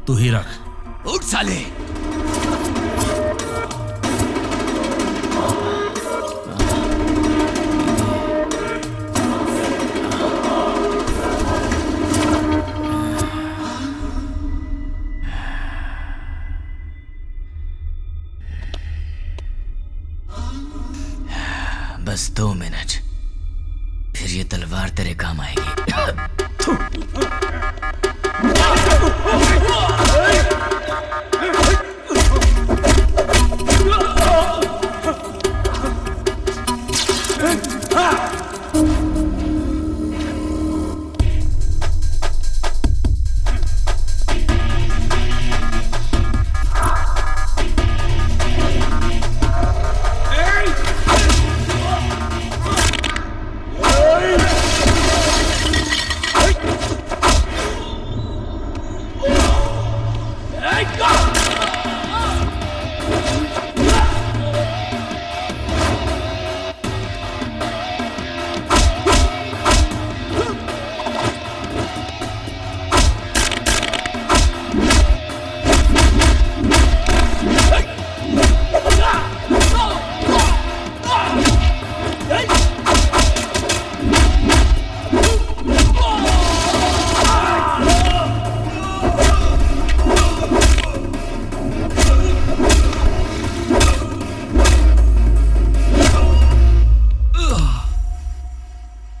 तू ही रख। उठ साले। बस 2 मिनट, फिर ये तलवार तेरे काम आएगी।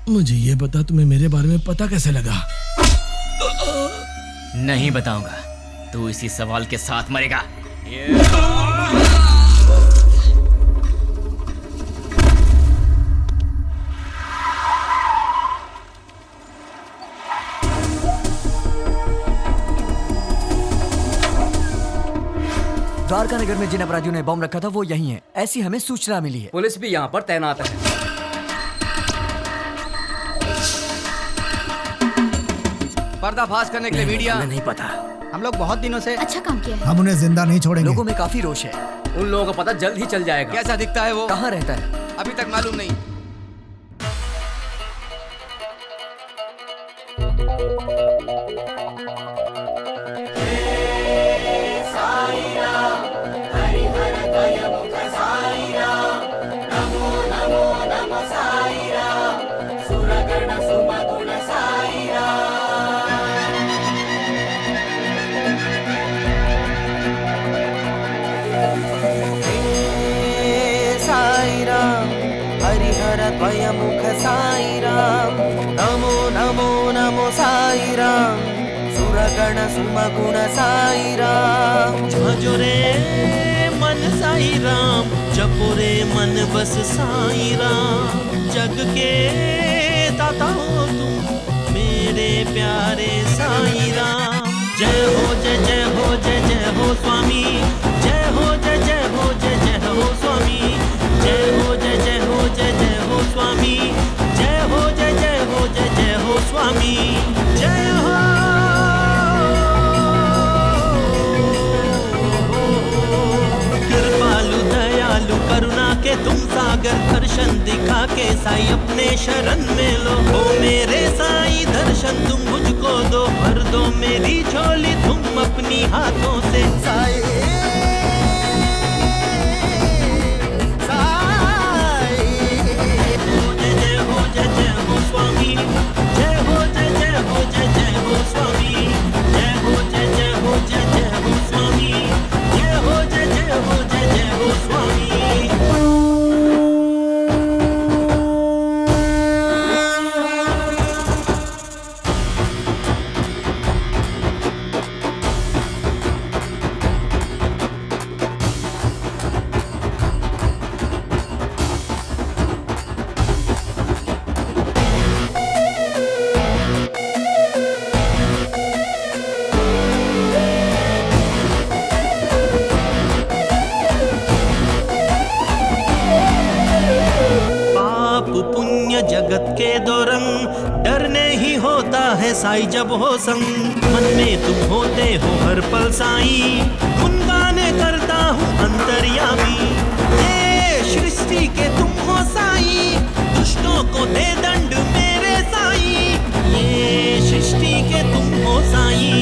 मुझे ये बता, तुम्हें मेरे बारे में पता कैसे लगा? नहीं बताऊंगा, तू इसी सवाल के साथ मरेगा। द्वारका नगर में जिन अपराधियों ने बम रखा था वो यही है, ऐसी हमें सूचना मिली है। पुलिस भी यहाँ पर तैनात है। पर्दाफाश करने के लिए मीडिया। नहीं पता, हम लोग बहुत दिनों से अच्छा काम किया है। हम उन्हें जिंदा नहीं छोड़ेंगे। लोगों में काफी रोष है। उन लोगों को पता जल्द ही चल जाएगा। कैसा दिखता है वो? कहाँ रहता है? अभी तक मालूम नहीं। द्वयमुख साई राम, नमो नमो नमो साई राम, सुरगण सुमगुण साई राम। भजो रे मन साई राम, जपो रे मन बस साई राम। जग के दाता हो तुम मेरे प्यारे साई राम। जय हो जय जय हो जय जय हो स्वामी, जय हो जय जय हो जय जय हो स्वामी, जय हो जय जय हो जय जय हो स्वामी, जय हो जय जय हो जय जय हो स्वामी, जय हो। कृपालु दयालु करुणा के तुम सागर, दर्शन दिखा के साई अपने शरण में लो। हो मेरे साई दर्शन तुम मुझको दो, भर दो मेरी झोली तुम अपनी हाथों से साई। जगत के दो रंग, डरने ही होता है साई जब हो संग। मन में तुम होते हो हर पल साई, गुनगाने करता हूँ अंतर्यामी। ये सृष्टि के तुम हो साई, दुष्टों को दे दंड मेरे साई। ये सृष्टि के तुम हो साई,